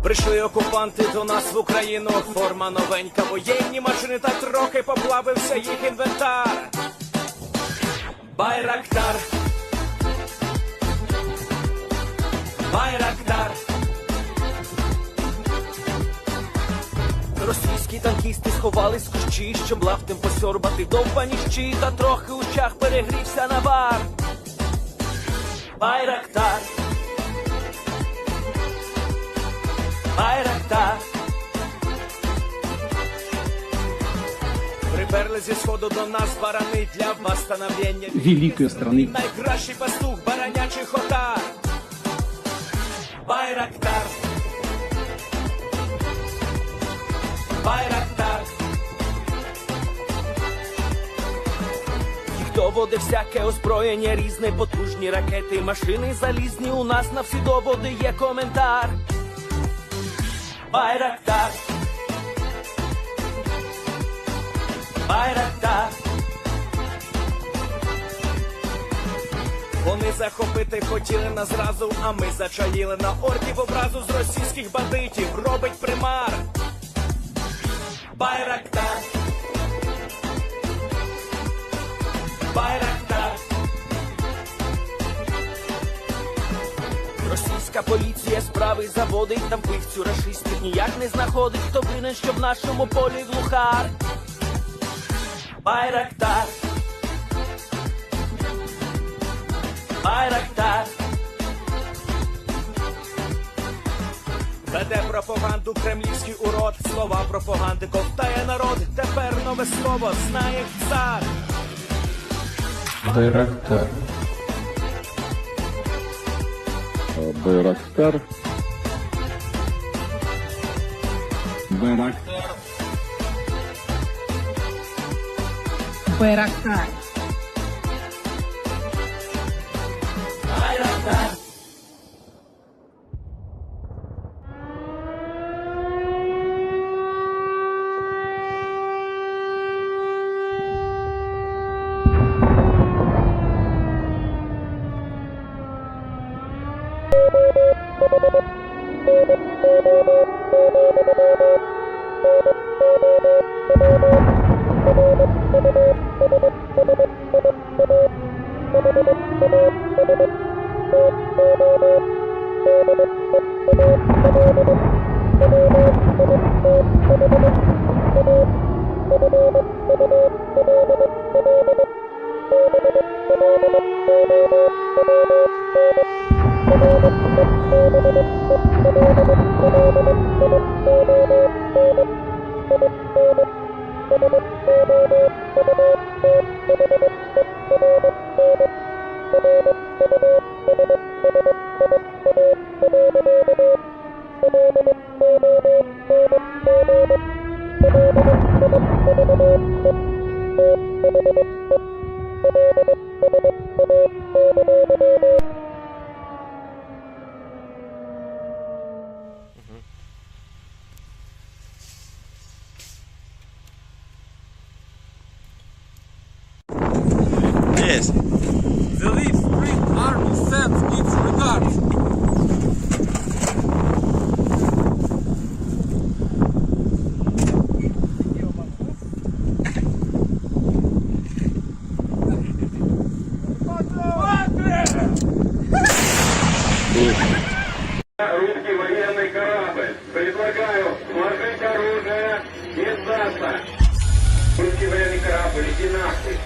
Прийшли окупанти до нас в Україну, форма новенька, воєнні машини, та трохи поплавився їх інвентар. Байрактар, Байрактар. Російські танкісти сховались в кущі, щоб лаптем посьорбати довбані щі, та трохи у чах перегрівся навар. Байрактар, Байрактар. Приперли зі сходу до нас барани для восстановлення великої страни. Найкращий пастух баранячих отар. Байрактар, Байрактар. Їх доводи всяке озброєння, різне, потужні ракети, машини залізні, у нас на всі доводи є коментар. Байрактар, Байрактар. Вони захопити хотіли нас зразу, а ми зачаїли на орків образу з російських бандитів, робить примар. Байрактар, Байрактар. Російська поліція справи заводить, там вбивцю рашистів ніяк не знаходить, хто винен, що в нашому полі глухар. Байрактар, Байрактар. Веде пропаганду кремлівський урод, слова пропаганди ковтає народ, тепер нове слово знає цар. Байрактар. Байрактар. Байрактар. Байрактар. Байрактар. Yes. The Leaf Spring Army sends its regards. Русский военный корабль. Предлагаю сложить оружие и сдаться. Русский военный корабль, иди нахуй.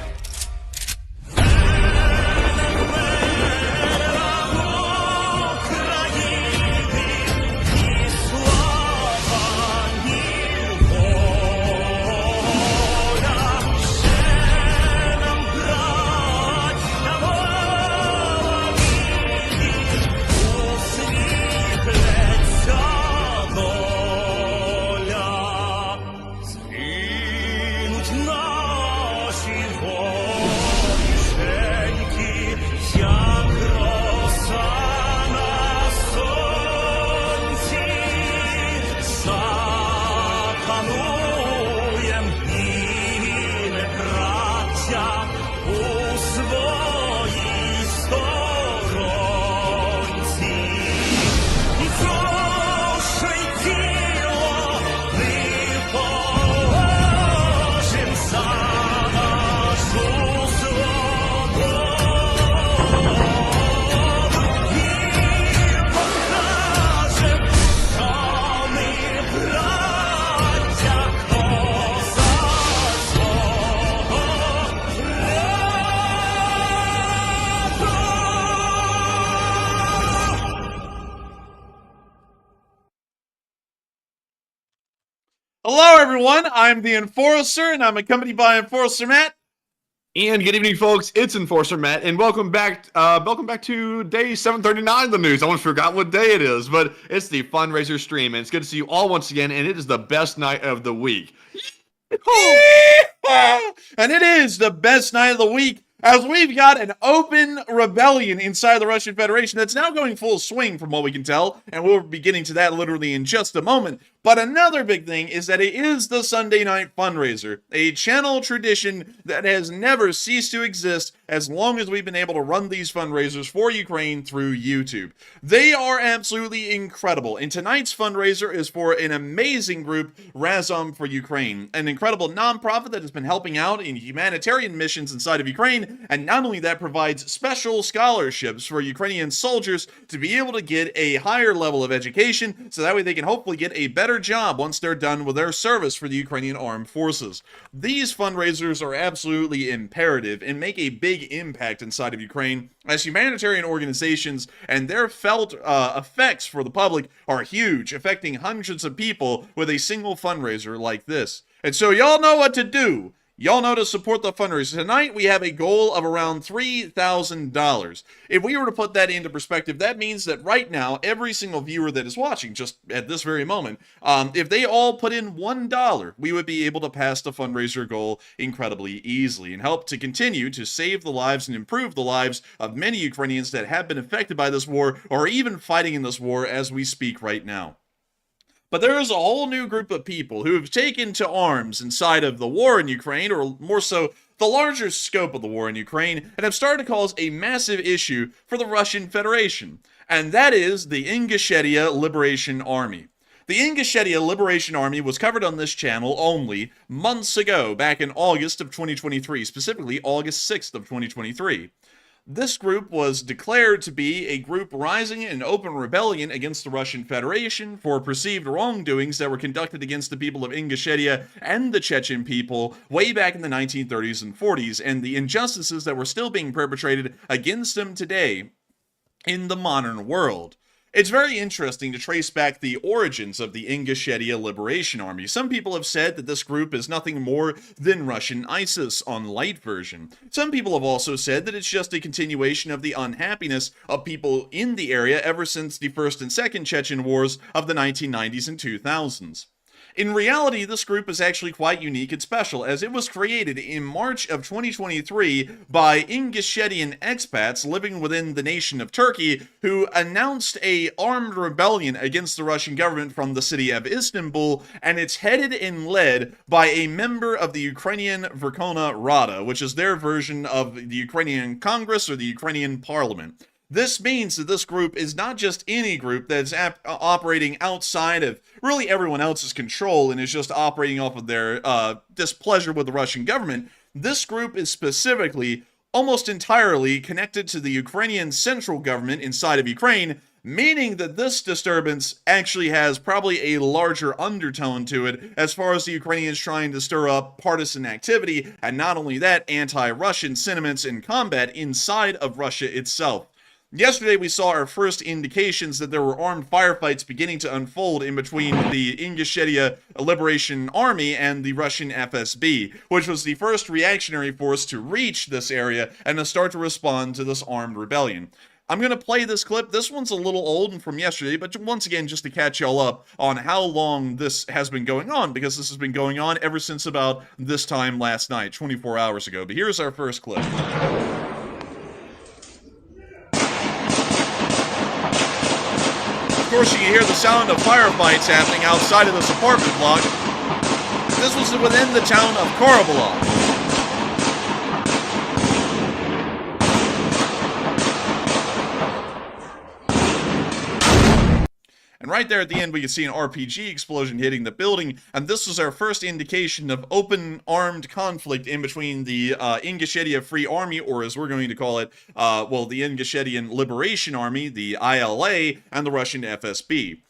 Наші Hello, everyone. I'm the Enforcer, and I'm accompanied by Enforcer Matt. And good evening, folks. It's Enforcer Matt, and welcome back to day 739 of the news. I almost forgot what day it is, but it's the fundraiser stream, and it's good to see you all once again, and it is the best night of the week. And it is the best night of the week, as we've got an open rebellion inside the Russian Federation that's now going full swing from what we can tell, and we'll be getting to that literally in just a moment. But another big thing is that it is the Sunday night fundraiser, a channel tradition that has never ceased to exist as long as we've been able to run these fundraisers for Ukraine through YouTube. They are absolutely incredible, and tonight's fundraiser is for an amazing group, Razom for Ukraine, an incredible nonprofit that has been helping out in humanitarian missions inside of Ukraine, and not only that, provides special scholarships for Ukrainian soldiers to be able to get a higher level of education, so that way they can hopefully get a better job once they're done with their service for the Ukrainian armed forces. These fundraisers are absolutely imperative and make a big impact inside of Ukraine, as humanitarian organizations and their felt effects for the public are huge, affecting hundreds of people with a single fundraiser like this. And so y'all know what to do. Y'all know to support the fundraiser. Tonight, we have a goal of around $3,000. If we were to put that into perspective, that means that right now, every single viewer that is watching, just at this very moment, if they all put in $1, we would be able to pass the fundraiser goal incredibly easily and help to continue to save the lives and improve the lives of many Ukrainians that have been affected by this war or even fighting in this war as we speak right now. But there is a whole new group of people who have taken to arms inside of the war in Ukraine, or more so, the larger scope of the war in Ukraine, and have started to cause a massive issue for the Russian Federation. And that is the Ingushetia Liberation Army. The Ingushetia Liberation Army was covered on this channel only months ago, back in August of 2023, specifically August 6th of 2023. This group was declared to be a group rising in open rebellion against the Russian Federation for perceived wrongdoings that were conducted against the people of Ingushetia and the Chechen people way back in the 1930s and 40s, and the injustices that were still being perpetrated against them today in the modern world. It's very interesting to trace back the origins of the Ingushetia Liberation Army. Some people have said that this group is nothing more than Russian ISIS on light version. Some people have also said that it's just a continuation of the unhappiness of people in the area ever since the First and Second Chechen Wars of the 1990s and 2000s. In reality, this group is actually quite unique and special, as it was created in March of 2023 by Ingushetian expats living within the nation of Turkey who announced a armed rebellion against the Russian government from the city of Istanbul, and it's headed and led by a member of the Ukrainian Verkhovna Rada, which is their version of the Ukrainian Congress or the Ukrainian Parliament. This means that this group is not just any group that's operating outside of really everyone else's control and is just operating off of their displeasure with the Russian government. This group is specifically almost entirely connected to the Ukrainian central government inside of Ukraine, meaning that this disturbance actually has probably a larger undertone to it as far as the Ukrainians trying to stir up partisan activity, and not only that, anti-Russian sentiments in combat inside of Russia itself. Yesterday, we saw our first indications that there were armed firefights beginning to unfold in between the Ingushetia Liberation Army and the Russian FSB, which was the first reactionary force to reach this area and to start to respond to this armed rebellion. I'm going to play this clip. This one's a little old and from yesterday, but once again, just to catch y'all up on how long this has been going on, because this has been going on ever since about this time last night, 24 hours ago. But here's our first clip. Of course, you can hear the sound of firefights happening outside of this apartment block. This was within the town of Karabalov. And right there at the end, we can see an RPG explosion hitting the building, and this was our first indication of open armed conflict in between the Ingushetia Free Army, or as we're going to call it, the Ingushetian Liberation Army, the ILA, and the Russian FSB.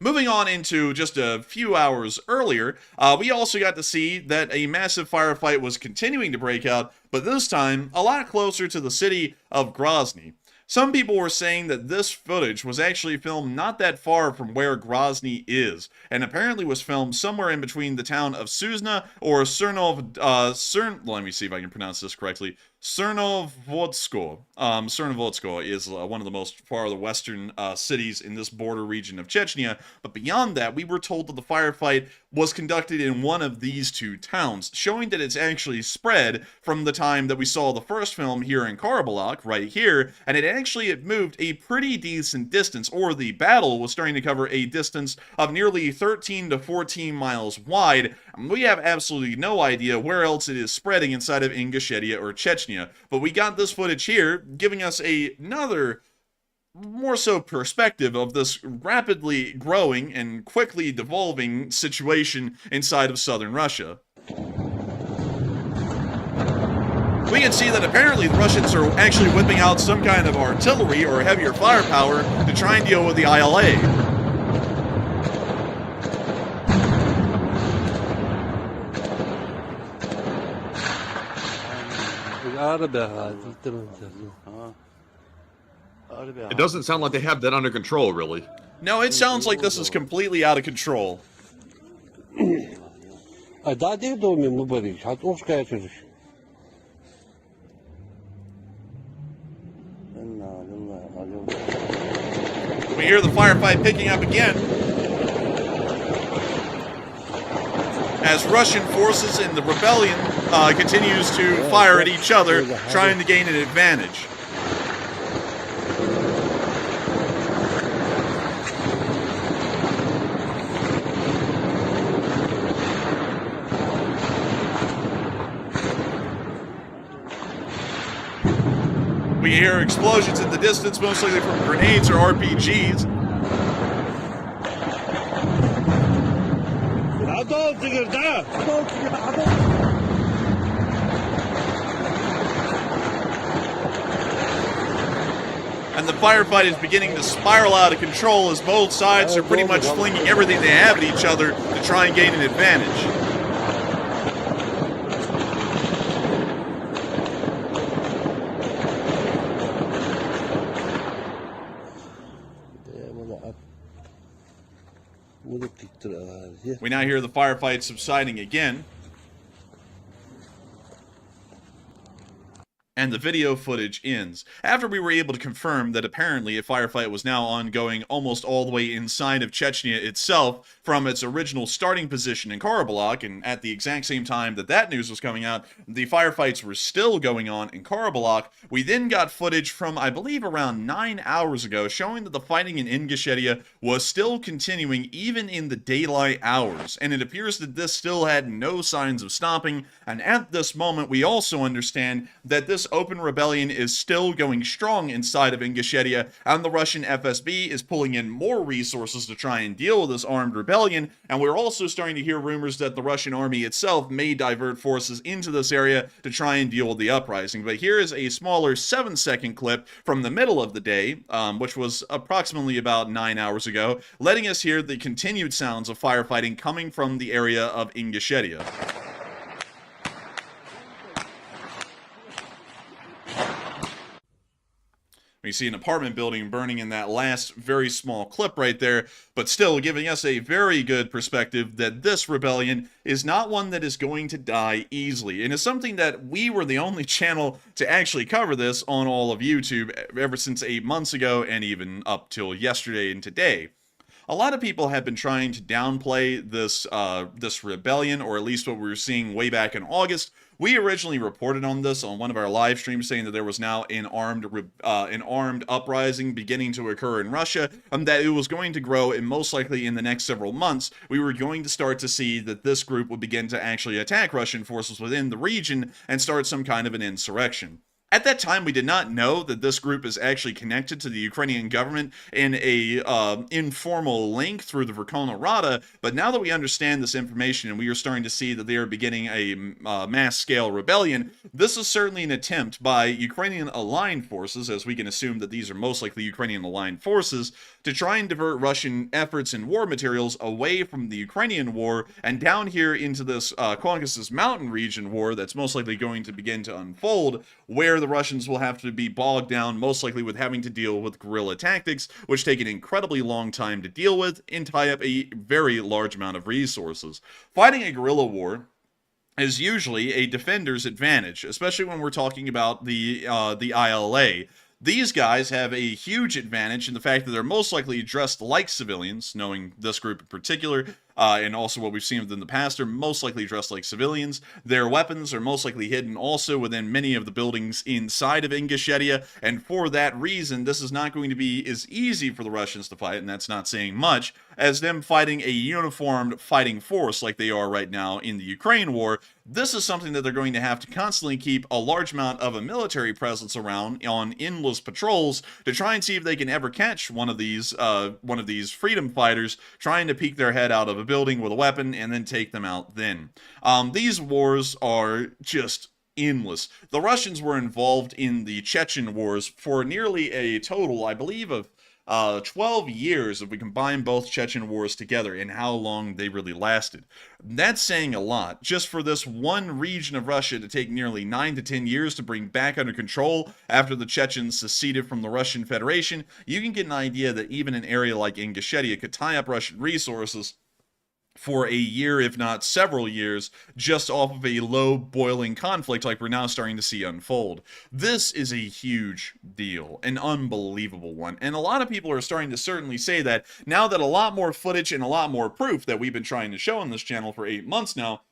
Moving on into just a few hours earlier, we also got to see that a massive firefight was continuing to break out, but this time a lot closer to the city of Grozny. Some people were saying that this footage was actually filmed not that far from where Grozny is, and apparently was filmed somewhere in between the town of Suzna or let me see if I can pronounce this correctly. Cernovodsko. Cernovodsko is one of the most farther western cities in this border region of Chechnya, but beyond that, we were told that the firefight was conducted in one of these two towns, showing that it's actually spread from the time that we saw the first film here in Karabakh, right here, and it moved a pretty decent distance, or the battle was starting to cover a distance of nearly 13 to 14 miles wide. We have absolutely no idea where else it is spreading inside of Ingushetia or Chechnya, but we got this footage here giving us another more so perspective of this rapidly growing and quickly devolving situation inside of southern Russia. We can see that apparently the Russians are actually whipping out some kind of artillery or heavier firepower to try and deal with the ILA. It doesn't sound like they have that under control, really. No, it sounds like this is completely out of control. We hear the firefight picking up again as Russian forces in the rebellion continues to fire at each other, trying to gain an advantage. We hear explosions in the distance, most likely from grenades or RPGs. And the firefight is beginning to spiral out of control as both sides are pretty much flinging everything they have at each other to try and gain an advantage. We now hear the firefight subsiding again. And the video footage ends. After we were able to confirm that apparently a firefight was now ongoing almost all the way inside of Chechnya itself from its original starting position in Karabakh, and at the exact same time that that news was coming out, the firefights were still going on in Karabakh, we then got footage from, I believe, around 9 hours ago showing that the fighting in Ingushetia was still continuing even in the daylight hours, and it appears that this still had no signs of stopping, and at this moment we also understand that this open rebellion is still going strong inside of Ingushetia, and the Russian FSB is pulling in more resources to try and deal with this armed rebellion, and we're also starting to hear rumors that the Russian army itself may divert forces into this area to try and deal with the uprising. But here is a smaller 7-second clip from the middle of the day, which was approximately about 9 hours ago, letting us hear the continued sounds of firefighting coming from the area of Ingushetia. We see an apartment building burning in that last very small clip right there, but still giving us a very good perspective that this rebellion is not one that is going to die easily. And it's something that we were the only channel to actually cover this on all of YouTube ever since 8 months ago and even up till yesterday and today. A lot of people have been trying to downplay this rebellion, or at least what we were seeing way back in August. We originally reported on this on one of our live streams, saying that there was now an armed uprising beginning to occur in Russia, and that it was going to grow, and most likely in the next several months, we were going to start to see that this group would begin to actually attack Russian forces within the region and start some kind of an insurrection. At that time, we did not know that this group is actually connected to the Ukrainian government in a informal link through the Verkhovna Rada, but now that we understand this information and we are starting to see that they are beginning a mass-scale rebellion, this is certainly an attempt by Ukrainian aligned forces, as we can assume that these are most likely Ukrainian aligned forces, to try and divert Russian efforts and war materials away from the Ukrainian war and down here into this Caucasus Mountain region war that's most likely going to begin to unfold, where the Russians will have to be bogged down, most likely with having to deal with guerrilla tactics, which take an incredibly long time to deal with and tie up a very large amount of resources. Fighting a guerrilla war is usually a defender's advantage, especially when we're talking about the ILA. These guys have a huge advantage in the fact that they're most likely dressed like civilians, knowing this group in particular, and also what we've seen in the past, are most likely dressed like civilians. Their weapons are most likely hidden also within many of the buildings inside of Ingushetia, and for that reason, this is not going to be as easy for the Russians to fight, and that's not saying much, as them fighting a uniformed fighting force like they are right now in the Ukraine war. This is something that they're going to have to constantly keep a large amount of a military presence around on endless patrols to try and see if they can ever catch one of these freedom fighters trying to peek their head out of a building with a weapon and then take them out then. These wars are just endless. The Russians were involved in the Chechen wars for nearly a total, I believe, of 12 years if we combine both Chechen wars together and how long they really lasted. That's saying a lot. Just for this one region of Russia to take nearly 9 to 10 years to bring back under control after the Chechens seceded from the Russian Federation, you can get an idea that even an area like Ingushetia could tie up Russian resources for a year, if not several years, just off of a low boiling conflict like we're now starting to see unfold. This is a huge deal, an unbelievable one, and a lot of people are starting to certainly say that now that a lot more footage and a lot more proof that we've been trying to show on this channel for 8 months now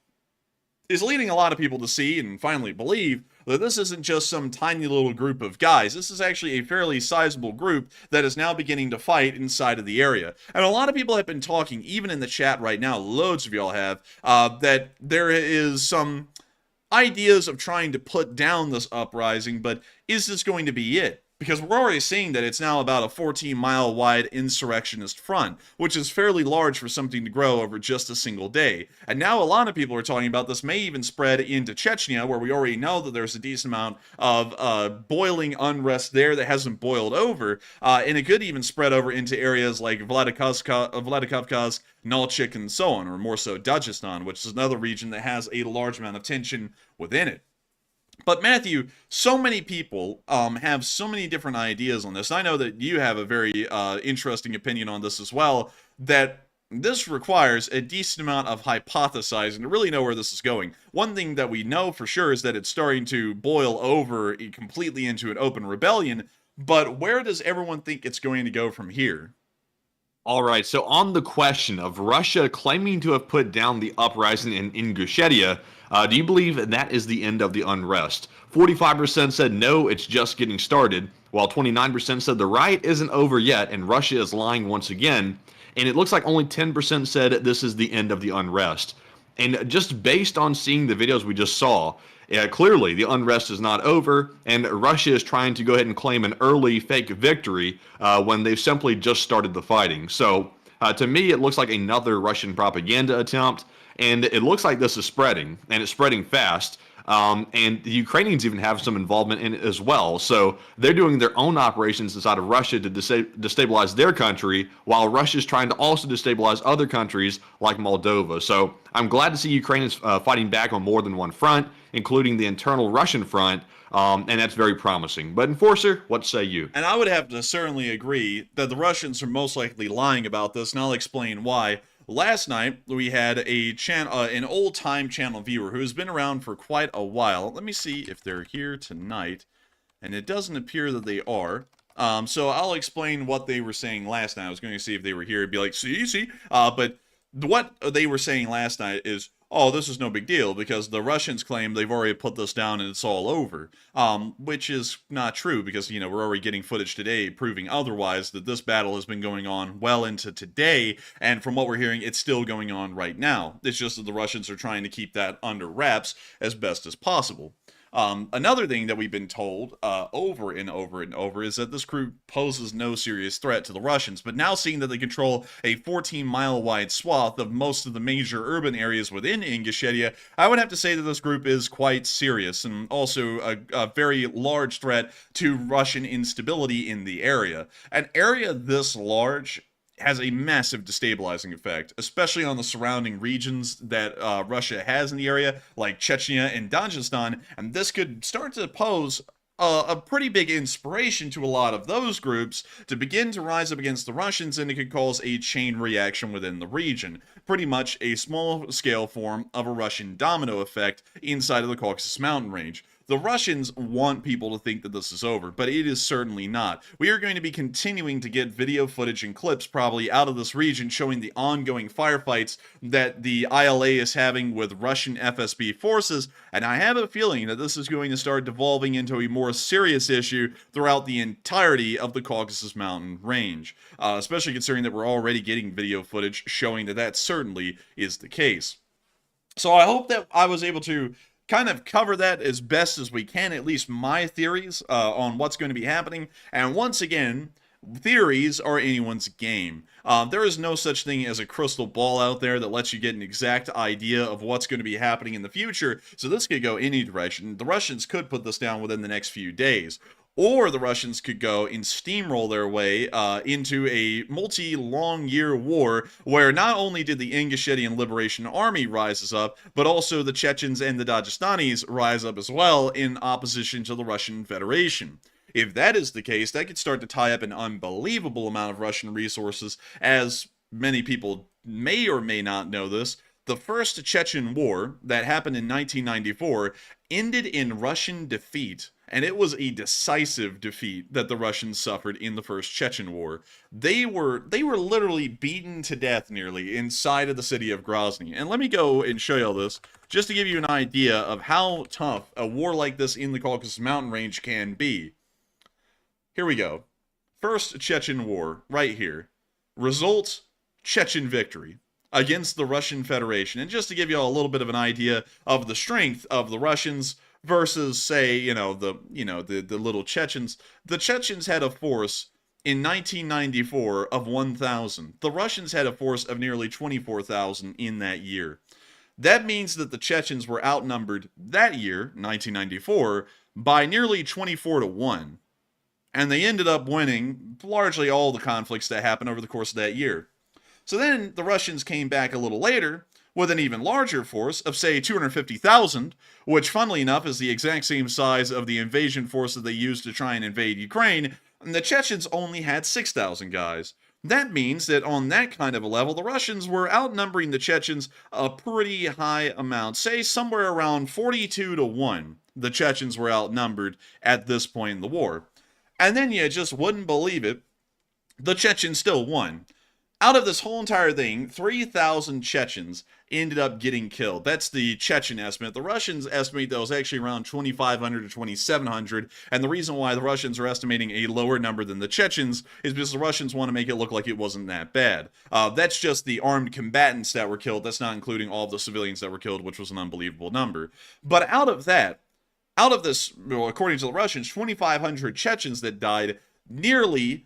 is leading a lot of people to see and finally believe that this isn't just some tiny little group of guys. This is actually a fairly sizable group that is now beginning to fight inside of the area. And a lot of people have been talking, even in the chat right now, loads of y'all have, that there is some ideas of trying to put down this uprising, but is this going to be it? Because we're already seeing that it's now about a 14-mile wide insurrectionist front, which is fairly large for something to grow over just a single day. And now a lot of people are talking about this may even spread into Chechnya, where we already know that there's a decent amount of boiling unrest there that hasn't boiled over, and it could even spread over into areas like Vladikavkaz, Nalchik, and so on, or more so Dagestan, which is another region that has a large amount of tension within it. But Matthew, so many people have so many different ideas on this. I know that you have a very interesting opinion on this as well, that this requires a decent amount of hypothesizing to really know where this is going. One thing that we know for sure is that it's starting to boil over completely into an open rebellion, but where does everyone think it's going to go from here? All right, so on the question of Russia claiming to have put down the uprising in Ingushetia, do you believe that is the end of the unrest? 45% said no, it's just getting started, while 29% said the riot isn't over yet and Russia is lying once again, and it looks like only 10% said this is the end of the unrest. And just based on seeing the videos we just saw, clearly the unrest is not over, and Russia is trying to go ahead and claim an early fake victory when they've simply just started the fighting. So to me, it looks like another Russian propaganda attempt, and it looks like this is spreading, and it's spreading fast. And the Ukrainians even have some involvement in it as well. So they're doing their own operations inside of Russia to destabilize their country, while Russia's trying to also destabilize other countries like Moldova. So I'm glad to see Ukrainians fighting back on more than one front, including the internal Russian front, and that's very promising. But Enforcer, what say you? And I would have to certainly agree that the Russians are most likely lying about this, and I'll explain why. Last night, we had an old-time channel viewer who has been around for quite a while. Let me see if they're here tonight, and it doesn't appear that they are. So I'll explain what they were saying last night. I was going to see if they were here. It'd be like, see? But what they were saying last night is, oh, this is no big deal because the Russians claim they've already put this down and it's all over, which is not true because, you know, we're already getting footage today proving otherwise, that this battle has been going on well into today, and from what we're hearing, it's still going on right now. It's just that the Russians are trying to keep that under wraps as best as possible. Another thing that we've been told over and over and over is that this group poses no serious threat to the Russians, but now seeing that they control a 14-mile wide swath of most of the major urban areas within Ingushetia, I would have to say that this group is quite serious and also a very large threat to Russian instability in the area. An area this large has a massive destabilizing effect, especially on the surrounding regions that Russia has in the area, like Chechnya and Dagestan, and this could start to pose a pretty big inspiration to a lot of those groups to begin to rise up against the Russians, and it could cause a chain reaction within the region. Pretty much a small-scale form of a Russian domino effect inside of the Caucasus Mountain range. The Russians want people to think that this is over, but it is certainly not. We are going to be continuing to get video footage and clips probably out of this region showing the ongoing firefights that the ILA is having with Russian FSB forces, and I have a feeling that this is going to start devolving into a more serious issue throughout the entirety of the Caucasus Mountain range, especially considering that we're already getting video footage showing that that certainly is the case. So I hope that I was able to kind of cover that as best as we can, at least my theories on what's going to be happening. And once again, theories are anyone's game. There is no such thing as a crystal ball out there that lets you get an exact idea of what's going to be happening in the future, so this could go any direction. The Russians could put this down within the next few days. Or the Russians could go and steamroll their way into a multi-long-year war where not only did the Ingushetian Liberation Army rise up, but also the Chechens and the Dagestanis rise up as well in opposition to the Russian Federation. If that is the case, that could start to tie up an unbelievable amount of Russian resources. As many people may or may not know this, the first Chechen War that happened in 1994 ended in Russian defeat. And it was a decisive defeat that the Russians suffered in the First Chechen War. They were literally beaten to death nearly inside of the city of Grozny. And let me go and show you all this, just to give you an idea of how tough a war like this in the Caucasus Mountain range can be. Here we go. First Chechen War, right here. Result, Chechen victory against the Russian Federation. And just to give you all a little bit of an idea of the strength of the Russians versus, say, the little Chechens. The Chechens had a force in 1994 of 1,000. The Russians had a force of nearly 24,000 in that year. That means that the Chechens were outnumbered that year, 1994, by nearly 24-1. And they ended up winning largely all the conflicts that happened over the course of that year. So then the Russians came back a little later with an even larger force of, say, 250,000, which, funnily enough, is the exact same size of the invasion force that they used to try and invade Ukraine, and the Chechens only had 6,000 guys. That means that on that kind of a level, the Russians were outnumbering the Chechens a pretty high amount, say somewhere around 42-1. The Chechens were outnumbered at this point in the war. And then you just wouldn't believe it, the Chechens still won. Out of this whole entire thing, 3,000 Chechens ended up getting killed. That's the Chechen estimate. The Russians estimate that was actually around 2,500 to 2,700, and the reason why the Russians are estimating a lower number than the Chechens is because the Russians want to make it look like it wasn't that bad. That's just the armed combatants that were killed. That's not including all of the civilians that were killed, which was an unbelievable number. But out of this, according to the Russians, 2,500 Chechens that died, nearly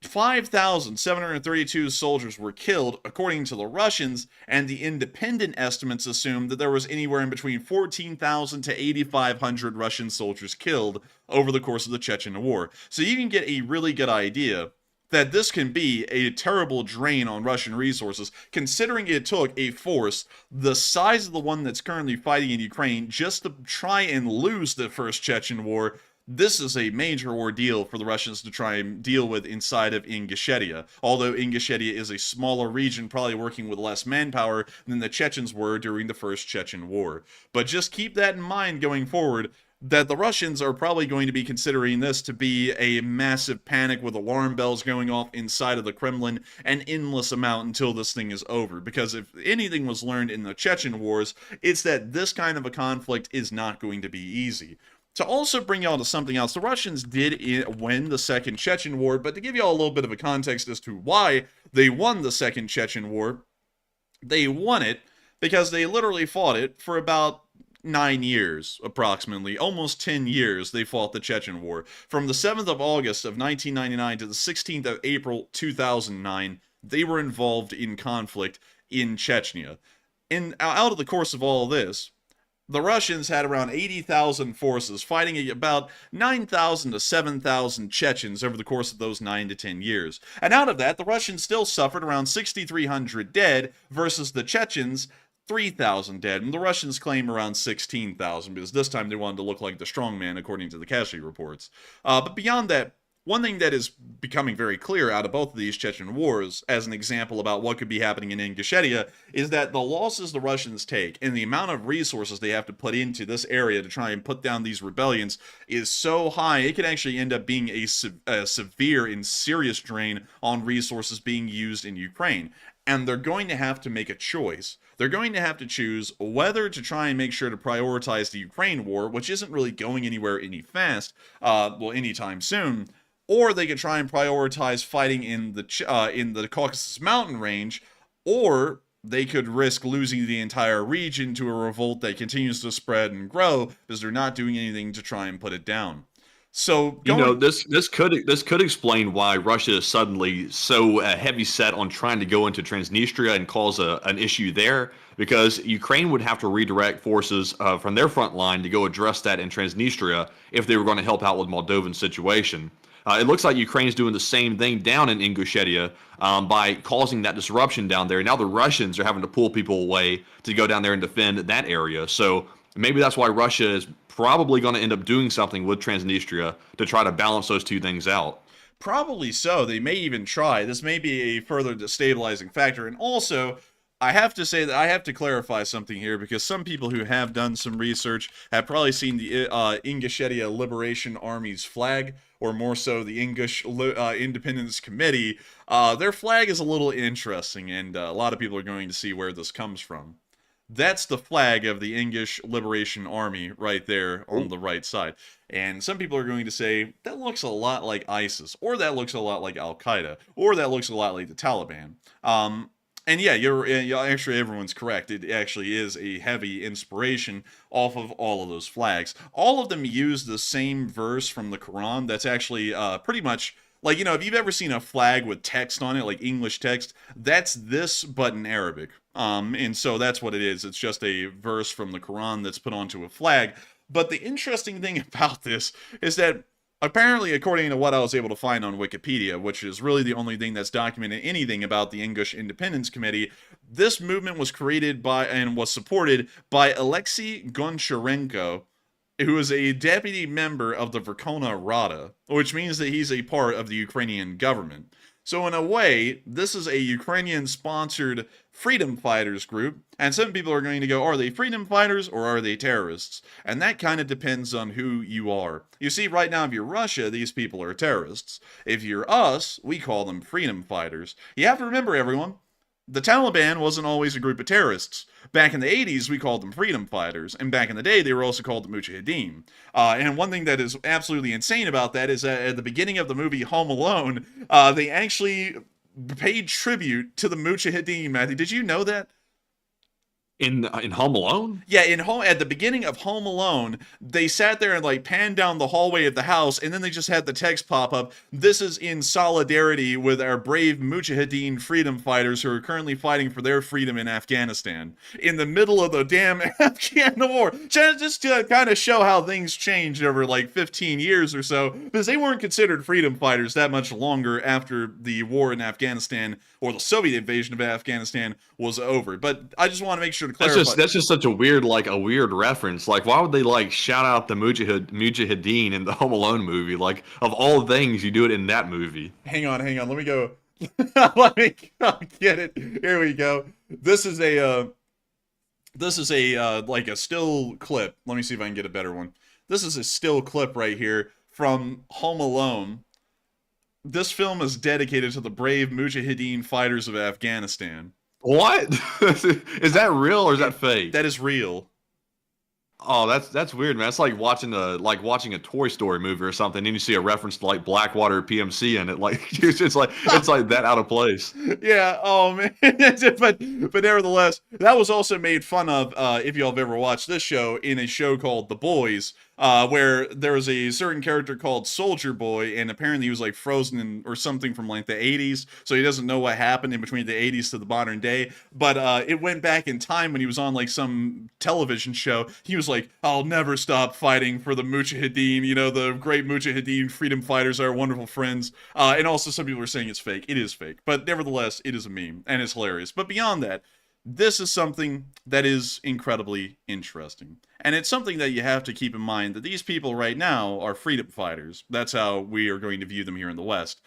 5,732 soldiers were killed, according to the Russians, and the independent estimates assumed that there was anywhere in between 14,000 to 8,500 Russian soldiers killed over the course of the Chechen War. So you can get a really good idea that this can be a terrible drain on Russian resources, considering it took a force the size of the one that's currently fighting in Ukraine just to try and lose the First Chechen War. This is a major ordeal for the Russians to try and deal with inside of Ingushetia, although Ingushetia is a smaller region, probably working with less manpower than the Chechens were during the First Chechen War. But just keep that in mind going forward, that the Russians are probably going to be considering this to be a massive panic with alarm bells going off inside of the Kremlin, an endless amount until this thing is over. Because if anything was learned in the Chechen Wars, it's that this kind of a conflict is not going to be easy. To also bring y'all to something else, the Russians did win the Second Chechen War, but to give y'all a little bit of a context as to why they won the Second Chechen War, they won it because they literally fought it for about 9 years, approximately, almost 10 years, they fought the Chechen War. From the 7th of August of 1999 to the 16th of April 2009, they were involved in conflict in Chechnya. And out of the course of all this, the Russians had around 80,000 forces fighting about 9,000 to 7,000 Chechens over the course of those 9 to 10 years. And out of that, the Russians still suffered around 6,300 dead versus the Chechens 3,000 dead, and the Russians claim around 16,000 because this time they wanted to look like the strongman according to the casualty reports. But beyond that, one thing that is becoming very clear out of both of these Chechen wars, as an example about what could be happening in Ingushetia, is that the losses the Russians take and the amount of resources they have to put into this area to try and put down these rebellions is so high, it can actually end up being a severe and serious drain on resources being used in Ukraine. And they're going to have to make a choice. They're going to have to choose whether to try and make sure to prioritize the Ukraine war, which isn't really going anywhere anytime soon, or they could try and prioritize fighting in the Caucasus Mountain range, or they could risk losing the entire region to a revolt that continues to spread and grow because they're not doing anything to try and put it down. So this could explain why Russia is suddenly so heavy set on trying to go into Transnistria and cause an issue there, because Ukraine would have to redirect forces from their front line to go address that in Transnistria if they were going to help out with Moldovan situation. It looks like Ukraine's doing the same thing down in Ingushetia by causing that disruption down there. Now the Russians are having to pull people away to go down there and defend that area. So maybe that's why Russia is probably going to end up doing something with Transnistria to try to balance those two things out. Probably so. They may even try. This may be a further destabilizing factor. And also, I have to say that I have to clarify something here, because some people who have done some research have probably seen the Ingushetia Liberation Army's flag, or more so the Ingush Independence Committee. Their flag is a little interesting, and a lot of people are going to see where this comes from. That's the flag of the English Liberation Army right there on the right side. And some people are going to say, that looks a lot like ISIS, or that looks a lot like Al-Qaeda, or that looks a lot like the Taliban. And yeah, actually everyone's correct. It actually is a heavy inspiration off of all of those flags. All of them use the same verse from the Quran that's actually pretty much... Like, if you've ever seen a flag with text on it, like English text, that's this, but in Arabic. And so that's what it is. It's just a verse from the Quran that's put onto a flag. But the interesting thing about this is that apparently, according to what I was able to find on Wikipedia, which is really the only thing that's documented anything about the English Independence Committee, this movement was created by and was supported by Alexei Goncharenko, who is a deputy member of the Verkhovna Rada, which means that he's a part of the Ukrainian government. So in a way, this is a Ukrainian-sponsored freedom fighters group, and some people are going to go, are they freedom fighters or are they terrorists? And that kind of depends on who you are. You see, right now, if you're Russia, these people are terrorists. If you're us, we call them freedom fighters. You have to remember, everyone, the Taliban wasn't always a group of terrorists. Back in the 80s, we called them freedom fighters, and back in the day, they were also called the Mujahideen. And one thing that is absolutely insane about that is that at the beginning of the movie Home Alone, they actually paid tribute to the Mujahideen, Matthew. Did you know that? In Home Alone? Yeah, at the beginning of Home Alone, they sat there and like panned down the hallway of the house, and then they just had the text pop up. This is in solidarity with our brave Mujahideen freedom fighters who are currently fighting for their freedom in Afghanistan. In the middle of the damn Afghan war. Just to kind of show how things changed over like 15 years or so, because they weren't considered freedom fighters that much longer after the war in Afghanistan, or the Soviet invasion of Afghanistan, was over. But I just want to make sure to clarify. That's just such a weird reference. Like, why would they like shout out the Mujahideen in the Home Alone movie? Like, of all things, you do it in that movie. Hang on. Let me go. Let me go get it. Here we go. This is a like a still clip. Let me see if I can get a better one. This is a still clip right here from Home Alone. This film is dedicated to the brave Mujahideen fighters of Afghanistan. What? Is that real or is that fake? That is real. Oh, that's weird, man. It's like watching a Toy Story movie or something, and you see a reference to like Blackwater PMC in it. Like it's like that out of place. Yeah. Oh man. but nevertheless, that was also made fun of. If y'all have ever watched this show, in a show called The Boys, where there was a certain character called Soldier Boy, and apparently he was like frozen or something from like the 80s, so he doesn't know what happened in between the 80s to the modern day. But it went back in time when he was on like some television show. He was like, "I'll never stop fighting for the Mujahideen, the great Mujahideen freedom fighters, our wonderful friends." And also, some people are saying it's fake. It is fake, but nevertheless, it is a meme and it's hilarious. But beyond that, this is something that is incredibly interesting. And it's something that you have to keep in mind that these people right now are freedom fighters. That's how we are going to view them here in the West.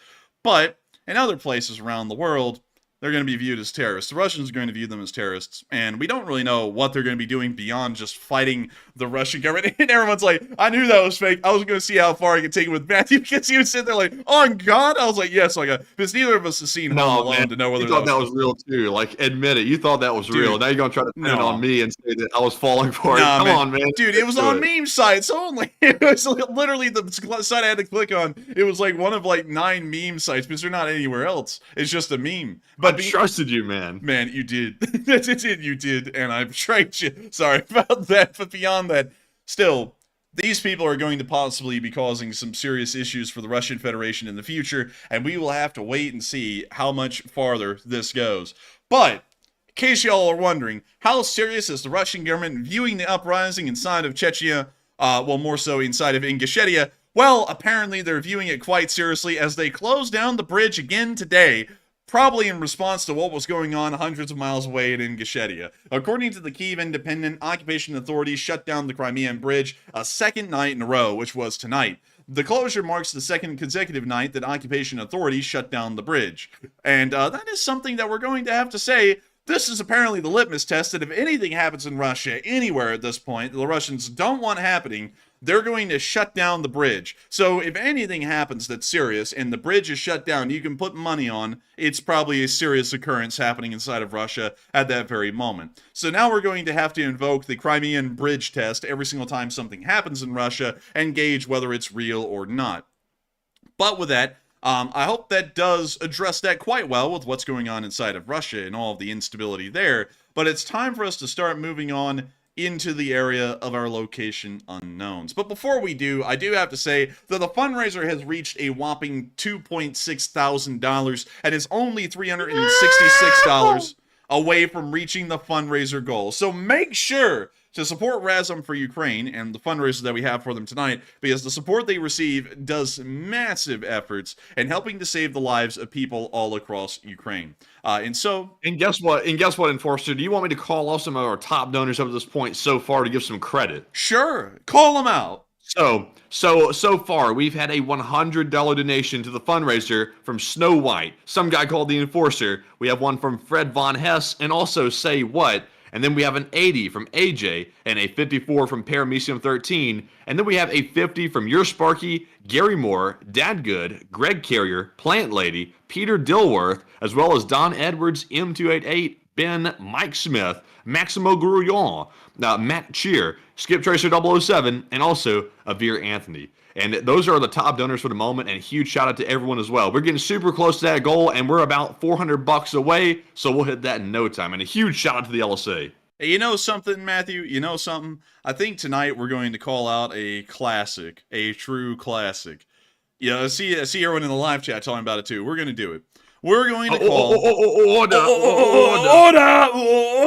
But in other places around the world, they're going to be viewed as terrorists. The Russians are going to view them as terrorists, and we don't really know what they're going to be doing beyond just fighting the Russian government. And everyone's like, I knew that was fake. I was going to see how far I could take it with Matthew, because he was sitting there like, on God? I was like, yes, because neither of us has seen Home Alone to know whether you thought that was real too. Like, admit it. You thought that was real. Now you're going to try to pin it on me and say that I was falling for it. Come on, man. Dude, it was on meme sites only. It was literally the site I had to click on. It was like one of like 9 meme sites, because they're not anywhere else. It's just a meme. But I trusted you, man. Man, you did. You did, and I betrayed you. Sorry about that. But beyond that, still, these people are going to possibly be causing some serious issues for the Russian Federation in the future, and we will have to wait and see how much farther this goes. But in case y'all are wondering, how serious is the Russian government viewing the uprising inside of Chechnya? Well, more so inside of Ingushetia. Well, apparently they're viewing it quite seriously, as they close down the bridge again today, probably in response to what was going on hundreds of miles away in Ingushetia. According to the Kyiv Independent, occupation authorities shut down the Crimean Bridge a second night in a row, which was tonight. The closure marks the second consecutive night that occupation authorities shut down the bridge. And that is something that we're going to have to say. This is apparently the litmus test that if anything happens in Russia, anywhere at this point, the Russians don't want happening, they're going to shut down the bridge. So if anything happens that's serious and the bridge is shut down, you can put money on it's probably a serious occurrence happening inside of Russia at that very moment. So now we're going to have to invoke the Crimean Bridge test every single time something happens in Russia and gauge whether it's real or not. But with that, I hope that does address that quite well with what's going on inside of Russia and all of the instability there. But it's time for us to start moving on into the area of our location unknowns. But before we do, I do have to say that the fundraiser has reached a whopping $2.6 thousand and is only $366 away from reaching the fundraiser goal. So make sure to support Razom for Ukraine and the fundraiser that we have for them tonight, because the support they receive does massive efforts in helping to save the lives of people all across Ukraine. And guess what, Enforcer? Do you want me to call off some of our top donors up to this point so far to give some credit? Sure, call them out. So far, we've had a $100 donation to the fundraiser from Snow White, some guy called the Enforcer. We have one from Fred Von Hess, and also Say What. And then we have an 80 from AJ, and a 54 from Paramecium 13. And then we have a 50 from Your Sparky, Gary Moore, Dad Good, Greg Carrier, Plant Lady, Peter Dilworth, as well as Don Edwards, M288, Ben, Mike Smith, Maximo Grouillon, Matt Cheer, Skip Tracer 007, and also Avir Anthony. And those are the top donors for the moment, and huge shout out to everyone as well. We're getting super close to that goal, and we're about $400 away, so we'll hit that in no time. And a huge shout out to the LSA. Hey, you know something, Matthew? You know something? I think tonight we're going to call out a classic, a true classic. Yeah, I see everyone in the live chat talking about it too. We're going to do it. We're going to call...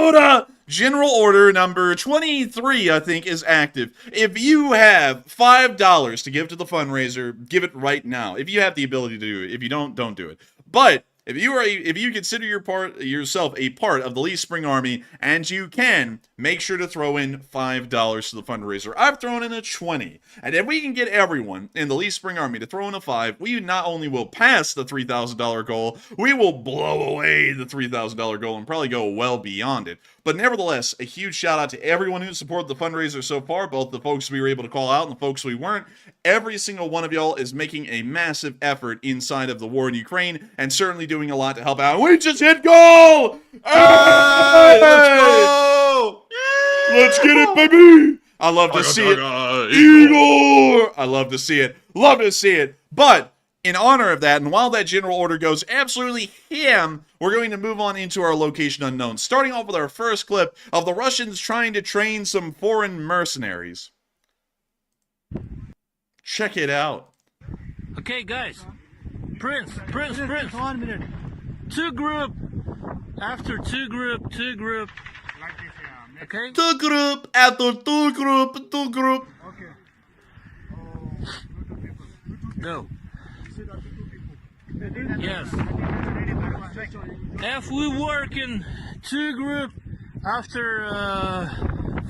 Order! General Order number 23, I think, is active. If you have $5 to give to the fundraiser, give it right now. If you have the ability to do it. If you don't do it. But if you consider yourself a part of the Lee Spring Army, and you can, make sure to throw in $5 to the fundraiser. I've thrown in a 20. And if we can get everyone in the Lee Spring Army to throw in a 5, we not only will pass the $3,000 goal, we will blow away the $3,000 goal and probably go well beyond it. But nevertheless, a huge shout out to everyone who supported the fundraiser so far, both the folks we were able to call out and the folks we weren't. Every single one of y'all is making a massive effort inside of the war in Ukraine, and certainly doing a lot to help out. We just hit goal! Hey! Let's go! Let's get it, baby! I love to see it. Igor. Igor! I love to see it. Love to see it. But in honor of that, and while that general order goes absolutely ham, we're going to move on into our location unknown. Starting off with our first clip of the Russians trying to train some foreign mercenaries. Check it out. Okay, guys. Prince. 1 minute. Two group. After two group. Okay? Two group, after two group. Go. Yes. If we work in two group, after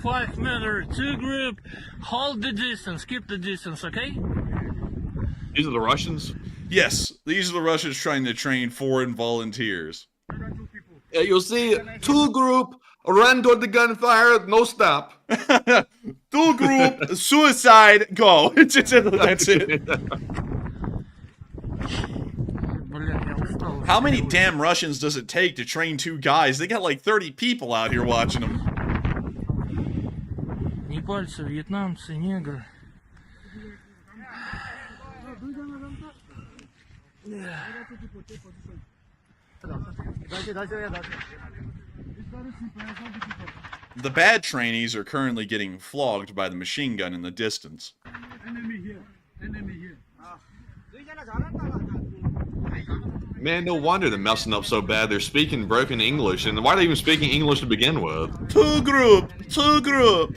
5 minutes, two group, hold the distance, keep the distance, okay? These are the Russians? Yes, these are the Russians trying to train foreign volunteers. Yeah, you'll see two group run toward the gunfire, no stop. Two group, suicide, go. That's it. How many damn Russians does it take to train two guys? They got like 30 people out here watching them. Непальцы, вьетнамцы, негры. The bad trainees are currently getting flogged by the machine gun in the distance. Man, no wonder they're messing up so bad. They're speaking broken English. And why are they even speaking English to begin with? Two group.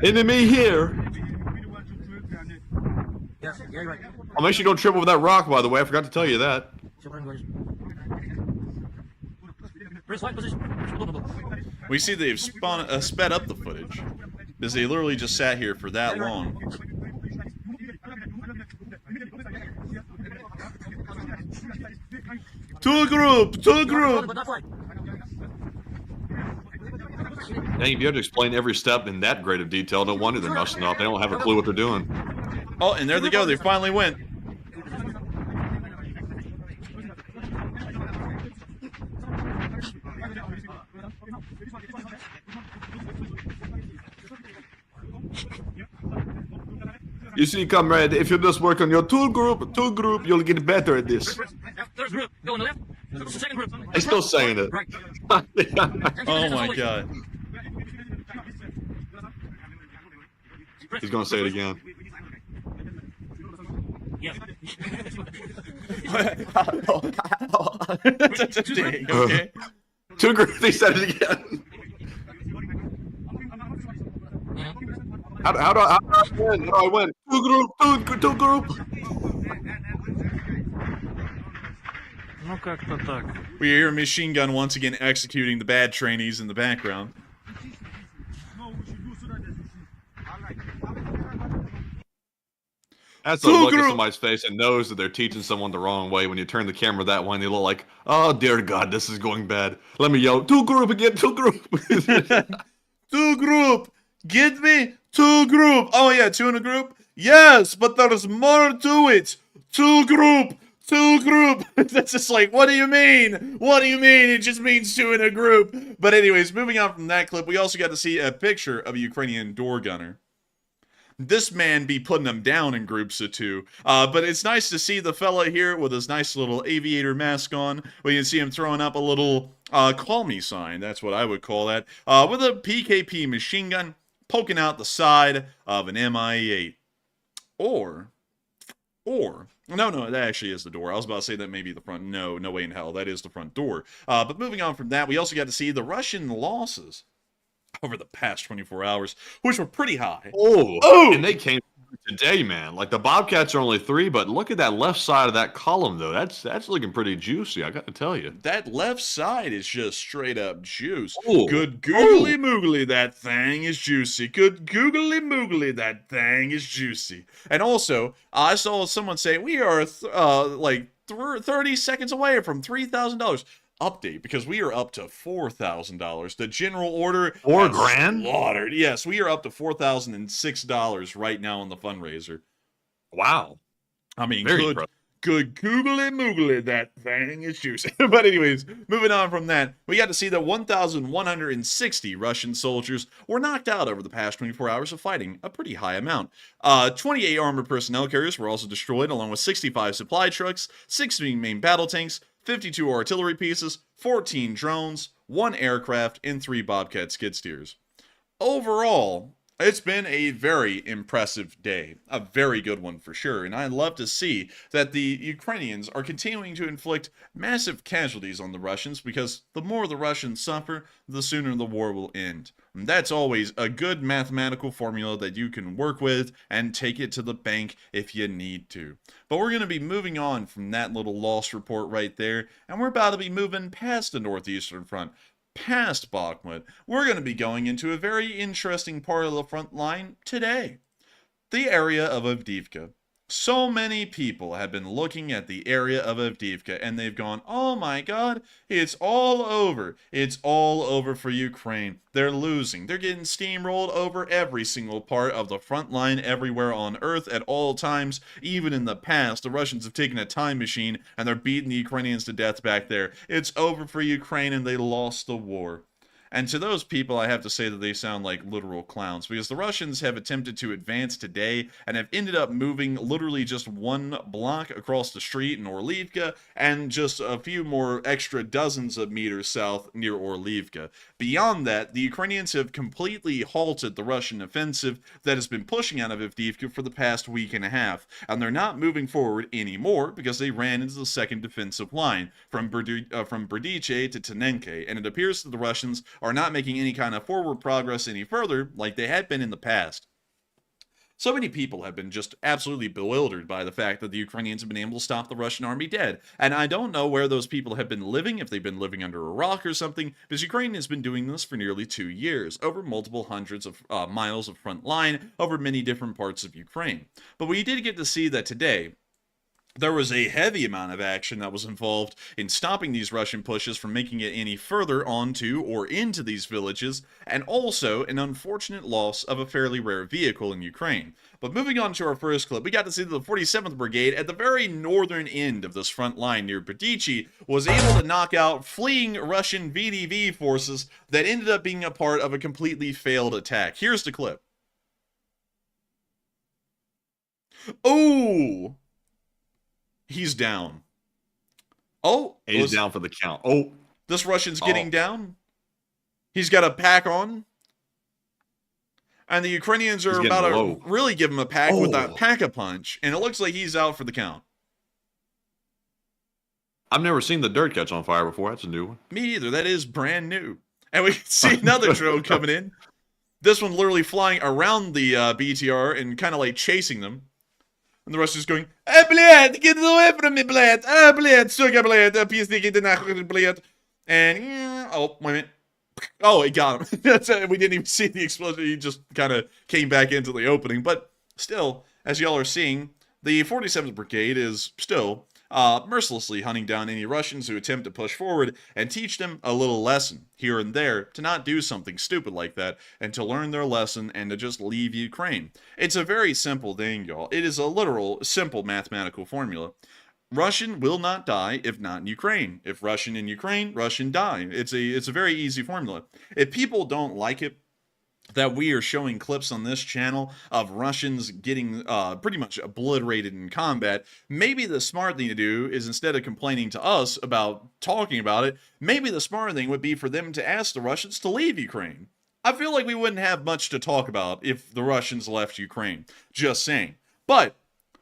Enemy here. I'll make sure you don't trip over that rock, by the way. I forgot to tell you that. We see they've sped up the footage because they literally just sat here for that long. Two group. Dang, if you have to explain every step in that great of detail, no wonder they're messing up. They don't have a clue what they're doing. Oh, and there they go. They finally went. You see, comrade, if you just work on your two group, you'll get better at this. Third group, go on the left. Second group. I'm still saying it. Right. Oh my god. He's gonna say it again. Yeah. Okay. Two groups, he said it again. How do I win? How do I win? Two group. Ну как-то так. We hear a machine gun once again executing the bad trainees in the background. That's a look at somebody's face and knows that they're teaching someone the wrong way. When you turn the camera that way, they look like, oh dear God, this is going bad. Let me yell, two group again, two group. Two group. Get me two group. Oh yeah, two in a group? Yes, but there's more to it. Two group. That's just like, what do you mean? What do you mean? It just means two in a group. But anyways, moving on from that clip, we also got to see a picture of a Ukrainian door gunner. This man be putting them down in groups of two. But it's nice to see the fella here with his nice little aviator mask on. We can see him throwing up a little call me sign. That's what I would call that. With a PKP machine gun poking out the side of an MI8. Or, no, that actually is the door. I was about to say that may be the front. No way in hell. That is the front door. But moving on from that, we also got to see the Russian losses over the past 24 hours, which were pretty high. Oh, and they came today, man. Like the Bobcats are only 3, but look at that left side of that column, though. That's looking pretty juicy. I got to tell you, that left side is just straight up juice. Ooh. Good googly moogly, that thing is juicy. Good googly moogly, that thing is juicy. And also, I saw someone say we are like 30 seconds away from $3,000. Update, because we are up to $4,000. The general order $4,000 slaughtered. Yes, we are up to $4,006 right now on the fundraiser. Wow. I mean, Very impressive. Good googly moogly, that thing is juicy. But anyways, moving on from that, we got to see that 1,160 Russian soldiers were knocked out over the past 24 hours of fighting, a pretty high amount. 28 armored personnel carriers were also destroyed, along with 65 supply trucks, 16 main battle tanks, 52 artillery pieces, 14 drones, 1 aircraft, and 3 Bobcat skid steers. Overall, it's been a very impressive day, a very good one for sure, and I love to see that the Ukrainians are continuing to inflict massive casualties on the Russians, because the more the Russians suffer, the sooner the war will end. And that's always a good mathematical formula that you can work with and take it to the bank if you need to. But we're going to be moving on from that little loss report right there, and we're about to be moving past the Northeastern Front, past Bakhmut. We're going to be going into a very interesting part of the front line today. The area of Avdiivka. So many people have been looking at the area of Avdiivka and they've gone, oh my god, it's all over. It's all over for Ukraine. They're losing. They're getting steamrolled over every single part of the front line everywhere on Earth at all times. Even in the past, the Russians have taken a time machine and they're beating the Ukrainians to death back there. It's over for Ukraine and they lost the war. And to those people, I have to say that they sound like literal clowns, because the Russians have attempted to advance today and have ended up moving literally just 1 block across the street in Orlivka and just a few more extra dozens of meters south near Orlivka. Beyond that, the Ukrainians have completely halted the Russian offensive that has been pushing out of Avdiivka for the past week and a half, and they're not moving forward anymore because they ran into the second defensive line from Berdiche to Tenenke, and it appears that the Russians are not making any kind of forward progress any further like they had been in the past. So many people have been just absolutely bewildered by the fact that the Ukrainians have been able to stop the Russian army dead. And I don't know where those people have been living, if they've been living under a rock or something, because Ukraine has been doing this for nearly 2 years, over multiple hundreds of miles of front line, over many different parts of Ukraine. But we did get to see that today, there was a heavy amount of action that was involved in stopping these Russian pushes from making it any further onto or into these villages, and also an unfortunate loss of a fairly rare vehicle in Ukraine. But moving on to our first clip, we got to see that the 47th Brigade at the very northern end of this front line near Berdiche was able to knock out fleeing Russian VDV forces that ended up being a part of a completely failed attack. Here's the clip. Oh! He's down. Oh, he's down for the count. Oh, this Russian's getting down. He's got a pack on. And the Ukrainians are about to really give him a pack with that pack-a-punch. And it looks like he's out for the count. I've never seen the dirt catch on fire before. That's a new one. Me either. That is brand new. And we can see another drone coming in. This one literally flying around the BTR and kind of like chasing them. And the Russians going, bled, get away from me, bled, bled, sugar, bled, PSD, get nахуй, bled. And, oh, wait a minute. Oh, it got him. We didn't even see the explosion. He just kind of came back into the opening. But still, as y'all are seeing, the 47th Brigade is still mercilessly hunting down any Russians who attempt to push forward and teach them a little lesson here and there to not do something stupid like that and to learn their lesson and to just leave Ukraine. It's a very simple thing, y'all. It is a literal, simple mathematical formula. Russian will not die if not in Ukraine. If Russian in Ukraine, Russian die. It's a very easy formula. If people don't like it, that we are showing clips on this channel of Russians getting pretty much obliterated in combat, maybe the smart thing to do is, instead of complaining to us about talking about it, maybe the smart thing would be for them to ask the Russians to leave Ukraine. I feel like we wouldn't have much to talk about if the Russians left Ukraine. Just saying. But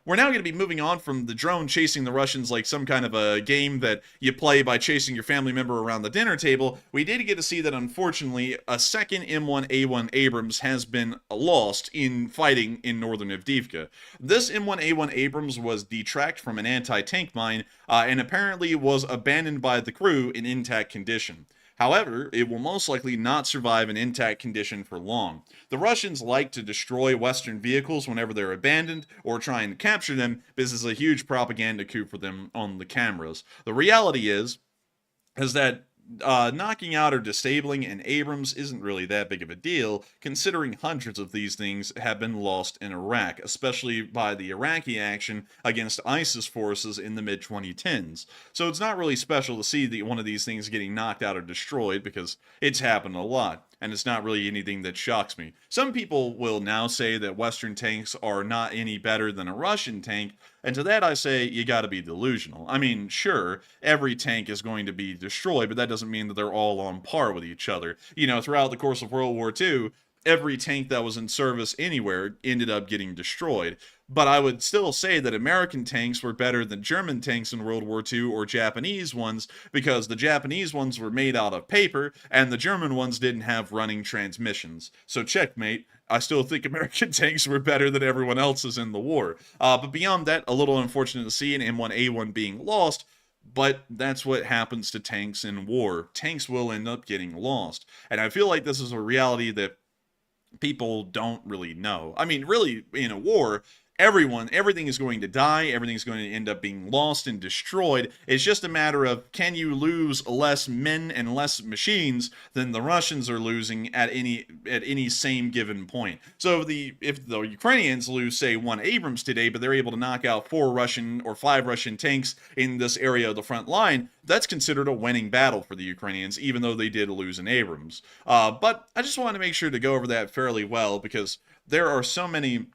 we're now going to be moving on from the drone chasing the Russians like some kind of a game that you play by chasing your family member around the dinner table. We did get to see that, unfortunately, a second M1A1 Abrams has been lost in fighting in northern Avdiivka. This M1A1 Abrams was detracked from an anti-tank mine and apparently was abandoned by the crew in intact condition. However, it will most likely not survive in intact condition for long. The Russians like to destroy Western vehicles whenever they're abandoned or try and capture them, because it's a huge propaganda coup for them on the cameras. The reality is that knocking out or disabling an Abrams isn't really that big of a deal, considering hundreds of these things have been lost in Iraq, especially by the Iraqi action against ISIS forces in the mid-2010s. So it's not really special to see one of these things getting knocked out or destroyed, because it's happened a lot, and it's not really anything that shocks me. Some people will now say that Western tanks are not any better than a Russian tank, and to that I say, you gotta be delusional. I mean, sure, every tank is going to be destroyed, but that doesn't mean that they're all on par with each other. You know, throughout the course of World War II, every tank that was in service anywhere ended up getting destroyed. But I would still say that American tanks were better than German tanks in World War II or Japanese ones, because the Japanese ones were made out of paper, and the German ones didn't have running transmissions. So checkmate. I still think American tanks were better than everyone else's in the war. But beyond that, a little unfortunate to see an M1A1 being lost, but that's what happens to tanks in war. Tanks will end up getting lost. And I feel like this is a reality that people don't really know. I mean, really, in a war, everything is going to die, everything's going to end up being lost and destroyed. It's just a matter of, can you lose less men and less machines than the Russians are losing at any same given point. So if the Ukrainians lose, say, 1 Abrams today, but they're able to knock out 4 Russian or 5 Russian tanks in this area of the front line, that's considered a winning battle for the Ukrainians, even though they did lose an Abrams. But I just want to make sure to go over that fairly well, because there are so many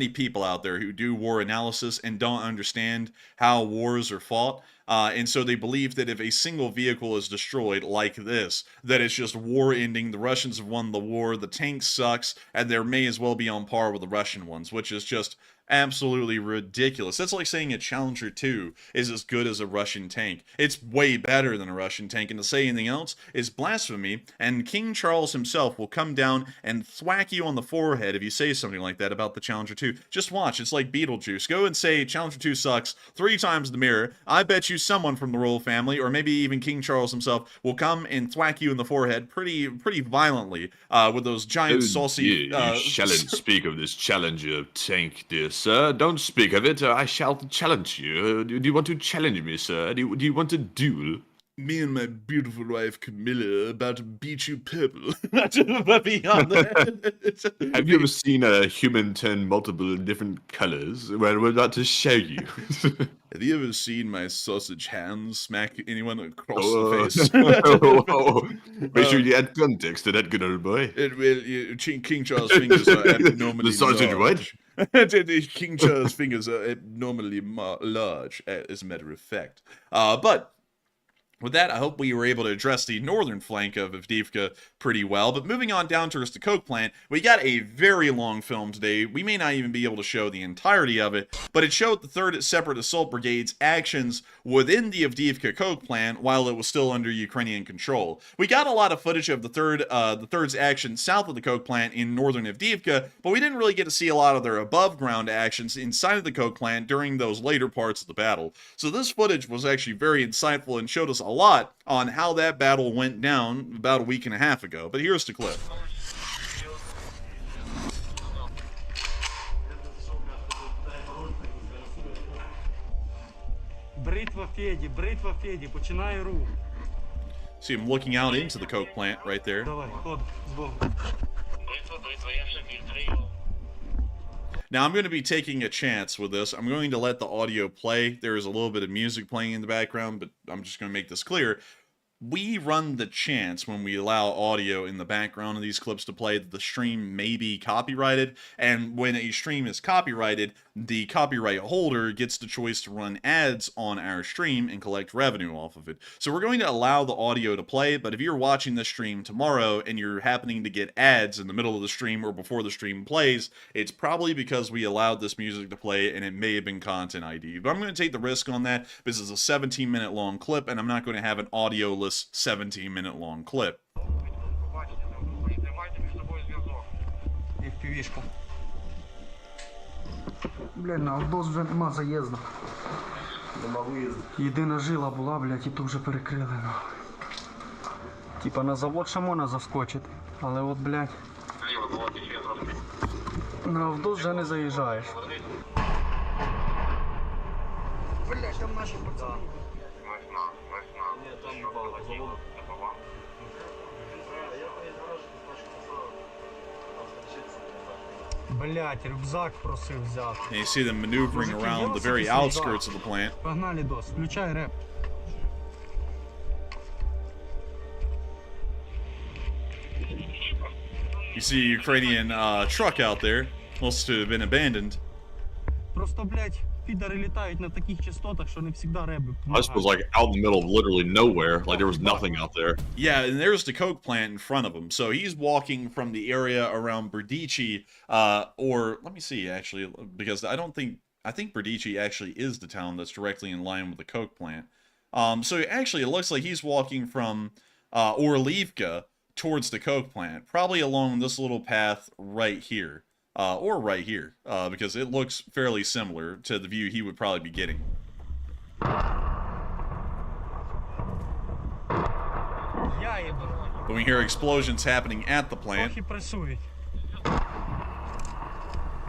people out there who do war analysis and don't understand how wars are fought. And so they believe that if a single vehicle is destroyed like this, that it's just war ending, the Russians have won the war, the tank sucks, and they may as well be on par with the Russian ones, which is just absolutely ridiculous. That's like saying a Challenger 2 is as good as a Russian tank. It's way better than a Russian tank, and to say anything else is blasphemy, and King Charles himself will come down and thwack you on the forehead if you say something like that about the Challenger 2. Just watch, it's like Beetlejuice. Go and say Challenger 2 sucks 3 times in the mirror. I bet you someone from the royal family, or maybe even King Charles himself, will come and thwack you in the forehead pretty violently with those giant saucy... You shalln't speak of this Challenger tank, dear sir. Don't speak of it. I shall challenge you. Do you want to challenge me, sir? Do you want a duel? Me and my beautiful wife Camilla about to beat you purple. But beyond that... Have you ever seen a human turn multiple different colors? Well, we're about to show you. Have you ever seen my sausage hands smack anyone across the face? Make sure you add context to that good old boy. King Charles' fingers are abnormally The sausage large. King Charles' fingers are abnormally large, as a matter of fact. But with that, I hope we were able to address the northern flank of Avdiivka pretty well. But moving on down towards the coke plant, we got a very long film today. We may not even be able to show the entirety of it, but it showed the 3rd Separate Assault Brigade's actions within the Avdiivka coke plant while it was still under Ukrainian control. We got a lot of footage of the 3rd's action south of the coke plant in northern Avdiivka, but we didn't really get to see a lot of their above-ground actions inside of the coke plant during those later parts of the battle. So this footage was actually very insightful and showed us a lot on how that battle went down about a week and a half ago. But here's the clip. Бритва Феді, починай рух. See him looking out into the coke plant right there. Давай, ход, збоку. Now I'm going to be taking a chance with this. I'm going to let the audio play. There is a little bit of music playing in the background, but I'm just going to make this clear. We run the chance when we allow audio in the background of these clips to play that the stream may be copyrighted, and when a stream is copyrighted, the copyright holder gets the choice to run ads on our stream and collect revenue off of it. So we're going to allow the audio to play, but if you're watching this stream tomorrow and you're happening to get ads in the middle of the stream or before the stream plays, it's probably because we allowed this music to play and it may have been content ID. But I'm going to take the risk on that. This is a 17-minute long clip, and I'm not going to have an audio-less 17-minute long clip. Блядь, на Авдос вже нема заїзду. Нема виїзду. Єдина жила була, блядь, і ту вже перекрили, нахуй. Типа на завод ще можна заскочити, але от, блядь, на Авдос вже не заїжджаєш. Блядь, там наші пацани. Ні, там багато. Блять, рюкзак просив взяти. And you see them maneuvering around the very outskirts of the plant. Погнали, дос, включай реп. You see a Ukrainian truck out there, must have been abandoned. Просто, блять, підари літають на таких частотах, що не завжди реби. This was like out in the middle of literally nowhere. Like there was nothing out there. Yeah, and there's the coke plant in front of him. So he's walking from the area around Berdichi, or let me see actually, because I think Berdichi actually is the town that's directly in line with the coke plant. So actually it looks like he's walking from Orlivka towards the coke plant, probably along this little path right here. Or right here, because it looks fairly similar to the view he would probably be getting. But we hear explosions happening at the plant. Трохи пресують.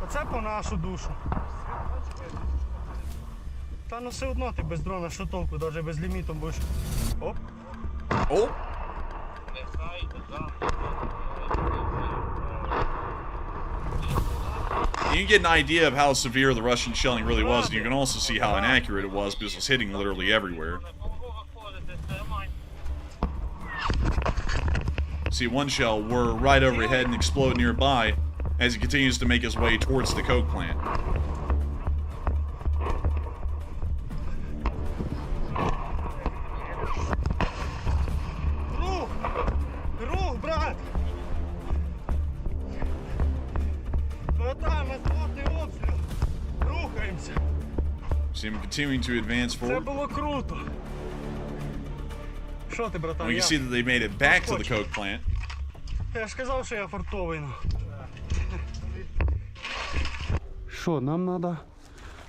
Оце по нашу душу. Та ну все одно ти без дрона, що толку, навіть без ліміту будеш. Оп. Oh! You can get an idea of how severe the Russian shelling really was, and you can also see how inaccurate it was because it was hitting literally everywhere. See one shell whir right overhead and explode nearby as he continues to make his way towards the coke plant. Рух, брат! Там плотний обстріл. Рухаємося. See him continuing to advance Це forward. було круто. Що ти, братан? We can see that they made it back to the coke plant. Я ж казав, що я фартовий. Що, нам треба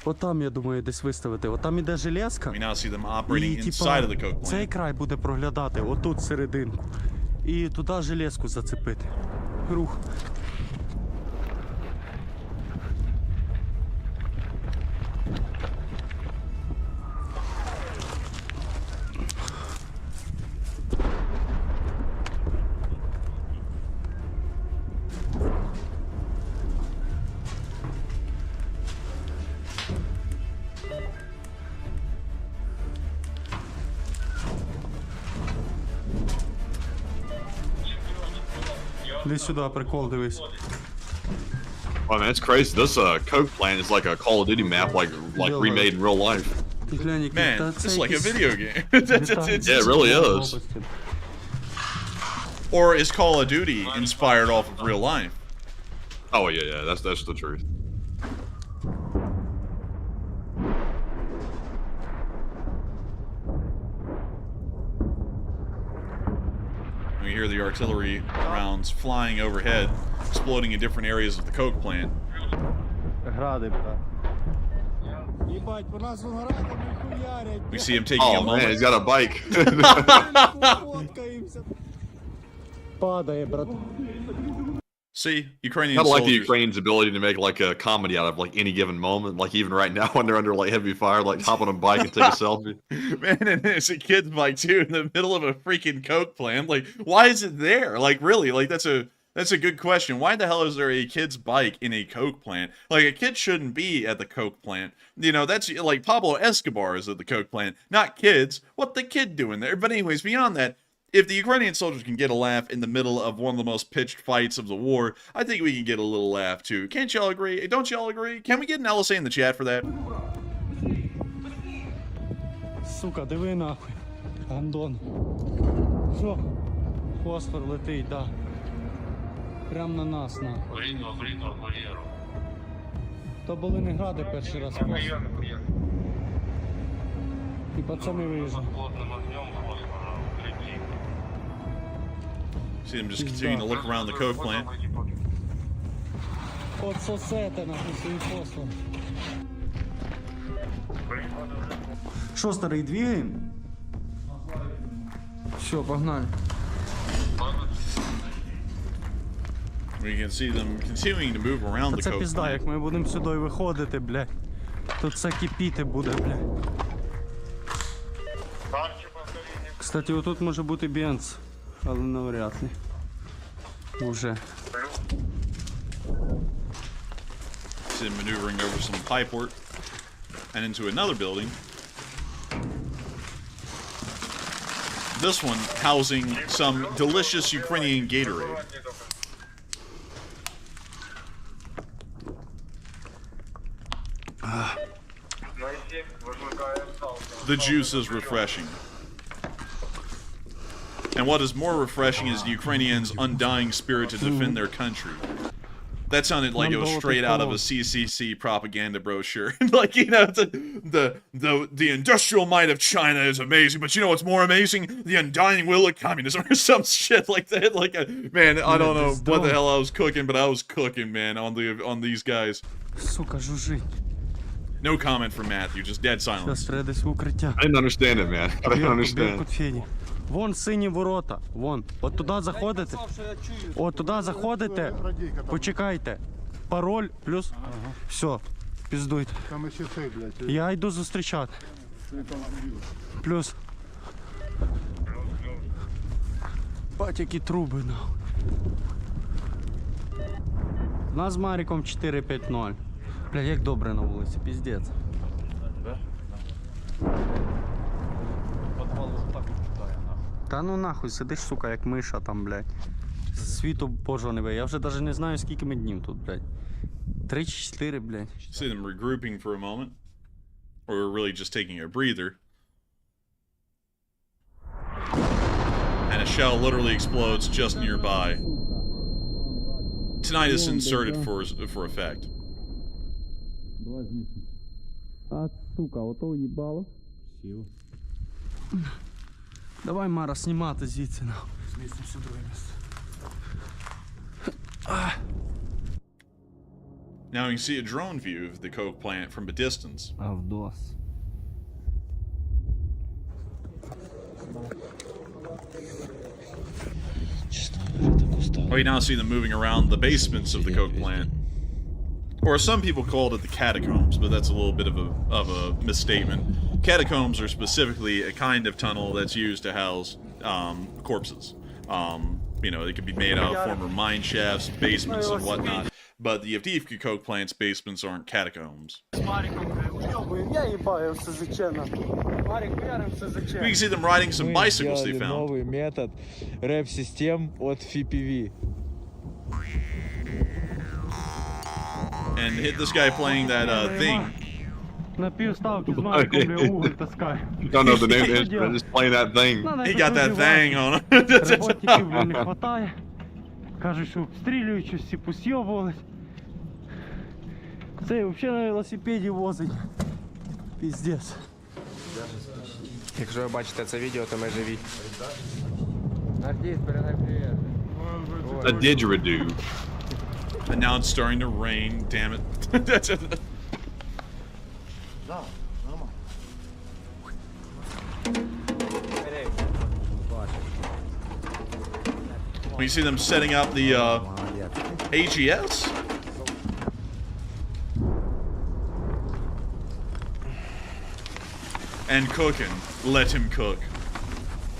отам, я думаю, десь виставити. Отам іде железка. We now see them operating І, inside of the coke цей plant. край буде проглядати, отут серединку. І туди железку зацепити. Рух. Іди сюди, прикол, дивись. Oh man, it's crazy. This coke plant is like a Call of Duty map, like remade in real life. Ти глянь, який Man, та this це is like a якийсь video game. Yeah, it really is. Or is Call of Duty inspired off of real life? Oh yeah, that's the truth. We hear the artillery rounds flying overhead, exploding in different areas of the coke plant. Гради, брат. We see him taking a Oh man, moment. he's got a bike. Падає, брат. See, Ukrainian Kind of like the soldiers. Ukrainians' ability to make like a comedy out of like any given moment. Like even right now when they're under like heavy fire, like hop on a bike and take a selfie. Man, and it's a kid's bike too in the middle of a freaking coke plant. Like, why is it there? Like, really? Like, that's a good question. Why the hell is there a kid's bike in a coke plant? Like, a kid shouldn't be at the coke plant. You know, that's like Pablo Escobar is at the coke plant, not kids. What the kid doing there? But anyways, beyond that, if the Ukrainian soldiers can get a laugh in the middle of one of the most pitched fights of the war, I think we can get a little laugh too. Can't y'all agree? Don't y'all agree? Can we get an LSA in the chat for that? Сука, диви нахуй. Гандон. Що? Фосфор летить, да. Прям на нас, нахуй. То були не гради перший раз. І пацани виїжджали. See them just continuing to look around the coke plant. От сосете, нахуй, свій фосфор. Що, старий, двигаємо? Все, погнали. We can see them continuing to move around the Це coke пізда, plant. як ми будемо сюди виходити, блядь. Тут все кипіти буде, блядь. Кстати, Кстати, отут може бути бенз, але навряд ли. Уже. See them maneuvering over some pipework and into another building. This one housing some delicious Ukrainian Gatorade. The juice is refreshing. And what is more refreshing is the Ukrainians' undying spirit to defend their country. That sounded like it was straight out of a CCC propaganda brochure. Like, you know, the industrial might of China is amazing, but you know what's more amazing? The undying will of communism or some shit like that. Like, man, I don't know what the hell I was cooking, but I was cooking, man, on these guys. Сука, жужжить. No comment from Matthew, just dead silence. Зараз треба десь в укриття. I didn't understand it, man. I didn't understand. Біркут Феді. Вон сині ворота, вон. От туди заходите. От туди заходите. Почекайте. Пароль плюс. Все, піздуйте. Я йду зустрічати. Плюс. Бать, які труби, нахуй. У нас з Маріком 4-5-0. Бля, як добре на вулиці, піздець. Та ну нахуй, сидиш, сука, як миша там, блядь. Світу божого не Я вже навіть не знаю, скільки ми днів тут, блядь. 3 чи 4, блядь. See them regrouping for a moment. Or really just taking a breather. And a shell literally explodes just nearby. Tonight is inserted for effect. А, сука, ото їбало. Давай, Мара, знімати звідси, нахуй. Змістимося в друге місце. Now you can see a drone view of the coke plant from a distance. Авдос. Oh, you now see them moving around the basements of the coke plant. Or some people called it the catacombs, but that's a little bit of a misstatement. Catacombs are specifically a kind of tunnel that's used to house corpses. You know, they could be made out of former mine shafts, basements, and whatnot. But the Avdiivka coke plant's basements aren't catacombs. We can see them riding some bicycles they found. Новый метод рэп-систем от FPV. And hit this guy playing that thing. На півставки з Мариком, бля, уголь таскаю. Don't know the name is, but just playing that thing. He got that thing on him. Роботників, бля, не хватає. Кажуть, що обстрілюють, що всі посйобувались. Цей взагалі на велосипеді возить. Піздець. Якщо ви бачите це відео, то ми живі. A didgeridoo. And now it's starting to rain, damn it. We see them setting up the AGS. And cooking. Let him cook.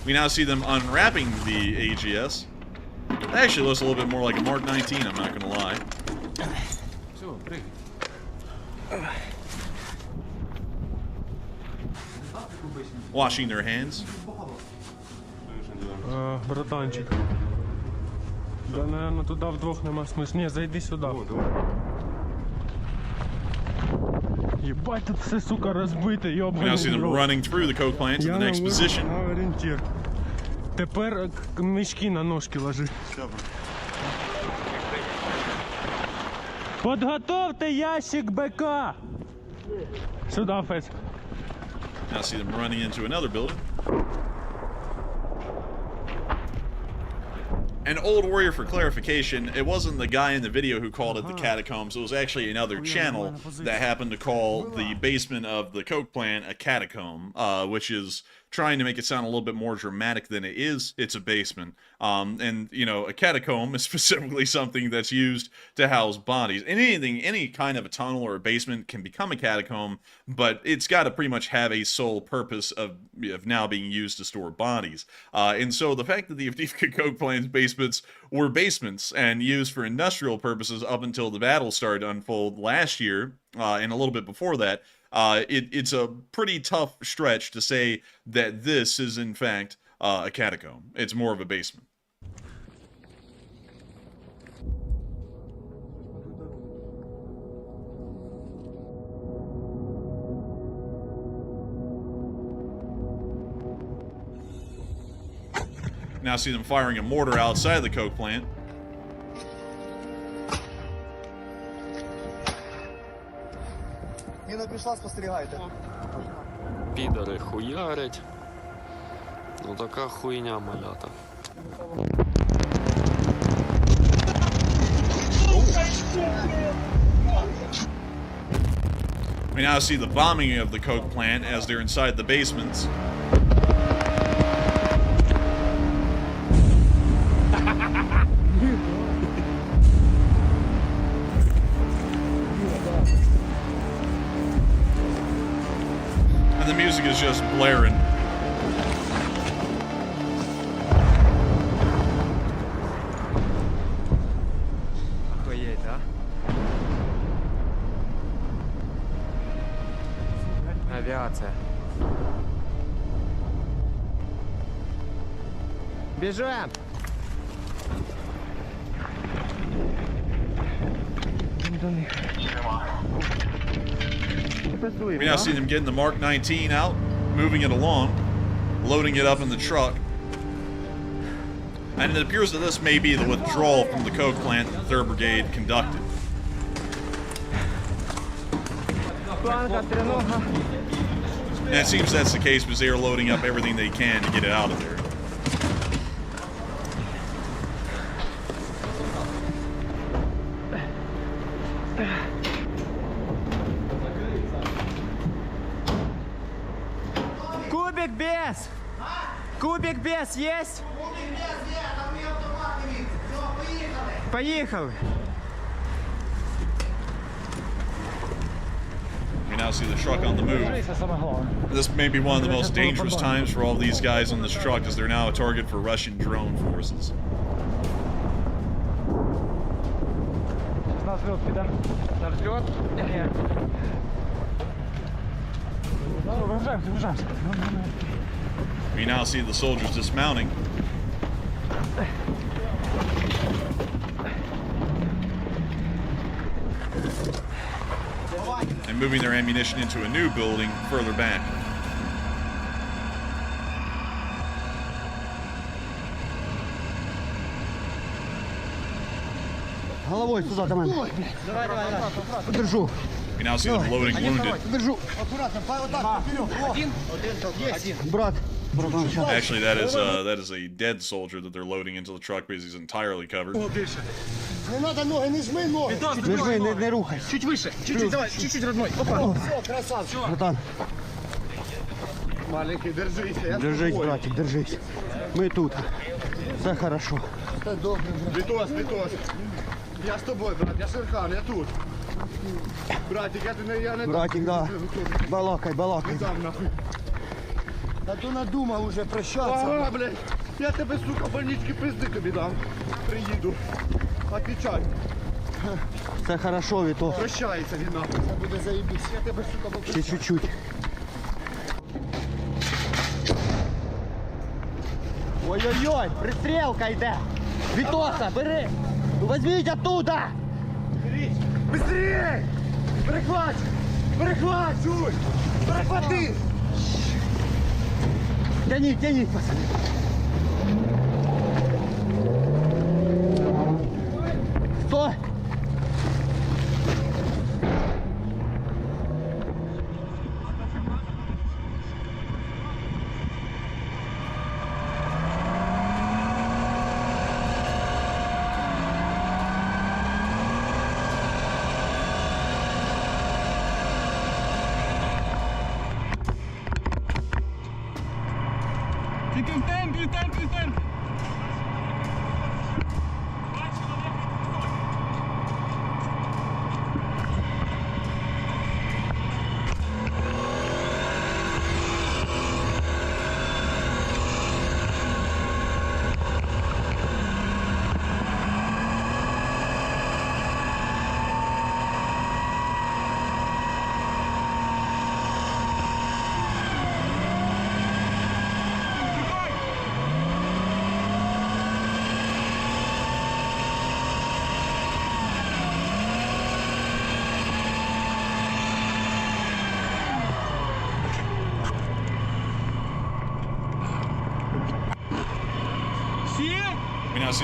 We now see them unwrapping the AGS. That actually looks a little bit more like a Mark 19, I'm not gonna lie. Washing their hands. Братанчик. Да, наверное, туда вдвох нема смисла. Ні, зайди сюди. Єбать, тут все, сука, розбите, We now йобаний see them рот. running through the coke plant to the next position. На орієнтир. Тепер мішки на ножки ложи. Подготовте ящик БК! Сюди, Фець. Now see them running into another building. And Old Warrior, for clarification, it wasn't the guy in the video who called it the catacombs. It was actually another channel that happened to call the basement of the coke plant a catacomb, which is trying to make it sound a little bit more dramatic than it is. It's a basement. And, you know, a catacomb is specifically something that's used to house bodies. And any kind of a tunnel or a basement can become a catacomb, but it's got to pretty much have a sole purpose of now being used to store bodies. And so the fact that the Avdiivka coke plant's basements were basements and used for industrial purposes up until the battle started to unfold last year, and a little bit before that, it's a pretty tough stretch to say that this is in fact a catacomb. It's more of a basement. Now see them firing a mortar outside the coke plant. Міна пішла, спостерігайте. Підари хуярять. Ну така хуйня, малята. We now see the bombing of the coke plant as they're inside the basements. And the music is just blaring. Охуеть, а? Авиация. Бежим! We now see them getting the Mark 19 out, moving it along, loading it up in the truck. And it appears that this may be the withdrawal from the coke plant that the 3rd Brigade conducted. And it seems that's the case because they are loading up everything they can to get it out of there. Кубик без! Кубик без есть? Поехали! We now see the truck on the move. This may be one of the most dangerous times for all these guys on this truck as they're now a target for Russian drone forces. We now see the soldiers dismounting. And moving their ammunition into a new building further back. Головой сюда, до мене. Держу. We now see them loading wounded. Держу. Аккуратно, вот так, вперед. Один. Брат. Братан, сейчас. Actually, that is a dead soldier that they're loading into the truck because he's entirely covered. Не надо ноги, не жми ноги. Не жми, не рухай. Чуть выше, чуть-чуть, давай, чуть-чуть, родной. Опа. Все, красавчик. Братан. Маленький, держись. Держись, братик, держись. Мы тут. Все хорошо. Вітос, Вітос. Я з тобою, брат, я Шерхан, я тут. Братик, я не... Братик, да. Балакай, балакай. Там, нахуй. А то надумав уже прощатися. Блядь, я тебе, сука, в больнички пизди тобі дам. Приїду. Отвечай. Все хорошо, Вітос. Прощається він, нахуй. Це буде заєбісь. Я тебе, сука, Ще чуть-чуть. Ой-ой-ой, пристрелка йде. Вітоса, бери. Возьміть оттуда. Быстрее! Перехват. Перехват, чуй. Перехвати! Тяніть, тяніть, пацани. Стой.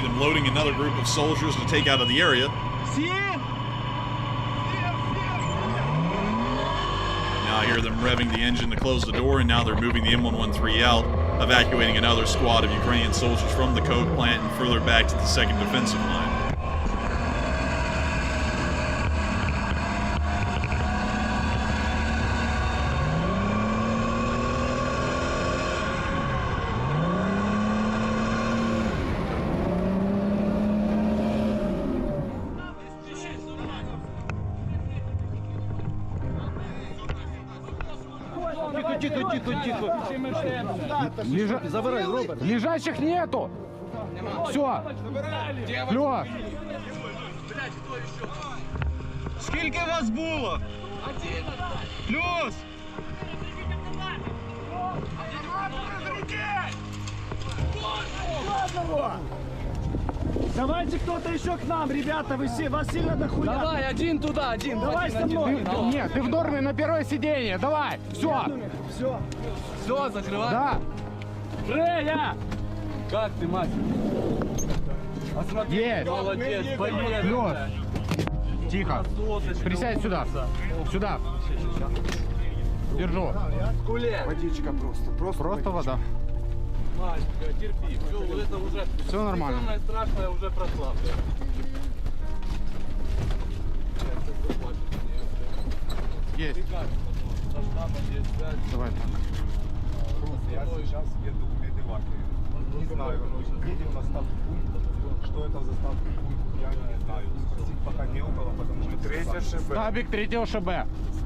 them loading another group of soldiers to take out of the area. Now I hear them revving the engine to close the door, and now they're moving the M113 out, evacuating another squad of Ukrainian soldiers from the coke plant and further back to the 2nd defensive line. Забирай, Роберт. Лежачих нету. Все. Плюс. Скільки вас було? Плюс. Давайте кто-то еще к нам, ребята, вас сильно дохуя. Давай, один туда, один. Давай со мной. Нет, ты в норме на первое сиденье, давай. Все. Все. Все, закрывай. Да. Рея! Как ты, мать? Есть. Молодец, поедем. Плюс. Тихо. Присядь сюда. Сюда. Держу. Водичка просто. Просто вода. Машка, терпи. Все, вот это уже... Все нормально. Самое страшное уже прошло. Есть. Давай так. Я сейчас еду в Медиваке. Не знаю, едем на ставку пункт. Что это за ставка пункт, я не знаю. Спросить пока не около, потому что... Третье ШБ. Стабик 3-го ШБ.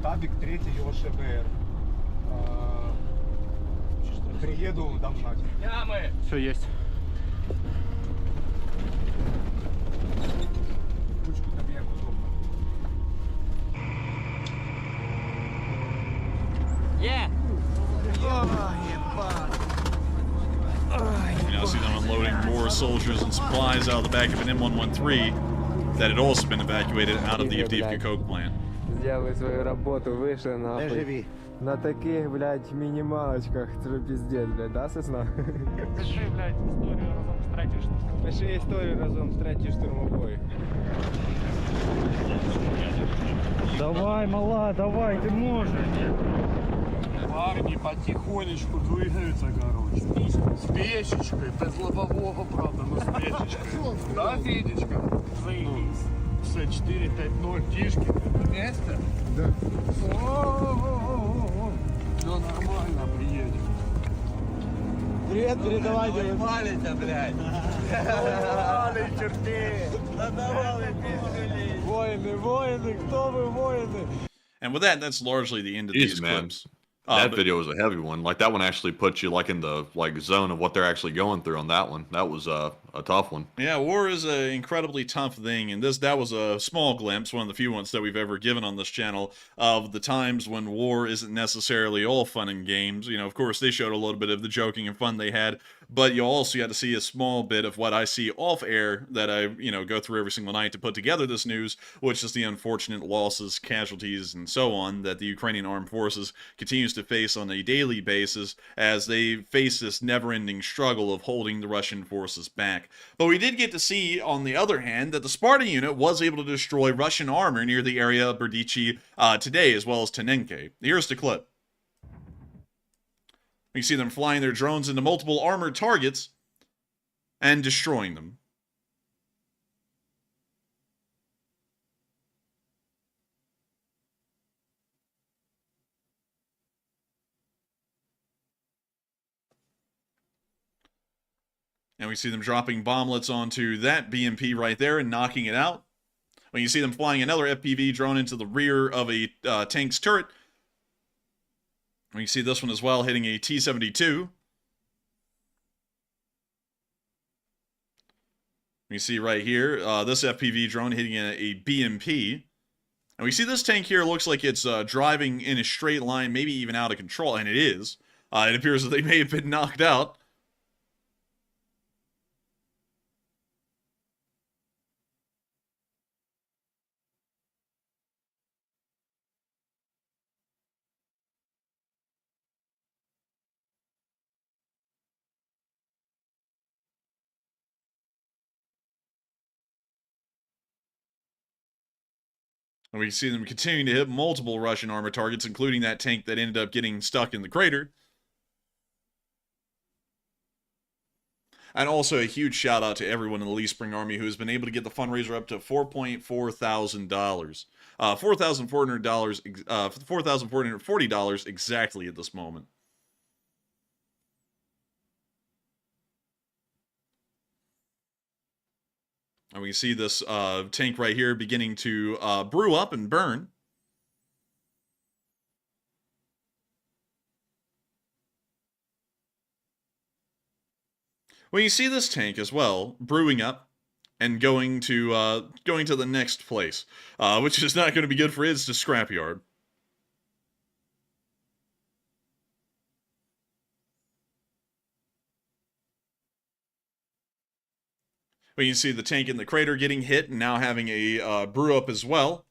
Стабик 3-го ШБР. Приеду, дам знать. Все есть. Ручку там як удобно. You now see them unloading more soldiers and supplies out of the back of an M113 that had also been evacuated out of the Avdiivka coke plant. Сделали свою работу, вышли нахуй. На таких, блядь, минималочках, это же пиздец, блядь, да, сосна? Пиши, блядь, историю разом с третьей штурмовой. Пиши историю разом с третьей штурмовой. Давай, мала, давай, ты можешь. Парни потихонечку двигаются, короче. С печечкой, без лобового, правда, но с печечкой. Да, Федечка? Заебись. Все, 4-5-0, тишки. Вместе? Да. Все нормально, приедем. Привет, передавайте. Поймали тебя, блядь. Давай, терпи. Давай, пиздюли. Воины, кто вы, воины? And with that, that's largely the end of Jeez, these man. clips. That video was a heavy one. Like that one actually puts you like in the zone of what they're actually going through on that one. That was a tough one. Yeah, war is an incredibly tough thing, and that was a small glimpse, one of the few ones that we've ever given on this channel, of the times when war isn't necessarily all fun and games. You know, of course, they showed a little bit of the joking and fun they had, but you also got to see a small bit of what I see off air that I, go through every single night to put together this news, which is the unfortunate losses, casualties, and so on that the Ukrainian armed forces continues to face on a daily basis as they face this never-ending struggle of holding the Russian forces back. But we did get to see, on the other hand, that the Sparta unit was able to destroy Russian armor near the area of Berdichi today, as well as Tenenke. Here's the clip. You see them flying their drones into multiple armored targets and destroying them. And we see them dropping bomblets onto that BMP right there and knocking it out. When you see them flying another FPV drone into the rear of a tank's turret. We see this one as well hitting a T-72. You see right here, this FPV drone hitting a BMP. And we see this tank here looks like it's driving in a straight line, maybe even out of control, and it is. It appears that they may have been knocked out. And we see them continuing to hit multiple Russian armor targets, including that tank that ended up getting stuck in the crater. And also a huge shout out to everyone in the Lee Spring Army who has been able to get the fundraiser up to $4.4 thousand. $4,400, $4,440 exactly at this moment. And we can see this tank right here beginning to brew up and burn. Well, you see this tank as well brewing up and going to the next place, which is not going to be good for it. It's the scrapyard. Well, you can see the tank in the crater getting hit and now having a brew up as well.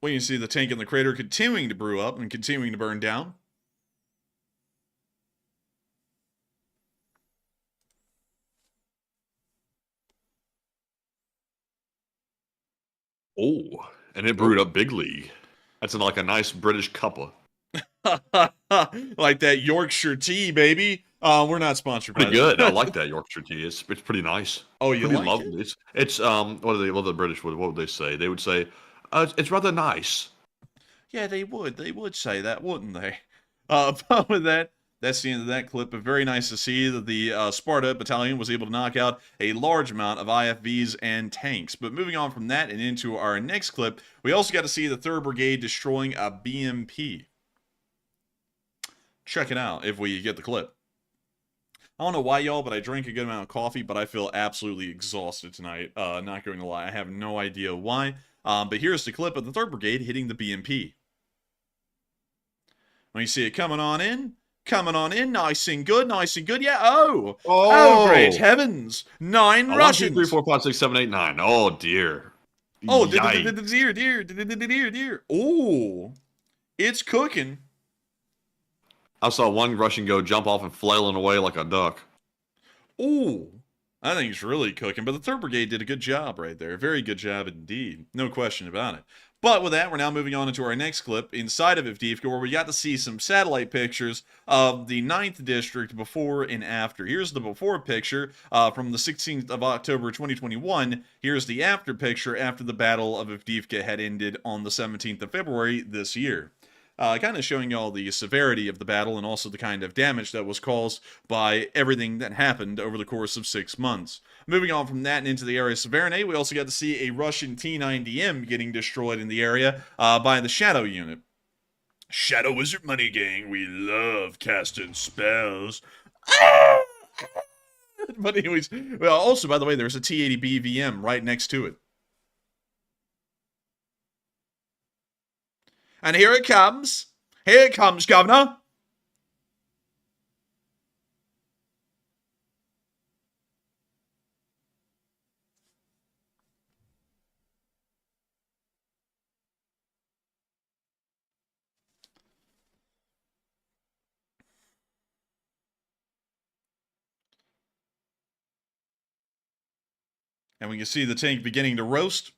Well, you can see the tank in the crater continuing to brew up and continuing to burn down. Oh, and it brewed up big league. That's like a nice British cuppa. Like that Yorkshire tea, baby. We're not sponsored by Pretty good. I like that Yorkshire tea. It's pretty nice. Oh, you pretty like lovely. it? It's what do the British what would they say? They would say it's rather nice. Yeah, they would. They would say that, wouldn't they? But with that, that's the end of that clip. But very nice to see that the Sparta Battalion was able to knock out a large amount of IFVs and tanks. But moving on from that and into our next clip, we also got to see the 3rd Brigade destroying a BMP. Check it out if we get the clip. I don't know why, y'all, but I drank a good amount of coffee, but I feel absolutely exhausted tonight. Not going to lie. I have no idea why. But here's the clip of the 3rd Brigade hitting the BMP. When you see it coming on in, nice and good, yeah. Oh, great heavens, 9 Russians. 1, 2, 3, 4, 5, 6, 7, 8, 9. Oh dear. Oh, dear. Oh, it's cooking. I saw one Russian go jump off and flailing away like a duck. Oh, I think it's really cooking. But the 3rd Brigade did a good job right there. Very good job indeed. No question about it. But with that, we're now moving on into our next clip inside of Avdiivka, where we got to see some satellite pictures of the 9th District before and after. Here's the before picture from the 16th of October 2021. Here's the after picture after the Battle of Avdiivka had ended on the 17th of February this year. Kind of showing y'all the severity of the battle and also the kind of damage that was caused by everything that happened over the course of 6 months. Moving on from that and into the area of Severne, we also got to see a Russian T-90M getting destroyed in the area by the Shadow unit. Shadow Wizard Money Gang, we love casting spells. But anyways, well, also, by the way, there's a T-80B VM right next to it. And here it comes. Here it comes, Governor. And we can see the tank beginning to roast.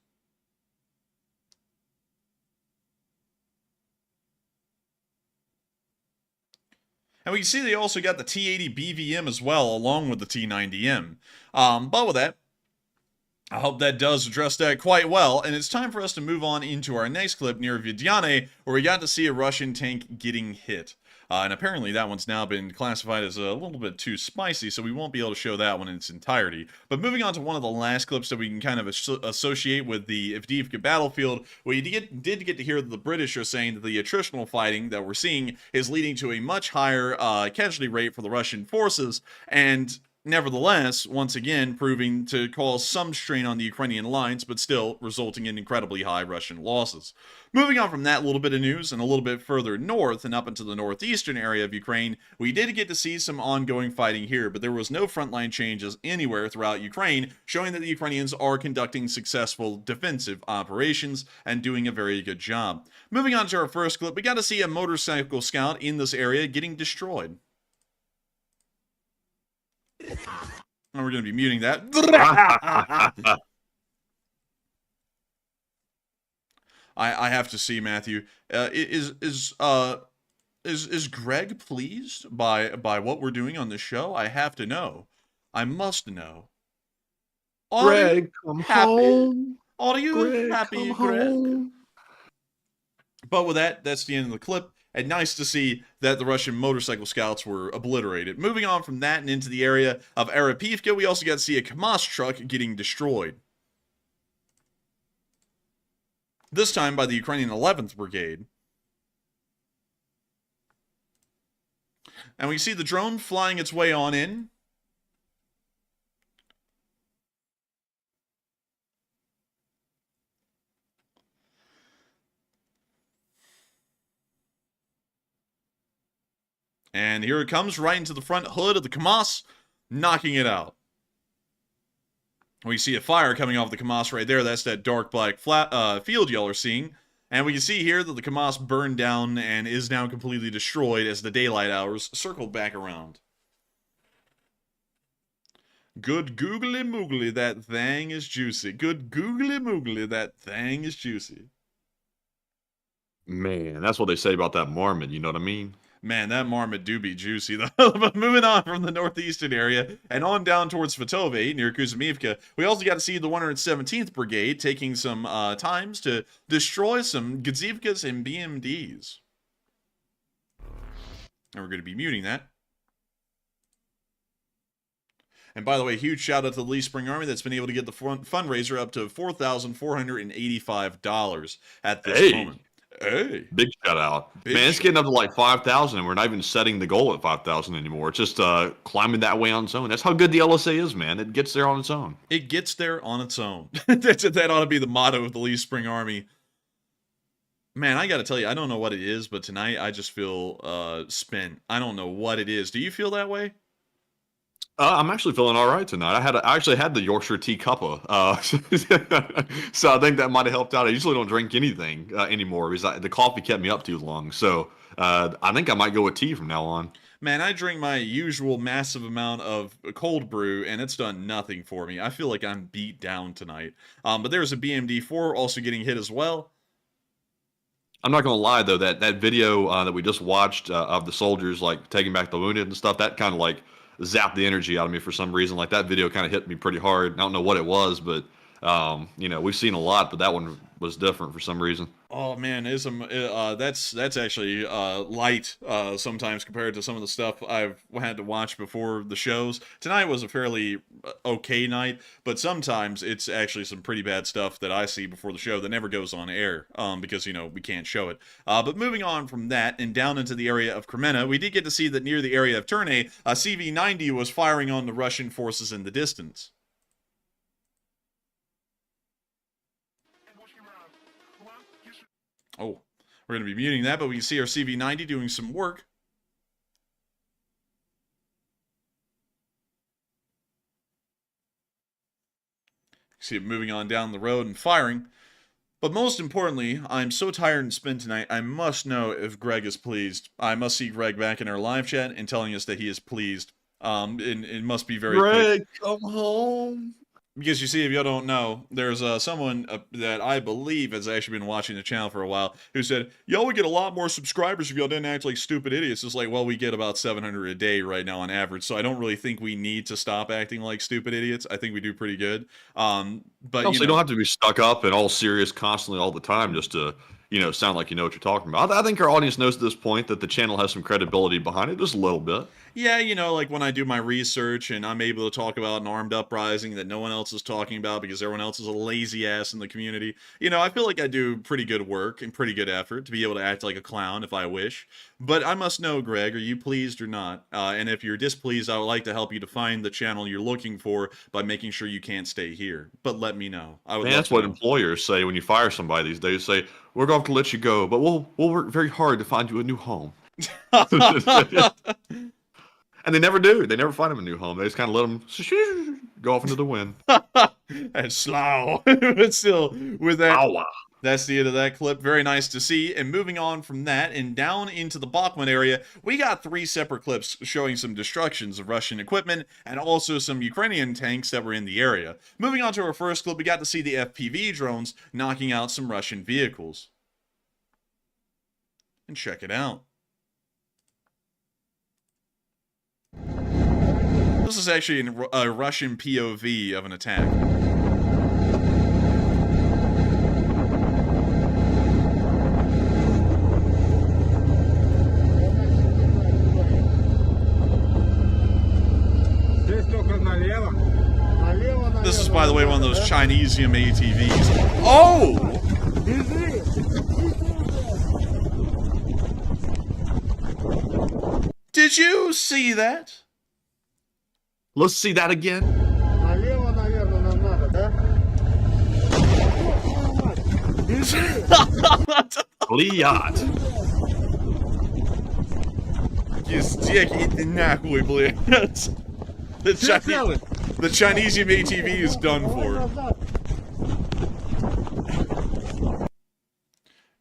And we can see they also got the T-80 BVM as well, along with the T-90M. But with that, I hope that does address that quite well. And it's time for us to move on into our next clip near Vidyane, where we got to see a Russian tank getting hit. And apparently that one's now been classified as a little bit too spicy, so we won't be able to show that one in its entirety. But moving on to one of the last clips that we can kind of associate with the Avdiivka battlefield, we did get to hear that the British are saying that the attritional fighting that we're seeing is leading to a much higher casualty rate for the Russian forces, and Nevertheless, once again, proving to cause some strain on the Ukrainian lines, but still resulting in incredibly high Russian losses. Moving on from that little bit of news, and a little bit further north and up into the northeastern area of Ukraine, we did get to see some ongoing fighting here, but there was no frontline changes anywhere throughout Ukraine, showing that the Ukrainians are conducting successful defensive operations and doing a very good job. Moving on to our first clip, we got to see a motorcycle scout in this area getting destroyed. And we're going to be muting that. I have to see, Matthew. Is Greg pleased by what we're doing on this show? I have to know. I must know. Greg, come home. Are you Greg, happy, come Greg? home. But with that, that's the end of the clip. And nice to see that the Russian motorcycle scouts were obliterated. Moving on from that and into the area of Arapivka, we also got to see a KAMAZ truck getting destroyed. This time by the Ukrainian 11th Brigade. And we see the drone flying its way on in. And here it comes right into the front hood of the KAMAZ, knocking it out. We see a fire coming off the KAMAZ right there. That's that dark black field y'all are seeing. And we can see here that the KAMAZ burned down and is now completely destroyed as the daylight hours circled back around. Good googly moogly, that thing is juicy. Good googly moogly, that thing is juicy. Man, that's what they say about that marmot, you know what I mean? Man, that marmot do be juicy, though. But moving on from the northeastern area and on down towards Svatove, near Kuzmivka, we also got to see the 117th Brigade taking some times to destroy some Gazivkas and BMDs. And we're going to be muting that. And by the way, huge shout out to the Lee Spring Army that's been able to get the fundraiser up to $4,485 at this moment. Hey. Big shout out. Man, it's getting up to like 5,000 and we're not even setting the goal at 5,000 anymore. It's just climbing that way on its own. That's how good the LSA is, man. It gets there on its own. It gets there on its own. That ought to be the motto of the Lee Spring Army. Man, I got to tell you, I don't know what it is, but tonight I just feel spent. I don't know what it is. Do you feel that way? I'm actually feeling all right tonight. I actually had the Yorkshire tea cuppa, so I think that might have helped out. I usually don't drink anything anymore because the coffee kept me up too long. So I think I might go with tea from now on. Man, I drink my usual massive amount of cold brew, and it's done nothing for me. I feel like I'm beat down tonight. But there's a BMD-4 also getting hit as well. I'm not gonna lie though, that video that we just watched of the soldiers like taking back the wounded and stuff, that kind of like zapped the energy out of me for some reason. Like that video kind of hit me pretty hard. I don't know what it was, but you know, we've seen a lot, but that one was different for some reason. Oh man, that's actually light sometimes compared to some of the stuff I've had to watch before the shows. Tonight was a fairly okay night, but sometimes it's actually some pretty bad stuff that I see before the show that never goes on air because, you know, we can't show it. But moving on from that and down into the area of Kremena, we did get to see that near the area of Ternay, a CV-90 was firing on the Russian forces in the distance. Oh, we're going to be muting that, but we can see our CV-90 doing some work. See it moving on down the road and firing. But most importantly, I'm so tired and spent tonight, I must know if Greg is pleased. I must see Greg back in our live chat and telling us that he is pleased. It must be very Greg, come home. Because you see, if y'all don't know, there's someone that I believe has actually been watching the channel for a while who said, y'all would get a lot more subscribers if y'all didn't act like stupid idiots. It's like, well, we get about 700 a day right now on average, so I don't really think we need to stop acting like stupid idiots. I think we do pretty good. But also, you don't have to be stuck up and all serious constantly all the time just to, sound like you know what you're talking about. I think our audience knows at this point that the channel has some credibility behind it, just a little bit. Yeah, like when I do my research and I'm able to talk about an armed uprising that no one else is talking about because everyone else is a lazy ass in the community, I feel like I do pretty good work and pretty good effort to be able to act like a clown if I wish. But I must know, Greg, are you pleased or not? And if you're displeased, I would like to help you to find the channel you're looking for by making sure you can't stay here. But let me know. That's what employers say when you fire somebody these days. Say, we're going to have to let you go, but we'll work very hard to find you a new home. And they never do. They never find them a new home. They just kind of let them go off into the wind. That's slow. But still, with that, that's the end of that clip. Very nice to see. And moving on from that and down into the Bakhmut area, we got 3 separate clips showing some destructions of Russian equipment and also some Ukrainian tanks that were in the area. Moving on to our first clip, we got to see the FPV drones knocking out some Russian vehicles. And check it out. This is actually a Russian POV of an attack. This is, by the way, one of those Chinesium ATVs. Oh! Did you see that? Let's see that again. Liat. Иди нахуй, блядь. The Chinesium ATV is done for.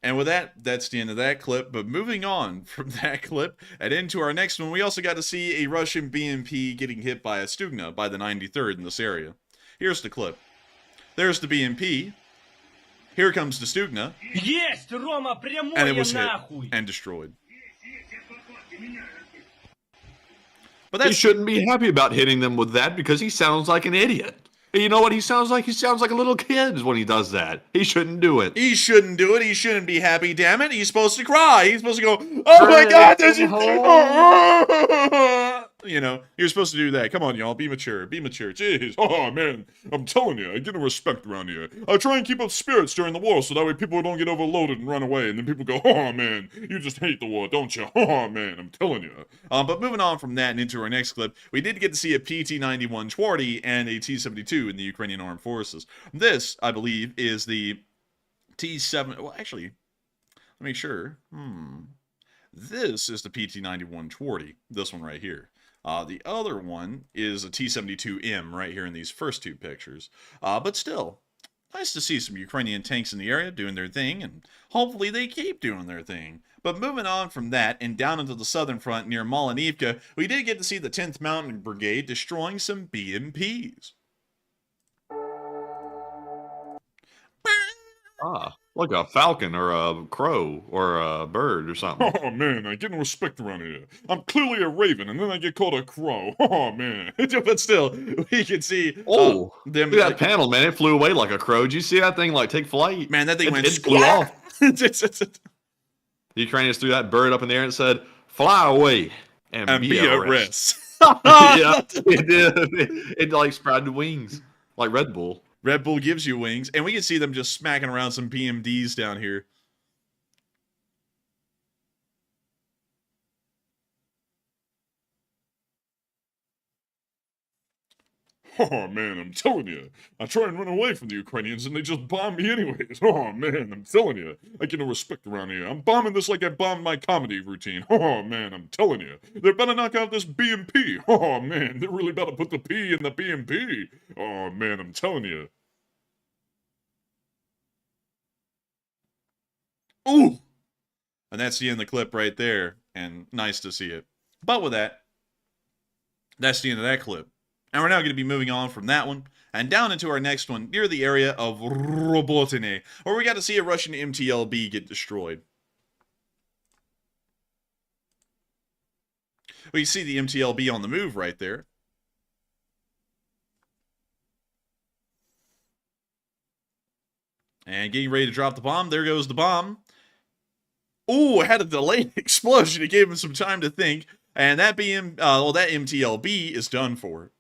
And with that, that's the end of that clip. But moving on from that clip and into our next one, we also got to see a Russian BMP getting hit by a Stugna by the 93rd in this area. Here's the clip. There's the BMP. Here comes the Stugna. And it was hit and destroyed. But he shouldn't be happy about hitting them with that because he sounds like an idiot. You know what he sounds like? He sounds like a little kid when he does that. He shouldn't do it. He shouldn't do it. He shouldn't be happy, damn it. He's supposed to cry. He's supposed to go, oh my God, this is... You're supposed to do that. Come on, y'all. Be mature. Be mature. Jeez. Oh, man. I'm telling you, I get no respect around here. I try and keep up spirits during the war so that way people don't get overloaded and run away. And then people go, oh, man, you just hate the war, don't you? Oh, man, I'm telling you. But moving on from that and into our next clip, we did get to see a PT-91 Chwarty and a T-72 in the Ukrainian Armed Forces. This, I believe, is the T-7... Well, actually, let me make sure. This is the PT-91 Chwarty. This one right here. The other one is a T-72M right here in these first 2 pictures. But still, nice to see some Ukrainian tanks in the area doing their thing, and hopefully they keep doing their thing. But moving on from that and down into the southern front near Malinivka, we did get to see the 10th Mountain Brigade destroying some BMPs. Like a falcon or a crow or a bird or something. Oh, man, I get no respect around here. I'm clearly a raven, and then I get called a crow. Oh, man. But still, we can see... them. Look at that panel, man. It flew away like a crow. Did you see that thing, take flight? Man, that thing went... It flew off. The Ukrainians threw that bird up in the air and said, fly away and be at rest. Yeah, it did. It sprouted wings like Red Bull. Red Bull gives you wings, and we can see them just smacking around some PMDs down here. Oh, man, I'm telling you. I try and run away from the Ukrainians, and they just bomb me anyways. Oh, man, I'm telling you. I get no respect around here. I'm bombing this like I bombed my comedy routine. Oh, man, I'm telling you. They're about to knock out this BMP. Oh, man, they're really about to put the P in the BMP. Oh, man, I'm telling you. Ooh! And that's the end of the clip right there, and nice to see it. But with that, that's the end of that clip. And we're now going to be moving on from that one and down into our next one near the area of Robotine, where we got to see a Russian MTLB get destroyed. We see the MTLB on the move right there. And getting ready to drop the bomb. There goes the bomb. Ooh, had a delayed explosion. It gave him some time to think. And that that MTLB is done for.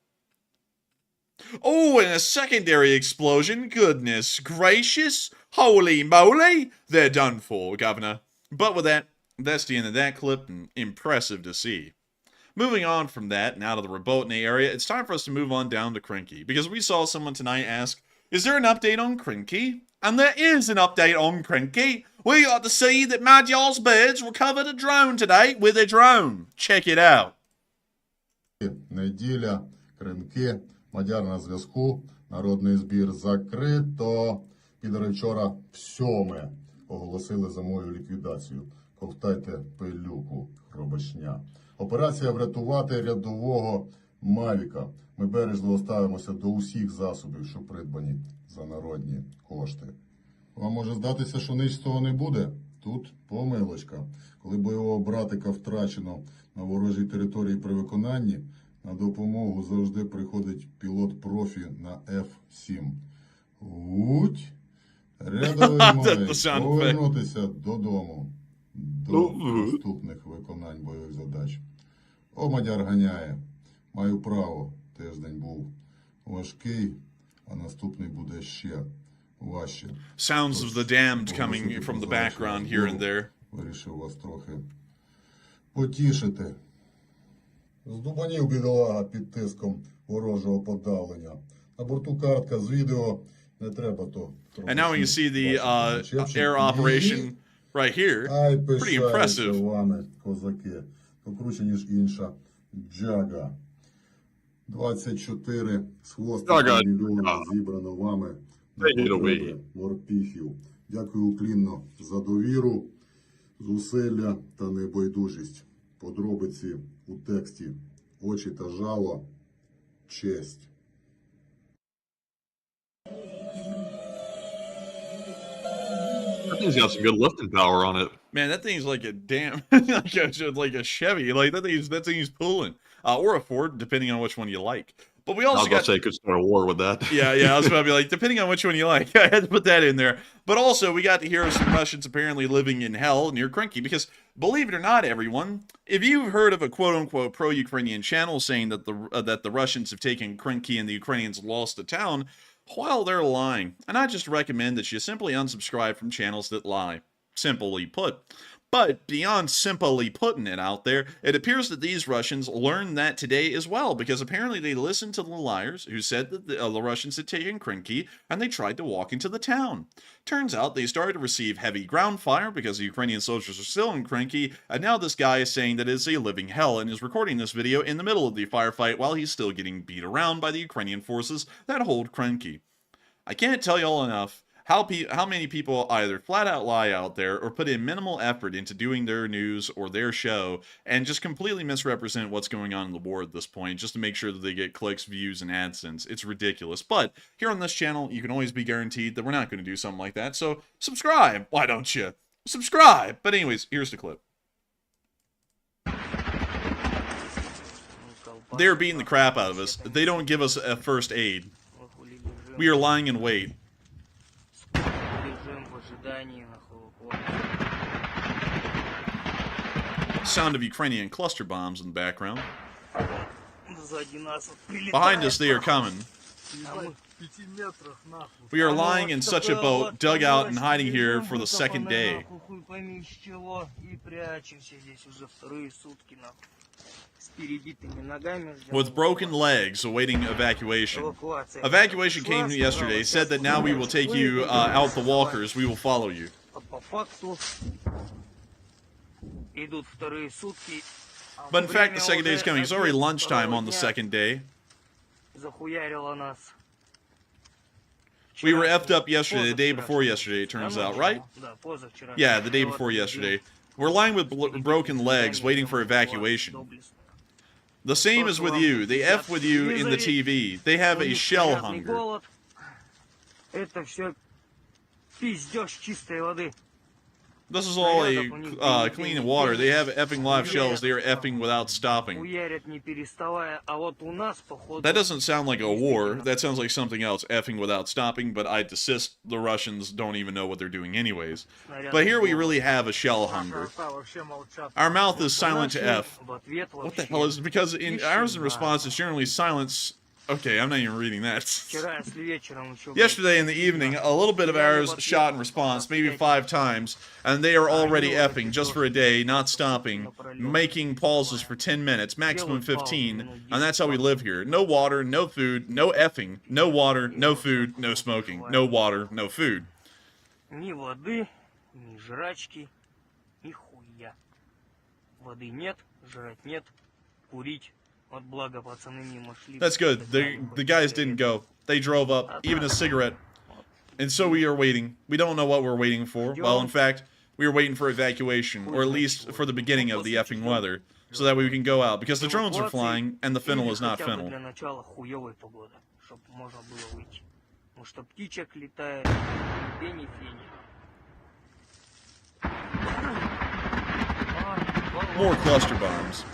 Oh, and a secondary explosion. Goodness gracious. Holy moly. They're done for, Governor. But with that, that's the end of that clip, and impressive to see. Moving on from that, and out of the Robotny area, it's time for us to move on down to Krinky, because we saw someone tonight ask, is there an update on Krinky? And there is an update on Krinky. We got to see that Magyar's birds recovered a drone today with a drone. Check it out. Неділя, Кринки, Мадяр на зв'язку, народний збір закрито. Підори вчора всьоме оголосили за мою ліквідацію. Ковтайте пилюку, хробачня. Операція врятувати рядового Мавіка. Ми бережливо ставимося до усіх засобів, що придбані за народні кошти. Вам може здатися, що ніч з того не буде? Тут помилочка. Коли бойового братика втрачено на ворожій території при виконанні, на допомогу завжди приходить пілот-профі на F7. Гуть! Рядовий має повернутися додому. До наступних виконань бойових задач. О, Мадяр ганяє. Маю право. Тиждень був важкий, а наступний буде ще важче. Sounds of the damned coming from the background here and there. Вирішив вас трохи потішити. Здубанів бідолага під тиском ворожого подавлення. На борту картка з відео. Не треба то. And now we can see the air operation right here. Pretty impressive. Вами, козаки. Покруче, ніж інша джага. 24 з хвостом мільйона зібрано вами на потреби морпіхів. Дякую уклінно за довіру, зусилля та небайдужість. Подробиці у тексті. Очі та жало. Честь. That thing's got some good lifting power on it. Man, that thing's like a damn, like a Chevy. Like that thing's pulling, or a Ford, depending on which one you like. But we also got to say could start a war with that. yeah, I was about to be like, depending on which one you like. I had to put that in there. But also, we got to hear of some Russians apparently living in hell near Krinky, because believe it or not, everyone, if you've heard of a quote-unquote pro-Ukrainian channel saying that the Russians have taken Krinky and the Ukrainians lost the town, well, they're lying. And I just recommend that you simply unsubscribe from channels that lie. Simply put. But beyond simply putting it out there, it appears that these Russians learned that today as well, because apparently they listened to the liars who said that the Russians had taken Krinky, and they tried to walk into the town. Turns out they started to receive heavy ground fire because the Ukrainian soldiers are still in Krinky, and now this guy is saying that it's a living hell and is recording this video in the middle of the firefight while he's still getting beat around by the Ukrainian forces that hold Krinky. I can't tell y'all enough how many people either flat out lie out there or put in minimal effort into doing their news or their show and just completely misrepresent what's going on in the war at this point just to make sure that they get clicks, views, and AdSense. It's ridiculous. But here on this channel, you can always be guaranteed that we're not going to do something like that. So subscribe. Why don't you? Subscribe. But anyways, here's the clip. They're beating the crap out of us. They don't give us a first aid. We are lying in wait. Sound of Ukrainian cluster bombs in the background. Behind us, they are coming. We are lying in such a boat, dug out and hiding here for the second day. With broken legs awaiting evacuation. Evacuation came yesterday, said that now we will take you out the walkers, we will follow you. But in fact, the second day is coming. It's already lunchtime on the second day. We were effed up yesterday, the day before yesterday, it turns out, right? Yeah, the day before yesterday. We're lying with broken legs, waiting for evacuation. The same as with you. They F with you in the TV. They have a shell hunger. This is all a clean water. They have effing live shells. They are effing without stopping. That doesn't sound like a war. That sounds like something else, effing without stopping, but I desist. The Russians don't even know what they're doing anyways. But here we really have a shell hunger. Our mouth is silent to F. What the hell is it? Because ours in response is generally silence. Okay, I'm not even reading that. Yesterday in the evening, a little bit of ours shot in response, maybe 5 times, and they are already effing just for a day, not stopping, making pauses for 10 minutes, maximum 15, and that's how we live here. No water, no food, no effing, no water, no food, no smoking, no water, no food. Ни воды, ни жрачки, ни хуя. Воды нет, жрать нет, курить. That's good. The guys didn't go. They drove up, even a cigarette. And so we are waiting. We don't know what we're waiting for. Well, in fact, we are waiting for evacuation, or at least for the beginning of the effing weather, so that we can go out, because the drones are flying, and the fennel is not fennel. More cluster bombs.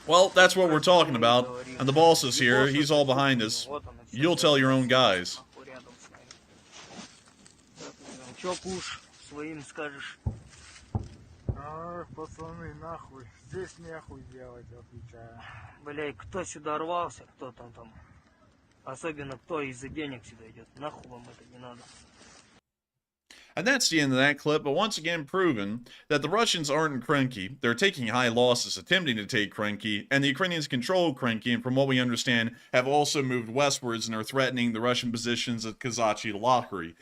Well, that's what we're talking about. And the boss is here. He's all behind us. You'll tell your own guys. Пацаны, нахуй. Здесь нехуй делать, отвечаю. Бля, кто сюда рвался, кто там. Особенно кто из-за денег сюда идет. Нахуй вам это не надо. And that's the end of that clip, but once again proven that the Russians aren't cranky. They're taking high losses, attempting to take cranky, and the Ukrainians control cranky, and from what we understand, have also moved westwards and are threatening the Russian positions at Kazachi Lockery.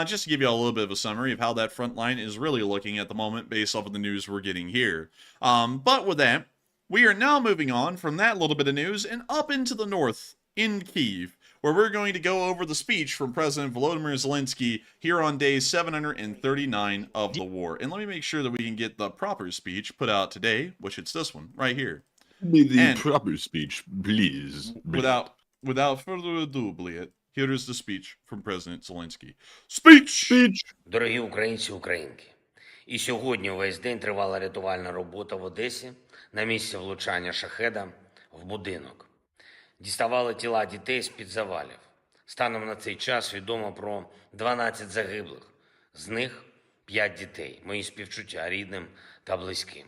Just to give you a little bit of a summary of how that front line is really looking at the moment based off of the news we're getting here. But with that, we are now moving on from that little bit of news and up into the north, in Kyiv, where we're going to go over the speech from President Volodymyr Zelensky here on day 739 of the war. And let me make sure that we can get the proper speech put out today, which it's this one right here. The proper speech, please. Without further ado, Bliet, here is the speech from President Zelensky. Speech! Дорогі українці, українки, і сьогодні увесь день тривала рятувальна робота в Одесі на місці влучання шахеда в будинок. Діставали тіла дітей з-під завалів. Станом на цей час відомо про 12 загиблих. З них 5 дітей. Мої співчуття рідним та близьким.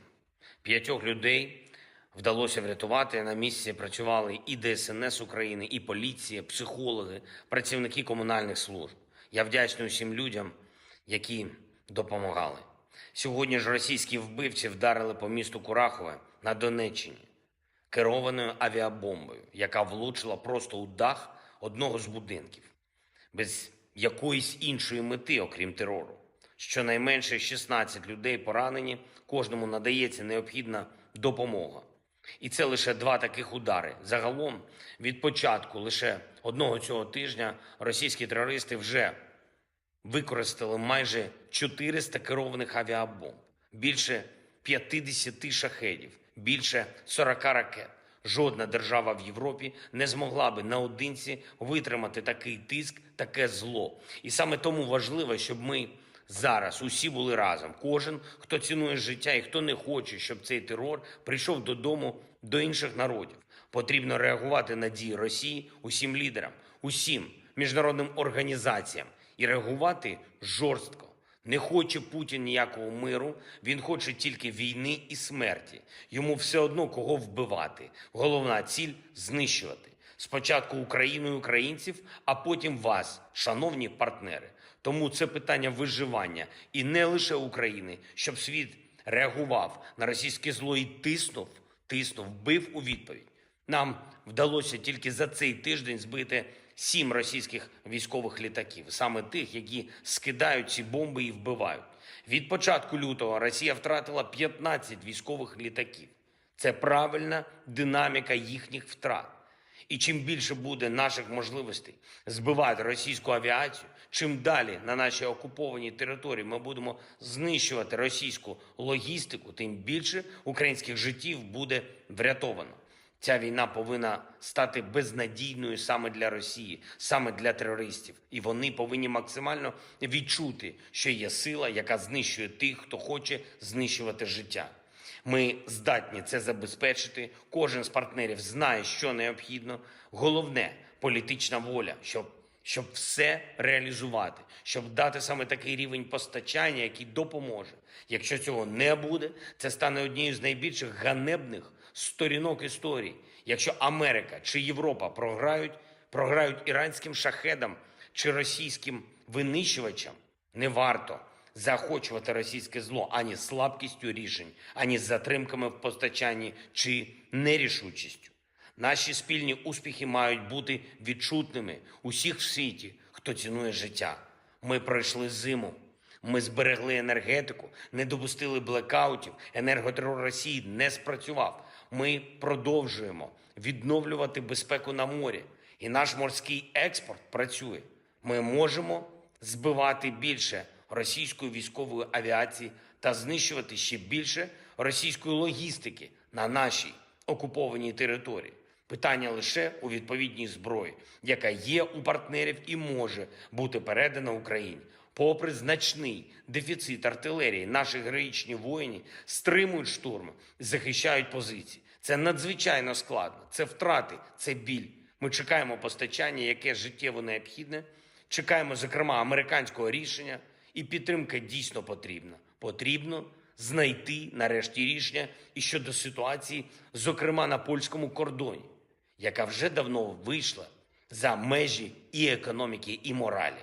5 людей вдалося врятувати. На місці працювали і ДСНС України, і поліція, психологи, працівники комунальних служб. Я вдячний усім людям, які допомагали. Сьогодні ж російські вбивці вдарили по місту Курахове на Донеччині керованою авіабомбою, яка влучила просто у дах одного з будинків, без якоїсь іншої мети, окрім терору. Щонайменше 16 людей поранені, кожному надається необхідна допомога. І це лише 2 таких удари. Загалом, від початку лише одного цього тижня російські терористи вже використали майже 400 керованих авіабомб, більше 50 шахедів, більше 40 ракет. Жодна держава в Європі не змогла би наодинці витримати такий тиск, таке зло. І саме тому важливо, щоб ми зараз усі були разом. Кожен, хто цінує життя і хто не хоче, щоб цей терор прийшов додому до інших народів. Потрібно реагувати на дії Росії усім лідерам, усім міжнародним організаціям і реагувати жорстко. Не хоче Путін ніякого миру, він хоче тільки війни і смерті. Йому все одно кого вбивати. Головна ціль – знищувати. Спочатку Україну і українців, а потім вас, шановні партнери. Тому це питання виживання і не лише України, щоб світ реагував на російське зло і тиснув, бив у відповідь. Нам вдалося тільки за цей тиждень збити 7 російських військових літаків, саме тих, які скидають ці бомби і вбивають. Від початку лютого Росія втратила 15 військових літаків. Це правильна динаміка їхніх втрат. І чим більше буде наших можливостей збивати російську авіацію, чим далі на нашій окупованій території ми будемо знищувати російську логістику, тим більше українських життів буде врятовано. Ця війна повинна стати безнадійною саме для Росії, саме для терористів. І вони повинні максимально відчути, що є сила, яка знищує тих, хто хоче знищувати життя. Ми здатні це забезпечити. Кожен з партнерів знає, що необхідно. Головне – політична воля, щоб все реалізувати, щоб дати саме такий рівень постачання, який допоможе. Якщо цього не буде, це стане однією з найбільших ганебних сторінок історії. Якщо Америка чи Європа програють іранським шахедам чи російським винищувачам, не варто заохочувати російське зло ані слабкістю рішень, ані затримками в постачанні чи нерішучістю. Наші спільні успіхи мають бути відчутними усіх в світі, хто цінує життя. Ми пройшли зиму, ми зберегли енергетику, не допустили блекаутів, енерготерор Росії не спрацював. Ми продовжуємо відновлювати безпеку на морі, і наш морський експорт працює. Ми можемо збивати більше російської військової авіації та знищувати ще більше російської логістики на нашій окупованій території. Питання лише у відповідній зброї, яка є у партнерів і може бути передана Україні. Попри значний дефіцит артилерії, наші героїчні воїни стримують штурми, захищають позиції. Це надзвичайно складно, це втрати, це біль. Ми чекаємо постачання, яке життєво необхідне, чекаємо, зокрема, американського рішення, і підтримка дійсно потрібна. Потрібно знайти нарешті рішення і щодо ситуації, зокрема на польському кордоні, яка вже давно вийшла за межі і економіки, і моралі.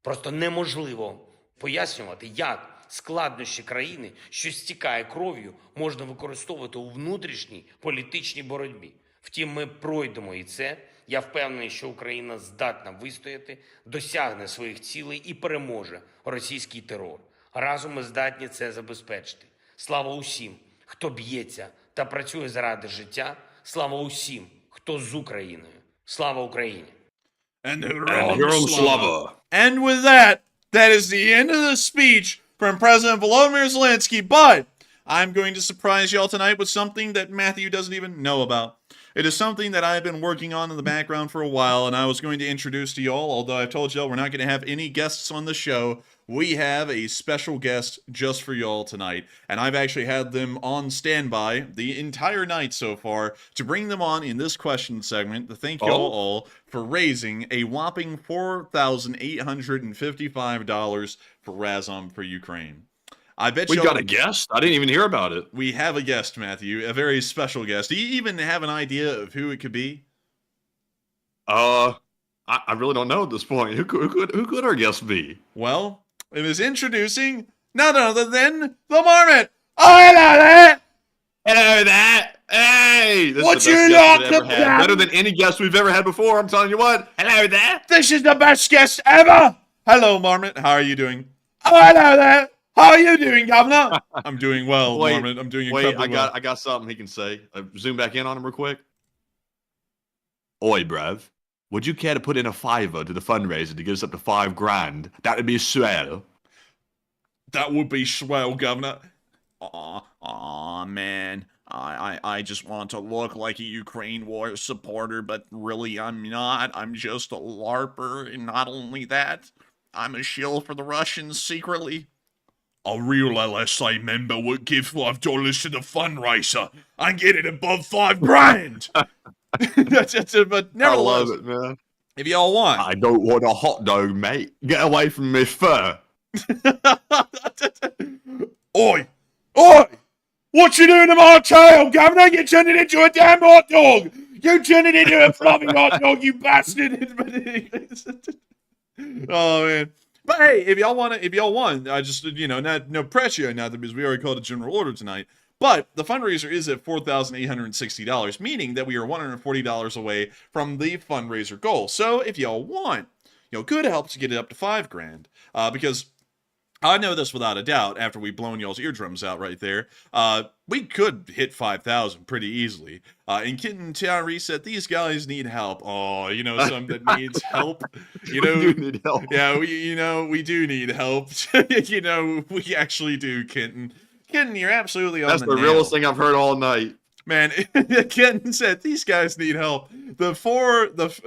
Просто неможливо пояснювати, як складнощі країни, що стікає кров'ю, можна використовувати у внутрішній політичній боротьбі. Втім, ми пройдемо і це. Я впевнений, що Україна здатна вистояти, досягне своїх цілей і переможе російський терор. Разом ми здатні це забезпечити. Слава усім, хто б'ється та працює заради життя. Слава усім, хто з Україною. Слава Україні! And Slava. And with that is the end of the speech from President Volodymyr Zelensky. But I'm going to surprise y'all tonight with something that Matthew doesn't even know about. It is something that I've been working on in the background for a while, and I was going to introduce to y'all, although I've told y'all we're not going to have any guests on the show. We have a special guest just for y'all tonight, and I've actually had them on standby the entire night so far to bring them on in this question segment to thank y'all all for raising a whopping $4,855 for Razom for Ukraine. I bet we got a guest? I didn't even hear about it. We have a guest, Matthew, a very special guest. Do you even have an idea of who it could be? I really don't know at this point. Who could our guest be? Well, it is introducing none other than the Marmot. Oh, hello there. Hello there. Hey, this what is the you best guest not we've ever had. Better than any guest we've ever had before. I'm telling you what. Hello there. This is the best guest ever. Hello, Marmot. How are you doing? Oh, hello there. How are you doing, Governor? I'm doing well, Marmot. I'm doing incredibly well. I got something he can say. Zoom back in on him real quick. Oi, bruv. Would you care to put in a $5 to the fundraiser to get us up to $5,000? That would be swell. That would be swell, Governor. Aw, man. I just want to look like a Ukraine war supporter, but really I'm not. I'm just a LARPer, and not only that, I'm a shill for the Russians secretly. A real LSA member would give $5 to the fundraiser and get it above $5,000. But nevertheless, I love it, man. If y'all want, I don't want a hot dog, mate. Get away from me fur. Oi! What you doing to my tail, Governor? You turned it into a damn hot dog. You turned it into a fluffy hot dog, you bastard. Oh man. But hey, if y'all want, I just, no pressure, nothing, because we already called a general order tonight. But the fundraiser is at $4,860, meaning that we are $140 away from the fundraiser goal. So if y'all want, could help to get it up to $5,000, because I know this without a doubt. After we've blown y'all's eardrums out right there, we could hit 5,000 pretty easily. And Kitten Tiari said these guys need help. Oh, some that needs help. We do need help. Yeah, we do need help. We actually do, Kitten. Kitten, you're absolutely on That's the the nail. realest thing I've heard all night. Man, again said these guys need help.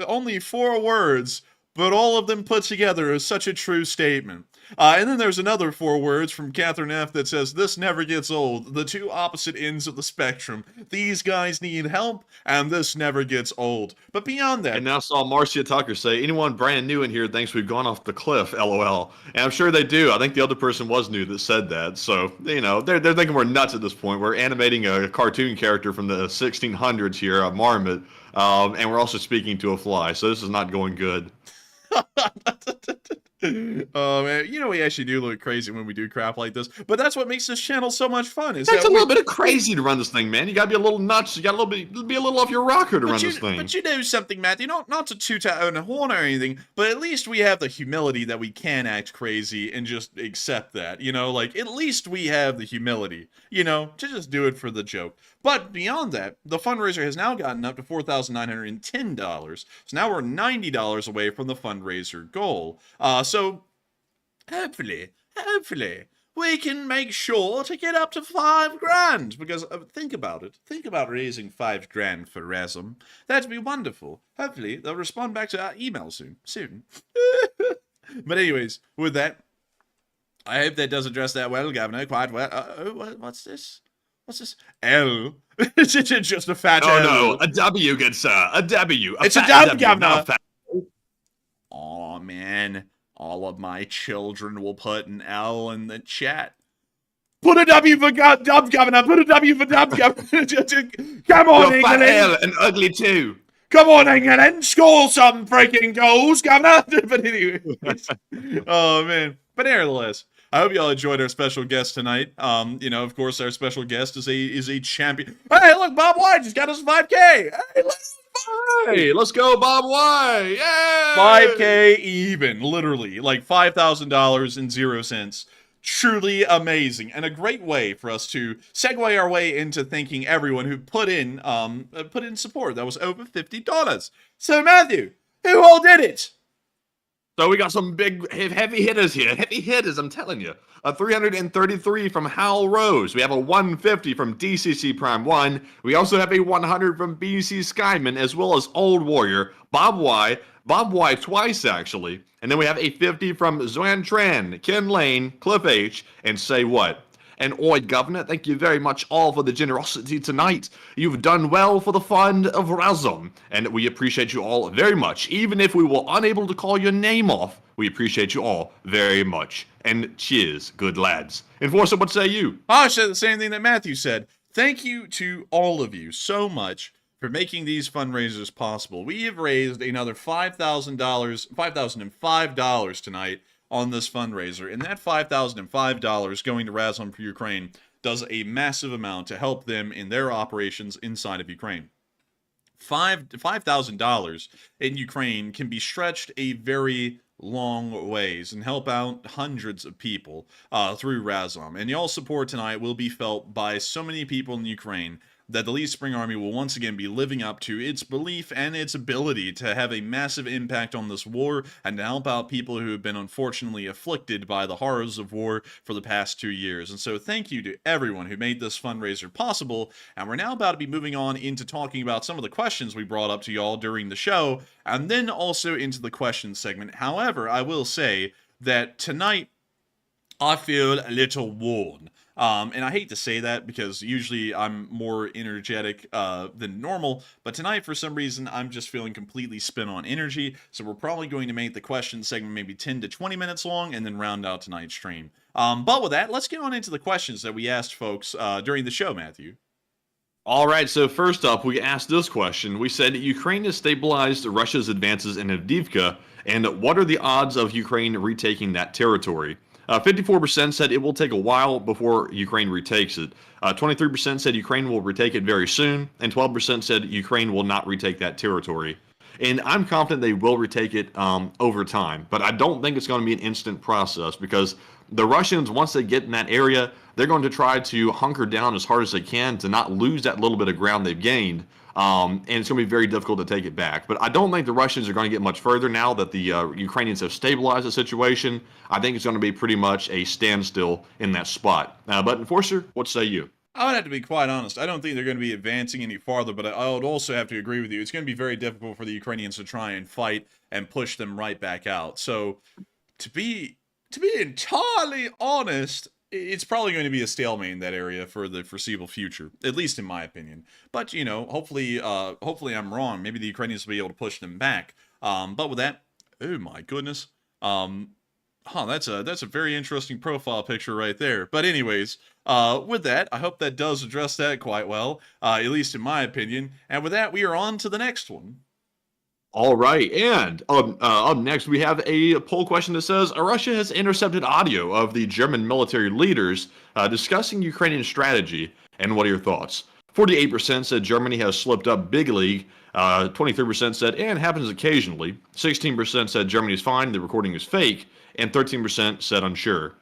Only 4 words, but all of them put together is such a true statement. And then there's another 4 words from Catherine F. that says, this never gets old. The two opposite ends of the spectrum. These guys need help, and this never gets old. But beyond that... And now saw Marcia Tucker say, anyone brand new in here thinks we've gone off the cliff, LOL. And I'm sure they do. I think the other person was new that said that. So, you know, they're thinking we're nuts at this point. We're animating a cartoon character from the 1600s here, a marmot, and we're also speaking to a fly. So this is not going good. Oh man, you know we actually do look crazy when we do crap like this, but that's what makes this channel so much fun. It's a little bit of crazy to run this thing, man. You gotta be a little nuts. You gotta be a little off your rocker to run this thing. But you know something, Matthew, not to toot our own horn or anything, but at least we have the humility that we can act crazy and just accept that. You know, like at least we have the humility, you know, to just do it for the joke. But beyond that, the fundraiser has now gotten up to $4,910. So now we're $90 away from the fundraiser goal. So hopefully, we can make sure to get up to $5,000. Because think about it. Think about raising $5,000 for Razom. That'd be wonderful. Hopefully, they'll respond back to our email soon. But anyways, with that, I hope that does address that well, Governor. Quite well. What's this? What's this? L. It's just a fat L. No, a W, good sir. A W. It's a W, Governor. Aw, man. All of my children will put an L in the chat. Put a W for Dub, Governor. Put a W for Dub, Governor. Come on, England. Fat L and ugly too. Come on, England. Score some freaking goals, Governor. But anyway. Oh, man. But nevertheless, I hope you all enjoyed our special guest tonight. You know, of course, our special guest is a champion. Hey, look, Bob White just got us 5K. Hey, let's go, Bob White. Yay! 5K even, literally, like $5,000 and 0 cents. Truly amazing, and a great way for us to segue our way into thanking everyone who put in support. That was over $50. So Matthew, who all did it? So we got some big, heavy hitters here. Heavy hitters, I'm telling you. A 333 from Hal Rose. We have a 150 from DCC Prime 1. We also have a 100 from BC Skyman, as well as Old Warrior, Bob Y. Bob Y twice, actually. And then we have a 50 from Zuan Tran, Ken Lane, Cliff H, and Say What. And oi, Governor, thank you very much all for the generosity tonight. You've done well for the fund of Razom, and we appreciate you all very much. Even if we were unable to call your name off, we appreciate you all very much. And cheers, good lads. Enforcer, what say you? I said the same thing that Matthew said. Thank you to all of you so much for making these fundraisers possible. We have raised another $5,005 tonight on this fundraiser, and that $5,005 going to Razom for Ukraine does a massive amount to help them in their operations inside of Ukraine. $5,000 in Ukraine can be stretched a very long ways and help out hundreds of people through Razom. And y'all's support tonight will be felt by so many people in Ukraine that the Least Spring Army will once again be living up to its belief and its ability to have a massive impact on this war and to help out people who have been unfortunately afflicted by the horrors of war for the past 2 years. And so thank you to everyone who made this fundraiser possible. And we're now about to be moving on into talking about some of the questions we brought up to y'all during the show, and then also into the questions segment. However, I will say that tonight I feel a little worn. And I hate to say that because usually I'm more energetic than normal, but tonight for some reason I'm just feeling completely spent on energy, so we're probably going to make the question segment maybe 10 to 20 minutes long and then round out tonight's stream. But with that, let's get on into the questions that we asked folks during the show, Matthew. All right, so first up, we asked this question. We said, Ukraine has stabilized Russia's advances in Avdiivka, and what are the odds of Ukraine retaking that territory? 54% said it will take a while before Ukraine retakes it. 23% said Ukraine will retake it very soon, and 12% said Ukraine will not retake that territory. And I'm confident they will retake it over time, but I don't think it's going to be an instant process because the Russians, once they get in that area, they're going to try to hunker down as hard as they can to not lose that little bit of ground they've gained. And it's going to be very difficult to take it back. But I don't think the Russians are going to get much further now that the Ukrainians have stabilized the situation. I think it's going to be pretty much a standstill in that spot. But Enforcer, what say you? I would have to be quite honest. I don't think they're going to be advancing any farther, but I would also have to agree with you. It's going to be very difficult for the Ukrainians to try and fight and push them right back out. So, to be entirely honest, it's probably going to be a stalemate in that area for the foreseeable future, at least in my opinion. But you know, hopefully I'm wrong. Maybe the Ukrainians will be able to push them back. But with that, oh my goodness, that's a very interesting profile picture right there. But anyways, with that, I hope that does address that quite well, at least in my opinion. And with that, we are on to the next one. All right, and up next we have a poll question that says, Russia has intercepted audio of the German military leaders discussing Ukrainian strategy, and what are your thoughts? 48% said Germany has slipped up big league, 23% said, and happens occasionally, 16% said Germany is fine, the recording is fake, and 13% said unsure.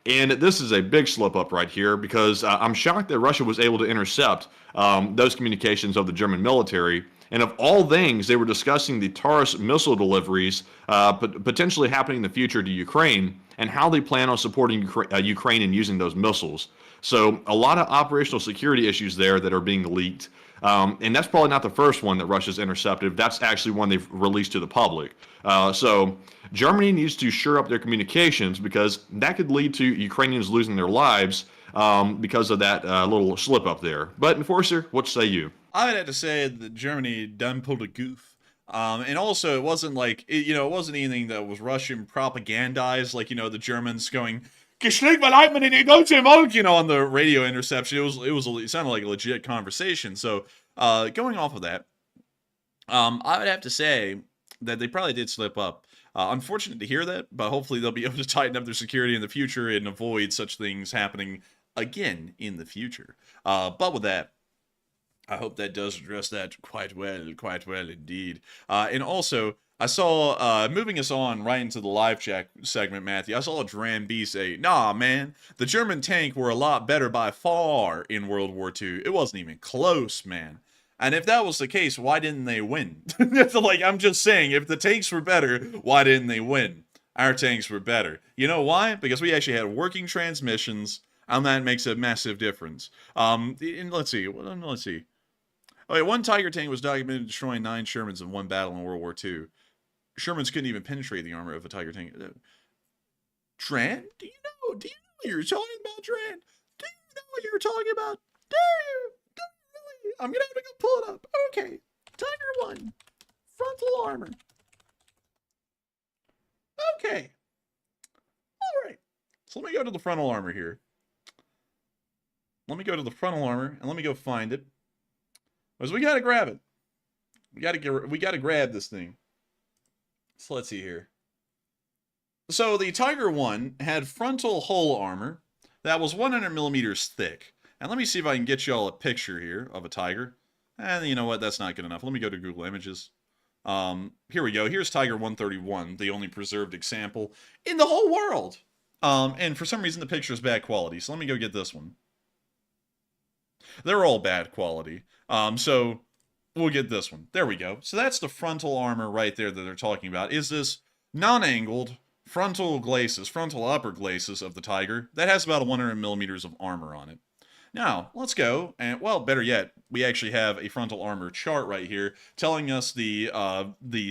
And this is a big slip up right here because I'm shocked that Russia was able to intercept those communications of the German military. And of all things, they were discussing the Taurus missile deliveries potentially happening in the future to Ukraine and how they plan on supporting Ukraine in using those missiles. So a lot of operational security issues there that are being leaked. And that's probably not the first one that Russia's intercepted. That's actually one they've released to the public. So Germany needs to shore up their communications because that could lead to Ukrainians losing their lives because of that little slip up there. But Enforcer, what say you? I would have to say that Germany done pulled a goof. And also, it wasn't like, it wasn't anything that was Russian propagandized, like, the Germans going, on the radio interception. It sounded like a legit conversation. So, going off of that, I would have to say that they probably did slip up. Unfortunate to hear that, but hopefully they'll be able to tighten up their security in the future and avoid such things happening again in the future. But with that, I hope that does address that quite well indeed. And also, I saw, moving us on right into the live chat segment, Matthew, I saw Dram B say, nah, man, the German tank were a lot better by far in World War II. It wasn't even close, man. And if that was the case, why didn't they win? Like, I'm just saying, if the tanks were better, why didn't they win? Our tanks were better. You know why? Because we actually had working transmissions, and that makes a massive difference. And let's see. Okay, one Tiger tank was documented destroying 9 Shermans in one battle in World War II. Shermans couldn't even penetrate the armor of a Tiger tank. Dran? Do you know what you're talking about, Dran? Do you know what you're talking about? Do you? Really? I'm gonna have to go pull it up. Okay. Tiger 1. Frontal armor. Okay. Alright. So let me go to the frontal armor here. Let me go to the frontal armor, and let me go find it. Because we gotta grab it. We gotta grab this thing. So let's see here. So the Tiger 1 had frontal hull armor that was 100 millimeters thick. And let me see if I can get y'all a picture here of a Tiger. And you know what? That's not good enough. Let me go to Google Images. Here we go. Here's Tiger 131, the only preserved example in the whole world. And for some reason the picture is bad quality. So let me go get this one. They're all bad quality. So we'll get this one. There we go. So that's the frontal armor right there that they're talking about. Is this non-angled frontal upper glacis of the Tiger that has about 100 millimeters of armor on it. Now, let's go, and well, better yet, we actually have a frontal armor chart right here telling us the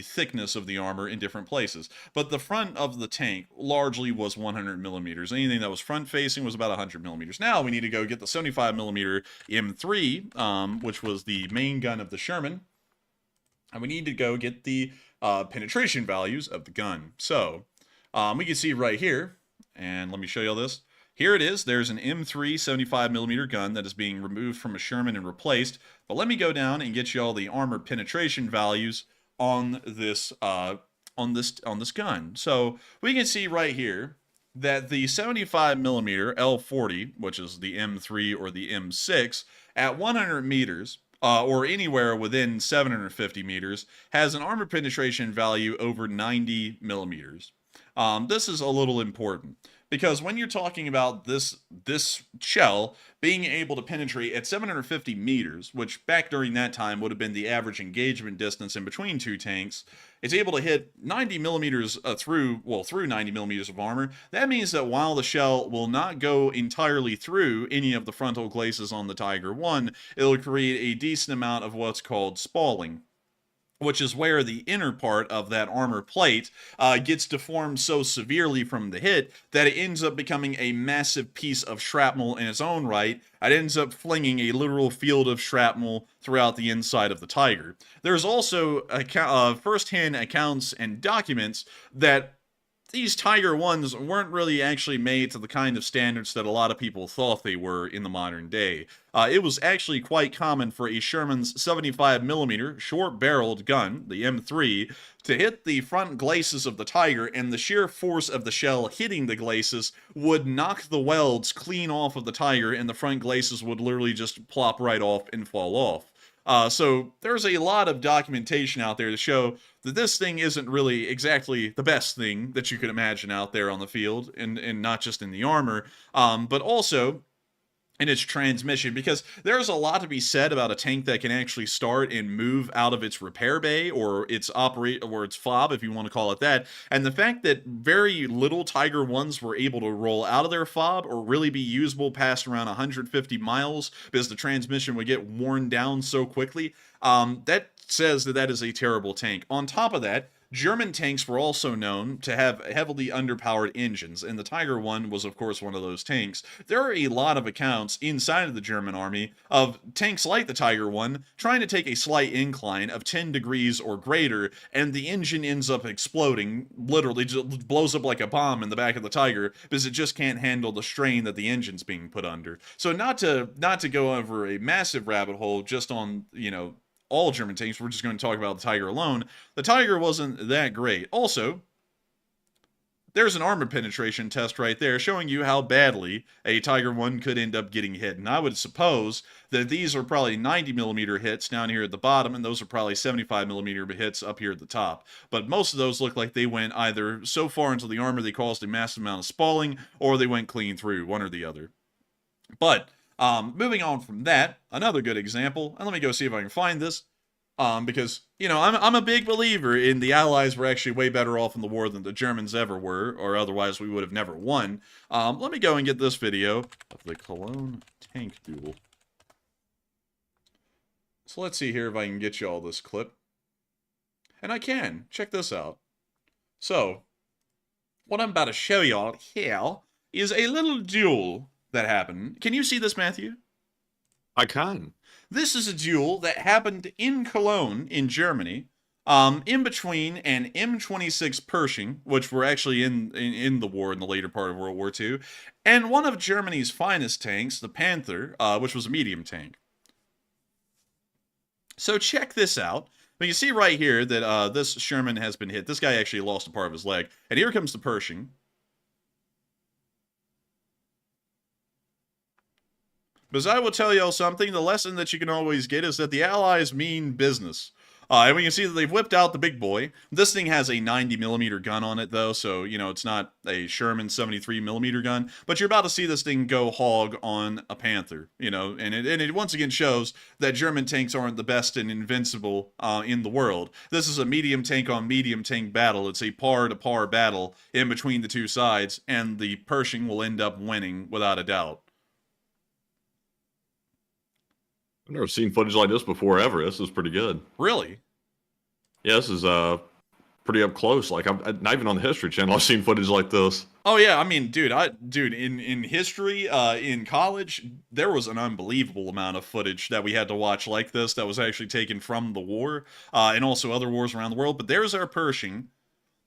thickness of the armor in different places. But the front of the tank largely was 100 millimeters. Anything that was front-facing was about 100 millimeters. Now we need to go get the 75 millimeter M3, which was the main gun of the Sherman, and we need to go get the penetration values of the gun. So, we can see right here, and let me show you all this. Here it is. There's an M3 75mm gun that is being removed from a Sherman and replaced. But let me go down and get you all the armor penetration values on this gun. So we can see right here that the 75mm L40, which is the M3 or the M6, at 100 meters or anywhere within 750 meters, has an armor penetration value over 90 millimeters. This is a little important. Because when you're talking about this shell being able to penetrate at 750 meters, which back during that time would have been the average engagement distance in between two tanks, it's able to hit 90 millimeters through 90 millimeters of armor. That means that while the shell will not go entirely through any of the frontal glacis on the Tiger 1, it'll create a decent amount of what's called spalling, which is where the inner part of that armor plate gets deformed so severely from the hit that it ends up becoming a massive piece of shrapnel in its own right. It ends up flinging a literal field of shrapnel throughout the inside of the Tiger. There's also first-hand accounts and documents that these Tiger 1s weren't really actually made to the kind of standards that a lot of people thought they were in the modern day. It was actually quite common for a Sherman's 75mm short-barreled gun, the M3, to hit the front glacis of the Tiger, and the sheer force of the shell hitting the glacis would knock the welds clean off of the Tiger, and the front glacis would literally just plop right off and fall off. So there's a lot of documentation out there to show that this thing isn't really exactly the best thing that you could imagine out there on the field, and not just in the armor, but also in its transmission, because there's a lot to be said about a tank that can actually start and move out of its repair bay or its fob, if you want to call it that. And the fact that very little Tiger 1s were able to roll out of their fob or really be usable past around 150 miles because the transmission would get worn down so quickly, that says that that is a terrible tank. On top of that, German tanks were also known to have heavily underpowered engines, and the Tiger 1 was, of course, one of those tanks. There are a lot of accounts inside of the German army of tanks like the Tiger 1 trying to take a slight incline of 10 degrees or greater, and the engine ends up exploding, literally just blows up like a bomb in the back of the Tiger, because it just can't handle the strain that the engine's being put under. So not to go over a massive rabbit hole just on, all German tanks, we're just going to talk about the Tiger alone. The Tiger wasn't that great. Also, there's an armor penetration test right there showing you how badly a Tiger 1 could end up getting hit. And I would suppose that these are probably 90mm hits down here at the bottom, and those are probably 75mm hits up here at the top. But most of those look like they went either so far into the armor they caused a massive amount of spalling, or they went clean through, one or the other. But moving on from that, another good example, and let me go see if I can find this, because, I'm a big believer in the Allies were actually way better off in the war than the Germans ever were, or otherwise we would have never won. Let me go and get this video of the Cologne tank duel. So let's see here if I can get you all this clip. And I can. Check this out. So, what I'm about to show y'all here is a little duel that happened. Can you see this, Matthew? I can. This is a duel that happened in Cologne, in Germany, in between an M26 Pershing, which were actually in the war in the later part of World War II, and one of Germany's finest tanks, the Panther, which was a medium tank. So check this out. But you see right here that this Sherman has been hit. This guy actually lost a part of his leg. And here comes the Pershing. Because I will tell y'all something, the lesson that you can always get is that the Allies mean business. And we can see that they've whipped out the big boy. This thing has a 90mm gun on it, though, so, it's not a Sherman 73mm gun. But you're about to see this thing go hog on a Panther, and it once again shows that German tanks aren't the best and invincible in the world. This is a medium tank on medium tank battle. It's a par-to-par battle in between the two sides, and the Pershing will end up winning without a doubt. I've never seen footage like this before, ever. This is pretty good. Really? Yeah, this is pretty up close. Like, I'm not even on the History Channel, I've seen footage like this. Oh yeah, I mean, dude, in history, in college, there was an unbelievable amount of footage that we had to watch like this that was actually taken from the war, and also other wars around the world. But there's our Pershing.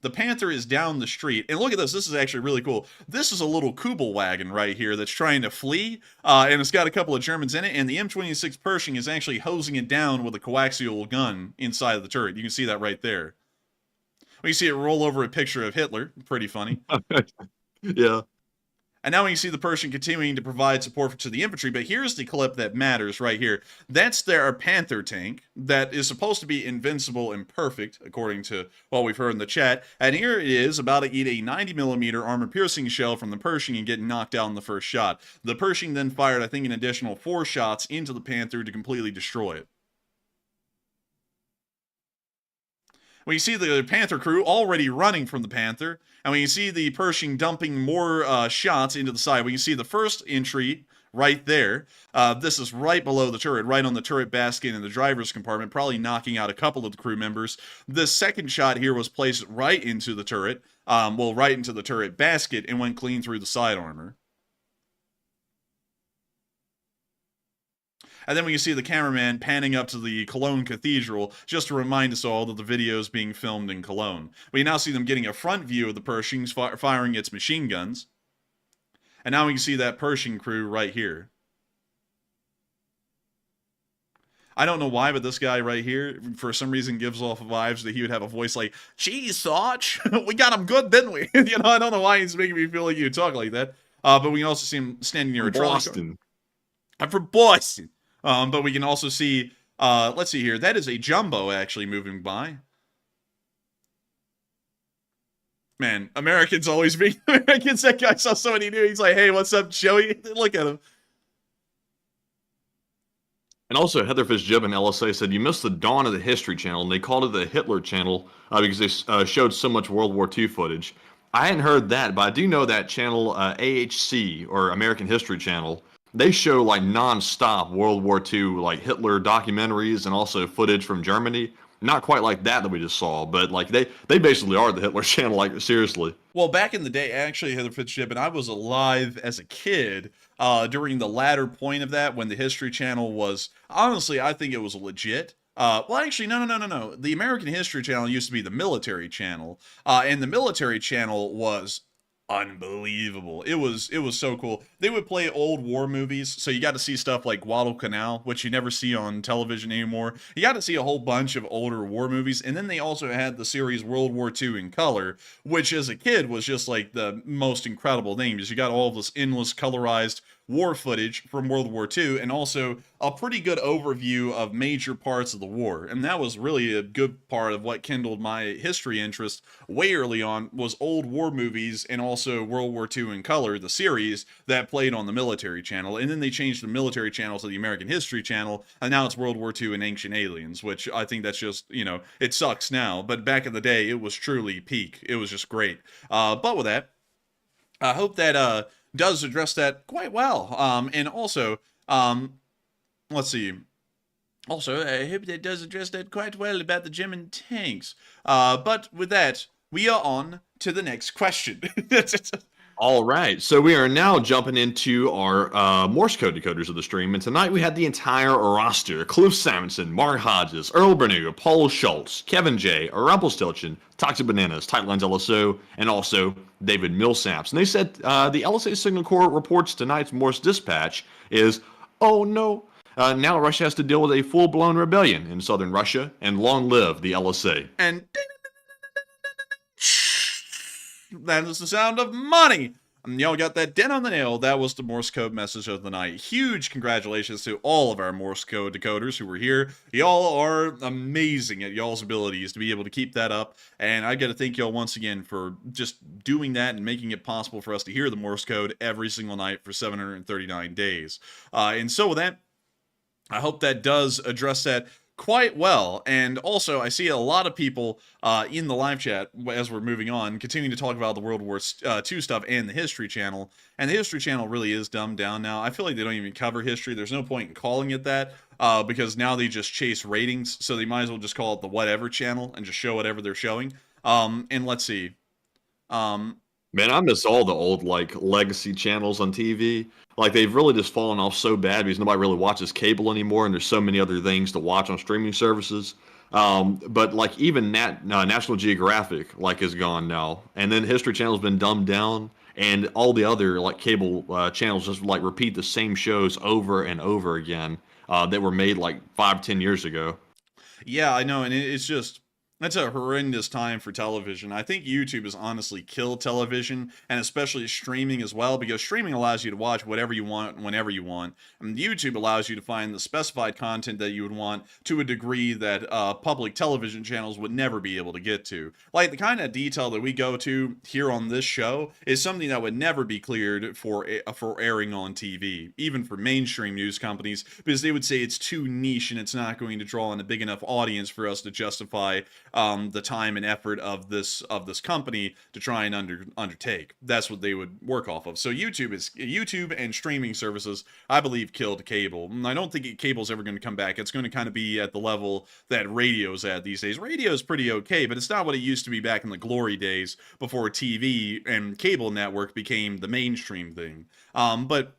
The Panther is down the street, and look at this. This is actually really cool. This is a little Kubel wagon right here that's trying to flee, and it's got a couple of Germans in it, and the M26 Pershing is actually hosing it down with a coaxial gun inside of the turret. You can see that right there. We see it roll over a picture of Hitler. Pretty funny. Yeah. And now we can see the Pershing continuing to provide support to the infantry, but here's the clip that matters right here. That's their Panther tank that is supposed to be invincible and perfect, according to what we've heard in the chat. And here it is, about to eat a 90mm armor-piercing shell from the Pershing and get knocked down in the first shot. The Pershing then fired, I think, an additional 4 shots into the Panther to completely destroy it. When you see the Panther crew already running from the Panther, and when you see the Pershing dumping more shots into the side, when you see the first entry right there, this is right below the turret, right on the turret basket in the driver's compartment, probably knocking out a couple of the crew members. The second shot here was placed right into the turret, right into the turret basket, and went clean through the side armor. And then when you see the cameraman panning up to the Cologne Cathedral, just to remind us all that the video is being filmed in Cologne. We now see them getting a front view of the Pershings firing its machine guns. And now we can see that Pershing crew right here. I don't know why, but this guy right here, for some reason, gives off vibes that he would have a voice like, "Geez, Sarge, we got him good, didn't we?" I don't know why he's making me feel like you talk like that. But we can also see him standing near a trolley car. I'm from Boston. But we can also see, let's see here, that is a jumbo actually moving by. Man, Americans always being Americans. That guy saw somebody new. He's like, "Hey, what's up, Joey?" Look at him. And also, Heather Fitzgibbon and LSA said, "You missed the dawn of the History Channel," and they called it the Hitler Channel because they showed so much World War II footage. I hadn't heard that, but I do know that channel, AHC, or American History Channel, they show like non-stop World War II, like Hitler documentaries and also footage from Germany. Not quite like that we just saw, but like they basically are the Hitler Channel, like seriously. Well, back in the day, actually, Heather Fitzgibbon, I was alive as a kid during the latter point of that when the History Channel was, honestly, I think it was legit. Well, actually, no. The American History Channel used to be the military channel, and the military channel was unbelievable. It was so cool. They would play old war movies, so you got to see stuff like Guadalcanal, which you never see on television anymore. You got to see a whole bunch of older war movies, and then they also had the series World War II in color, which as a kid was just like the most incredible thing, because you got all this endless colorized war footage from World War II, and also a pretty good overview of major parts of the war. And that was really a good part of what kindled my history interest way early on, was old war movies and also World War II in color, the series that played on the military channel. And then they changed the military channel to the American History Channel, and now it's World War II and Ancient Aliens, which I think that's just, it sucks now, but back in the day, it was truly peak. It was just great. But with that, I hope that does address that quite well. And also, let's see. Also, I hope that does address that quite well about the German tanks. But with that, we are on to the next question. All right, so we are now jumping into our Morse code decoders of the stream, and tonight we had the entire roster: Cliff Simonson, Mark Hodges, Earl Bernuga, Paul Schultz, Kevin J, Rumpelstiltskin, Toxic Bananas, Tightlines LSO, and also David Millsaps. And they said the LSA Signal Corps reports tonight's Morse dispatch is, "Oh no, now Russia has to deal with a full-blown rebellion in southern Russia, and long live the LSA." And that is the sound of money. Y'all got that dead on the nail. That was the Morse code message of the night. Huge congratulations to all of our Morse code decoders who were here. Y'all are amazing at y'all's abilities to be able to keep that up. And I got to thank y'all once again for just doing that and making it possible for us to hear the Morse code every single night for 739 days. And so with that, I hope that does address that quite well. And also, I see a lot of people in the live chat as we're moving on, continuing to talk about the World War II stuff and the History Channel. And the History Channel really is dumbed down now. I feel like they don't even cover history. There's no point in calling it that because now they just chase ratings. So they might as well just call it the whatever channel and just show whatever they're showing. And let's see. Man, I miss all the old, like, legacy channels on TV. Like, they've really just fallen off so bad because nobody really watches cable anymore, and there's so many other things to watch on streaming services. But, like, even National Geographic, like, is gone now. And then History Channel's been dumbed down, and all the other, like, cable channels just, like, repeat the same shows over and over again that were made, like, 5-10 years ago. Yeah, I know, and it's just... that's a horrendous time for television. I think YouTube has honestly killed television, and especially streaming as well, because streaming allows you to watch whatever you want, whenever you want. And YouTube allows you to find the specified content that you would want to a degree that public television channels would never be able to get to. Like, the kind of detail that we go to here on this show is something that would never be cleared for airing on TV, even for mainstream news companies, because they would say it's too niche and it's not going to draw in a big enough audience for us to justify the time and effort of this company to try and undertake. That's what they would work off of. So YouTube and streaming services, I believe, killed cable. And I don't think cable's ever going to come back. It's going to kind of be at the level that radio's at these days. Radio's pretty okay, but it's not what it used to be back in the glory days before TV and cable network became the mainstream thing. But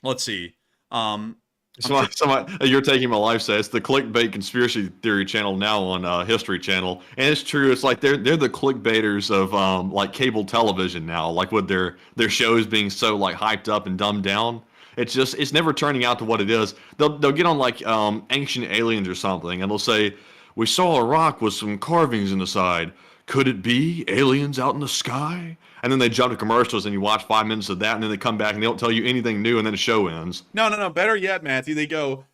let's see. You're taking my life say it's the clickbait conspiracy theory channel now on History Channel, and it's true. It's like they're the clickbaiters of like cable television now, like with their shows being so like hyped up and dumbed down. It's never turning out to what it is. They'll get on like Ancient Aliens or something, and they'll say, "We saw a rock with some carvings in the side. Could it be aliens out in the sky?" And then they jump to commercials, and you watch 5 minutes of that, and then they come back and they don't tell you anything new, and then the show ends. No. Better yet, Matthew, they go,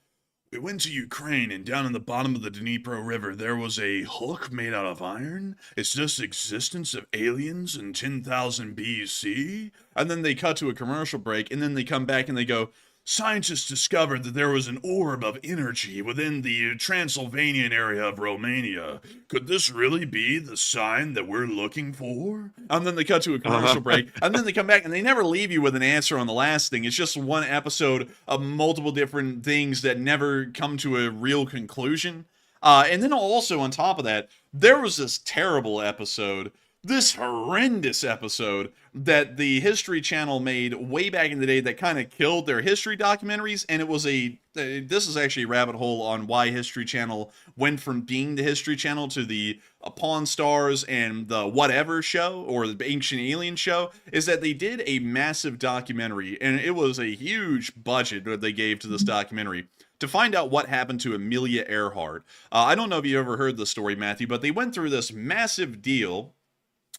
"We went to Ukraine, and down in the bottom of the Dnipro River, there was a hook made out of iron. It's just existence of aliens in 10,000 BC." And then they cut to a commercial break, and then they come back and they go, "Scientists discovered that there was an orb of energy within the Transylvanian area of Romania. Could this really be the sign that we're looking for?" And then they cut to a commercial break, and then they come back, and they never leave you with an answer on the last thing. It's just one episode of multiple different things that never come to a real conclusion. And then also on top of that, there was this terrible episode, this horrendous episode that the History Channel made way back in the day that kind of killed their history documentaries. And it was this is actually a rabbit hole on why History Channel went from being the History Channel to the Pawn Stars and the whatever show, or the Ancient Alien show, is that they did a massive documentary, and it was a huge budget that they gave to this documentary to find out what happened to Amelia Earhart. I don't know if you ever heard the story, Matthew, but they went through this massive deal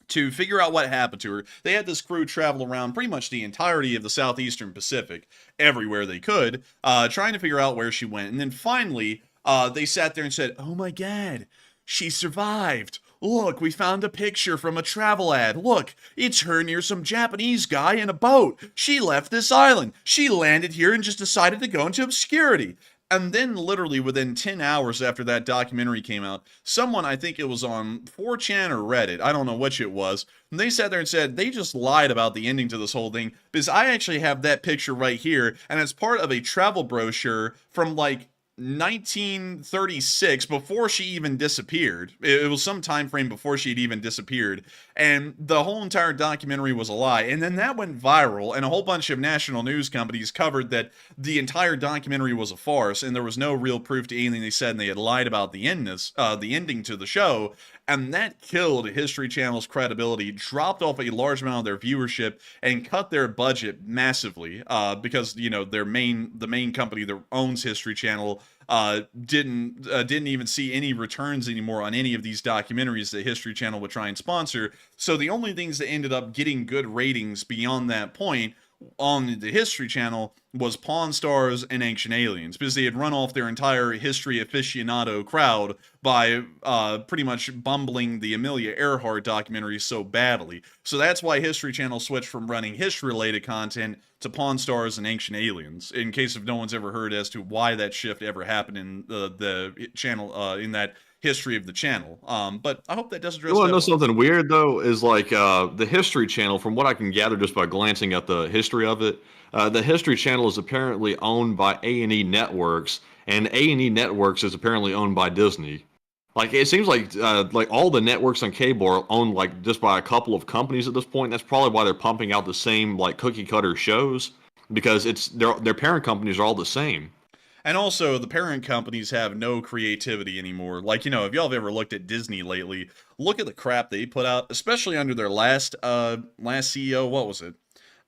to figure out what happened to her. They had this crew travel around pretty much the entirety of the southeastern Pacific, everywhere they could, trying to figure out where she went. And then finally, they sat there and said, "Oh my God, she survived. Look, we found a picture from a travel ad. Look, it's her near some Japanese guy in a boat. She left this island. She landed here and just decided to go into obscurity." And then literally within 10 hours after that documentary came out, someone, I think it was on 4chan or Reddit, I don't know which it was, and they sat there and said they just lied about the ending to this whole thing, because I actually have that picture right here, and it's part of a travel brochure from like 1936, before she even disappeared. It was some time frame before she'd even disappeared, and the whole entire documentary was a lie. And then that went viral, and a whole bunch of national news companies covered that the entire documentary was a farce, and there was no real proof to anything they said, and they had lied about the ending to the show. And that killed History Channel's credibility, dropped off a large amount of their viewership, and cut their budget massively, because, you know, the main company that owns History Channel didn't even see any returns anymore on any of these documentaries that History Channel would try and sponsor. So the only things that ended up getting good ratings beyond that point on the History Channel was Pawn Stars and Ancient Aliens, because they had run off their entire history aficionado crowd by pretty much bumbling the Amelia Earhart documentary so badly. So that's why History Channel switched from running history-related content to Pawn Stars and Ancient Aliens, in case if no one's ever heard as to why that shift ever happened in the channel, in that history of the channel. But I hope that does address that. You want to know something weird, though, is like the History Channel, from what I can gather just by glancing at the history of it, the History Channel is apparently owned by A&E Networks, and A&E Networks is apparently owned by Disney. Like, it seems like all the networks on cable are owned like just by a couple of companies at this point. That's probably why they're pumping out the same like cookie cutter shows, because it's their parent companies are all the same. And also, the parent companies have no creativity anymore. Like, you know, if y'all have ever looked at Disney lately, look at the crap they put out, especially under their last CEO. What was it?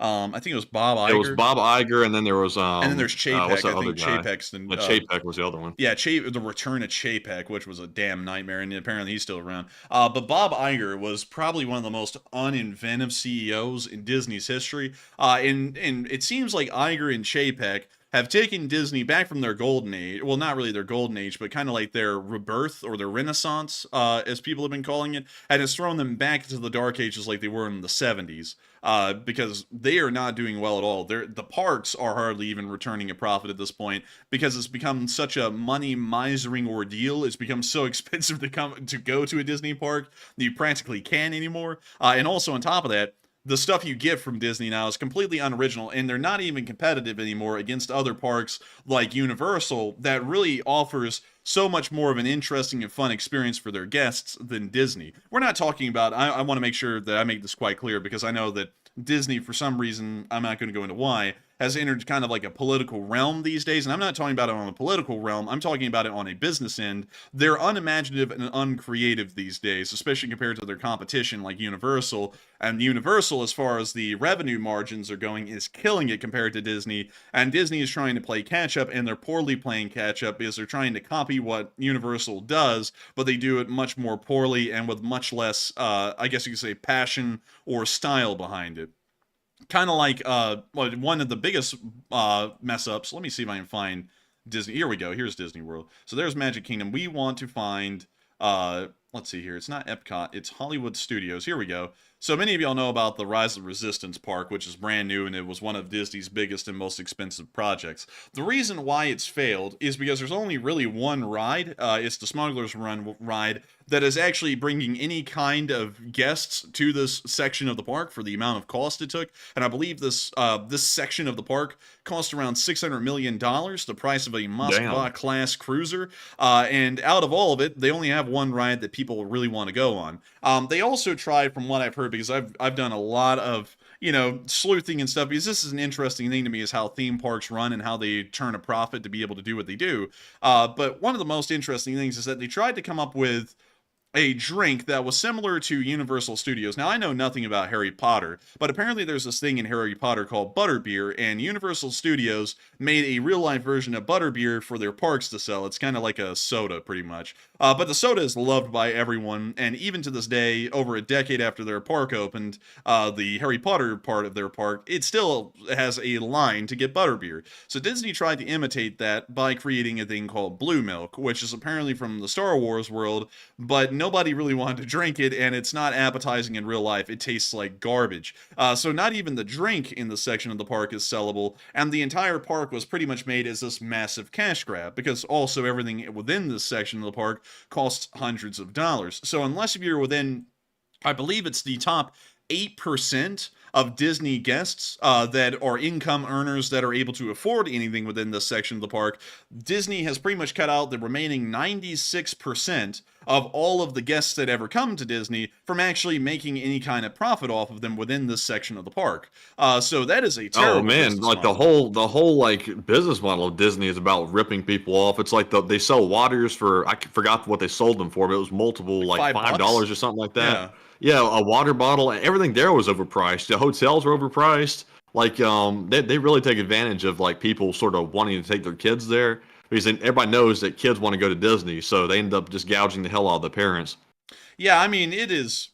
I think it was Bob Iger. It was Bob Iger, and then there was and then there's Chapek. What's that I think other guy? Chapek's the Chapek was the other one. Yeah, the return of Chapek, which was a damn nightmare, and apparently he's still around. But Bob Iger was probably one of the most uninventive CEOs in Disney's history. And it seems like Iger and Chapek have taken Disney back from their golden age. Well, not really their golden age, but kind of like their rebirth or their renaissance, as people have been calling it, and has thrown them back into the dark ages like they were in the 70s. Because they are not doing well at all. The parks are hardly even returning a profit at this point because it's become such a money misering ordeal. It's become so expensive to go to a Disney park that you practically can't anymore. And also on top of that, the stuff you get from Disney now is completely unoriginal, and they're not even competitive anymore against other parks like Universal that really offers so much more of an interesting and fun experience for their guests than Disney. We're not talking about, I want to make sure that I make this quite clear, because I know that Disney, for some reason, I'm not going to go into why, has entered kind of like a political realm these days. And I'm not talking about it on a political realm. I'm talking about it on a business end. They're unimaginative and uncreative these days, especially compared to their competition like Universal. And Universal, as far as the revenue margins are going, is killing it compared to Disney. And Disney is trying to play catch up, and they're poorly playing catch up because they're trying to copy what Universal does, but they do it much more poorly and with much less, I guess you could say, passion or style behind it. Kind of like one of the biggest mess ups. Let me see if I can find Disney. Here we go. Here's Disney World. So there's Magic Kingdom. We want to find, let's see here. It's not Epcot. It's Hollywood Studios. Here we go. So many of y'all know about the Rise of Resistance Park, which is brand new, and it was one of Disney's biggest and most expensive projects. The reason why it's failed is because there's only really one ride. It's the Smuggler's Run ride that is actually bringing any kind of guests to this section of the park for the amount of cost it took. And I believe this section of the park cost around $600 million, the price of a Moskva-class cruiser. And out of all of it, they only have one ride that people really want to go on. They also tried, from what I've heard, because I've done a lot of, sleuthing and stuff, because this is an interesting thing to me, is how theme parks run and how they turn a profit to be able to do what they do. But one of the most interesting things is that they tried to come up with a drink that was similar to Universal Studios. Now, I know nothing about Harry Potter, but apparently there's this thing in Harry Potter called butterbeer, and Universal Studios made a real-life version of butterbeer for their parks to sell. It's kind of like a soda, pretty much. But the soda is loved by everyone, and even to this day, over a decade after their park opened, the Harry Potter part of their park, it still has a line to get butterbeer. So Disney tried to imitate that by creating a thing called Blue Milk, which is apparently from the Star Wars world, but nobody really wanted to drink it, and it's not appetizing in real life. It tastes like garbage. So not even the drink in the section of the park is sellable, and the entire park was pretty much made as this massive cash grab, because also everything within this section of the park costs hundreds of dollars. So unless if you're within, I believe it's the top 8% of Disney guests that are income earners that are able to afford anything within this section of the park, Disney has pretty much cut out the remaining 96% of all of the guests that ever come to Disney from actually making any kind of profit off of them within this section of the park. So that is a terrible man, like model. the whole like business model of Disney is about ripping people off. It's like they sell waters for, I forgot what they sold them for, but it was multiple, like $5 or something like that. Yeah, a water bottle, and everything there was overpriced. The hotels were overpriced. Like, they really take advantage of like people sort of wanting to take their kids there, because everybody knows that kids want to go to Disney, so they end up just gouging the hell out of the parents. Yeah, I mean, it is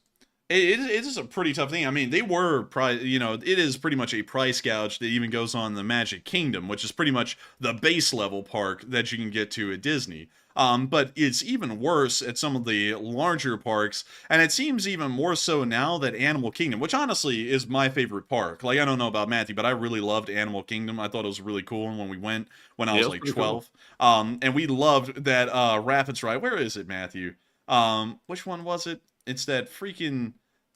a pretty tough thing. I mean, it is pretty much a price gouge that even goes on the Magic Kingdom, which is pretty much the base level park that you can get to at Disney. But it's even worse at some of the larger parks, and it seems even more so now that Animal Kingdom, which honestly is my favorite park. Like, I don't know about Matthew, but I really loved Animal Kingdom. I thought it was really cool when we went when I was like 12. Cool. And we loved that Rapids ride. Where is it, Matthew? Which one was it? It's that freaking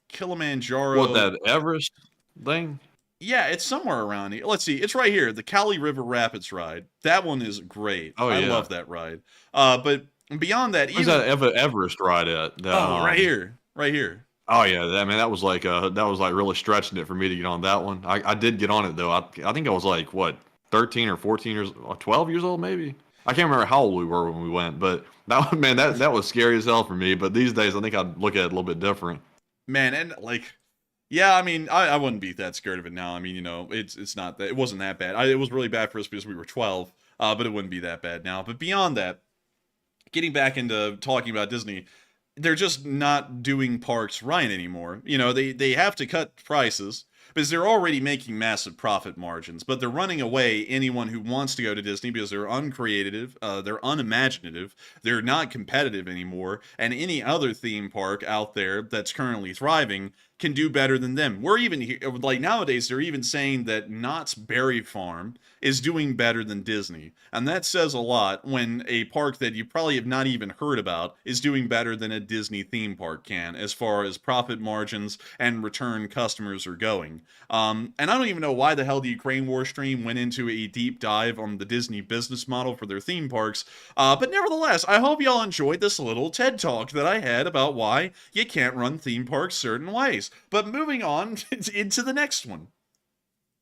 Kilimanjaro. What, that Everest thing? Yeah, it's somewhere around here. Let's see. It's right here. The Kali River Rapids ride. That one is great. Oh, yeah. I love that ride. But beyond that, where's that Everest ride at? Right here. Right here. Oh yeah, that was like really stretching it for me to get on that one. I did get on it though. I think I was like, what, 13 or 14 years, 12 years old maybe. I can't remember how old we were when we went, but that was scary as hell for me. But these days, I think I'd look at it a little bit different. Man, and like, yeah, I mean, I wouldn't be that scared of it now. I mean, it's not that, it wasn't that bad. It was really bad for us because we were 12, but it wouldn't be that bad now. But beyond that, getting back into talking about Disney, they're just not doing parks right anymore. They have to cut prices, because they're already making massive profit margins, but they're running away anyone who wants to go to Disney because they're uncreative, they're unimaginative, they're not competitive anymore, and any other theme park out there that's currently thriving can do better than them. We're even like nowadays they're even saying that Knott's Berry Farm is doing better than Disney, and that says a lot when a park that you probably have not even heard about is doing better than a Disney theme park can as far as profit margins and return customers are going. And I don't even know why the hell the Ukraine war stream went into a deep dive on the Disney business model for their theme parks, but nevertheless, I hope y'all enjoyed this little TED Talk that I had about why you can't run theme parks certain ways. But moving on into the next one.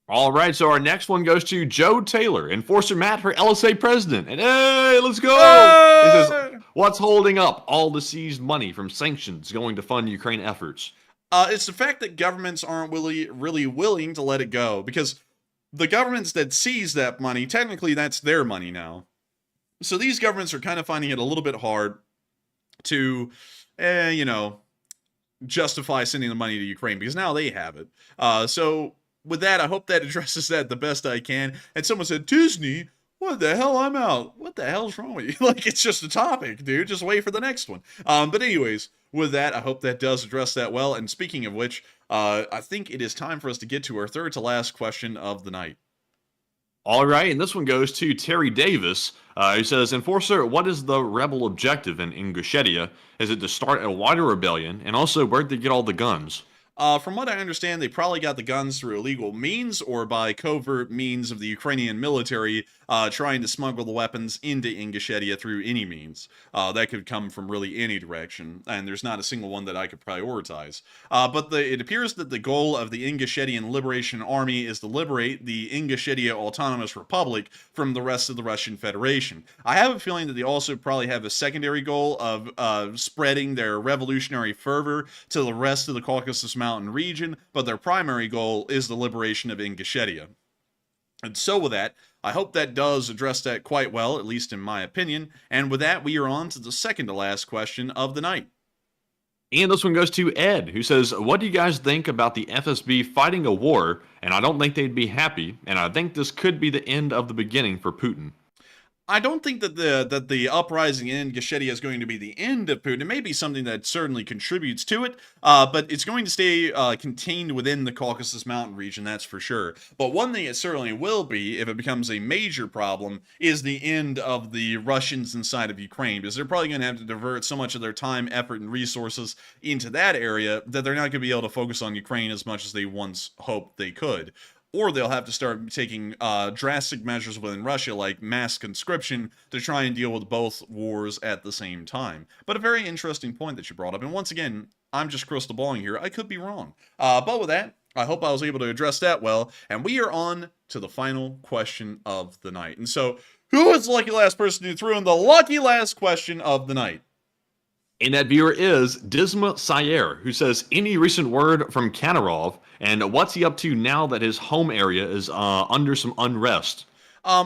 All right, so our next one goes to Joe Taylor, Enforcer Matt for LSA president. And hey, let's go! Hey! He says, what's holding up all the seized money from sanctions going to fund Ukraine efforts? It's the fact that governments aren't really willing to let it go, because the governments that seize that money, technically that's their money now. So these governments are kind of finding it a little bit hard to, justify sending the money to Ukraine, because now they have it. So with that, I hope that addresses that the best I can. And someone said, Disney, what the hell? I'm out. What the hell's wrong with you? Like, it's just a topic, dude. Just wait for the next one. But anyways, with that, I hope that does address that well. And speaking of which, I think it is time for us to get to our third to last question of the night. All right, and this one goes to Terry Davis, who says, Enforcer, what is the rebel objective in Ingushetia? Is it to start a wider rebellion? And also, where'd they get all the guns? From what I understand, they probably got the guns through illegal means or by covert means of the Ukrainian military trying to smuggle the weapons into Ingushetia through any means. That could come from really any direction, and there's not a single one that I could prioritize. But it appears that the goal of the Ingushetian Liberation Army is to liberate the Ingushetia Autonomous Republic from the rest of the Russian Federation. I have a feeling that they also probably have a secondary goal of spreading their revolutionary fervor to the rest of the Caucasus Mountain region, but their primary goal is the liberation of Ingushetia. And so with that, I hope that does address that quite well, at least in my opinion. And with that, we are on to the second to last question of the night. And this one goes to Ed, who says, what do you guys think about the FSB fighting a war? And I don't think they'd be happy, and I think this could be the end of the beginning for Putin. I don't think that the uprising in Ingushetia is going to be the end of Putin. It may be something that certainly contributes to it, but it's going to stay contained within the Caucasus Mountain region, that's for sure. But one thing it certainly will be, if it becomes a major problem, is the end of the Russians inside of Ukraine, because they're probably going to have to divert so much of their time, effort, and resources into that area that they're not going to be able to focus on Ukraine as much as they once hoped they could. Or they'll have to start taking drastic measures within Russia, like mass conscription, to try and deal with both wars at the same time. But a very interesting point that you brought up. And once again, I'm just crystal balling here. I could be wrong. But with that, I hope I was able to address that well. And we are on to the final question of the night. And so, who is the lucky last person who threw in the lucky last question of the night? And that viewer is Disma Sayer, who says, any recent word from Kadyrov, and what's he up to now that his home area is under some unrest?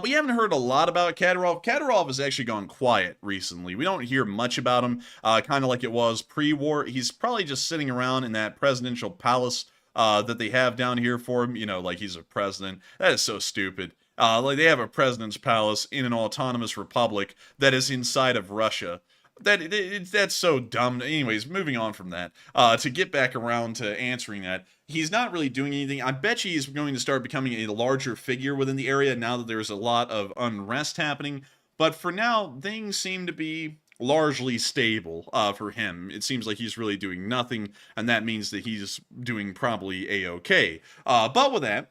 We haven't heard a lot about Kadyrov. Kadyrov has actually gone quiet recently. We don't hear much about him, kind of like it was pre-war. He's probably just sitting around in that presidential palace that they have down here for him, like he's a president. That is so stupid. Like they have a president's palace in an autonomous republic that is inside of Russia. That's so dumb. Anyways, moving on from that, to get back around to answering that, he's not really doing anything. I bet you he's going to start becoming a larger figure within the area now that there's a lot of unrest happening. But for now, things seem to be largely stable for him. It seems like he's really doing nothing, and that means that he's doing probably A-okay. But with that,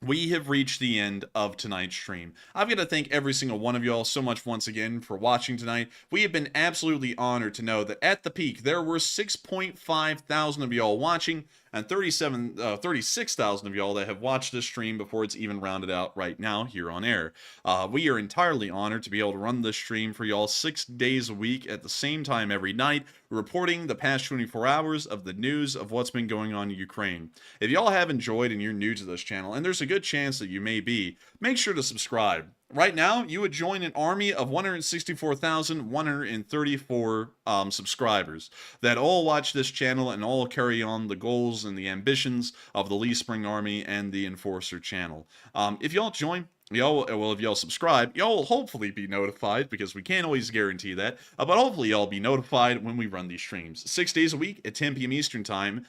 we have reached the end of tonight's stream. I've got to thank every single one of y'all so much once again for watching tonight. We have been absolutely honored to know that at the peak, there were 6.5 thousand of y'all watching, and 36,000 of y'all that have watched this stream before it's even rounded out right now here on air. We are entirely honored to be able to run this stream for y'all 6 days a week at the same time every night, reporting the past 24 hours of the news of what's been going on in Ukraine. If y'all have enjoyed and you're new to this channel, and there's a good chance that you may be, make sure to subscribe. right now, you would join an army of 164,134 subscribers that all watch this channel and all carry on the goals and the ambitions of the Lee Spring Army and the Enforcer channel. If y'all join, if y'all subscribe, y'all will hopefully be notified, because we can't always guarantee that, but hopefully y'all be notified when we run these streams 6 days a week at 10 p.m. Eastern Time,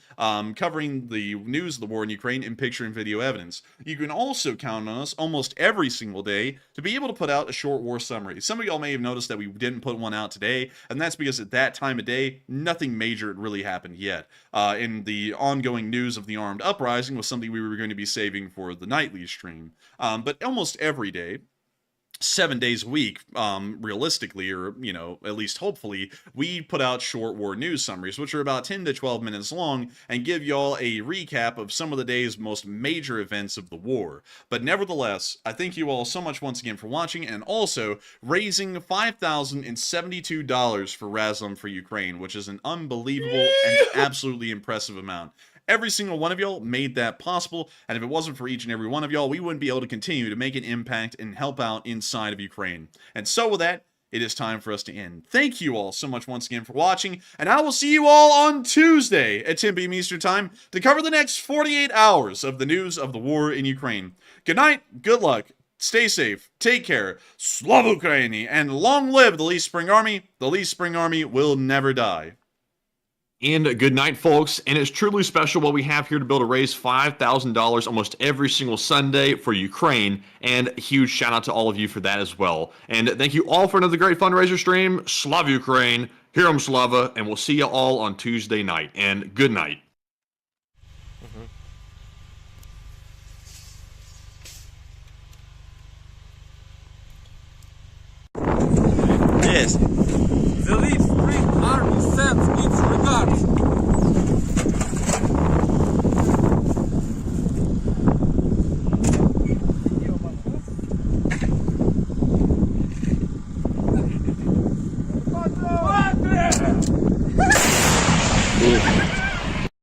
covering the news of the war in Ukraine in picture and video evidence. You can also count on us almost every single day to be able to put out a short war summary. Some of y'all may have noticed that we didn't put one out today, and that's because at that time of day, nothing major had really happened yet. In the ongoing news of the armed uprising was something we were going to be saving for the nightly stream. But almost every day, 7 days a week, realistically, or, at least hopefully, we put out short war news summaries, which are about 10 to 12 minutes long, and give y'all a recap of some of the day's most major events of the war. But nevertheless, I thank you all so much once again for watching, and also raising $5,072 for Razom for Ukraine, which is an unbelievable and absolutely impressive amount. Every single one of y'all made that possible, and if it wasn't for each and every one of y'all, we wouldn't be able to continue to make an impact and help out inside of Ukraine. And so with that, it is time for us to end. Thank you all so much once again for watching, and I will see you all on Tuesday at 10 p.m. Eastern Time to cover the next 48 hours of the news of the war in Ukraine. Good night, good luck, stay safe, take care, Slava Ukraini, and long live the Lee Spring Army. The Lee Spring Army will never die. And good night, folks. And it's truly special what we have here to be able to raise $5,000 almost every single Sunday for Ukraine. And a huge shout out to all of you for that as well. And thank you all for another great fundraiser stream. Slava Ukraine, Herom Slava, and we'll see you all on Tuesday night. And good night. Yes. The Lee Spring Army sends its regards.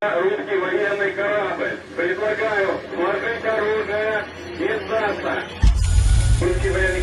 Русский военный корабль. Предлагаю сложить оружие и сдаться. Русский военный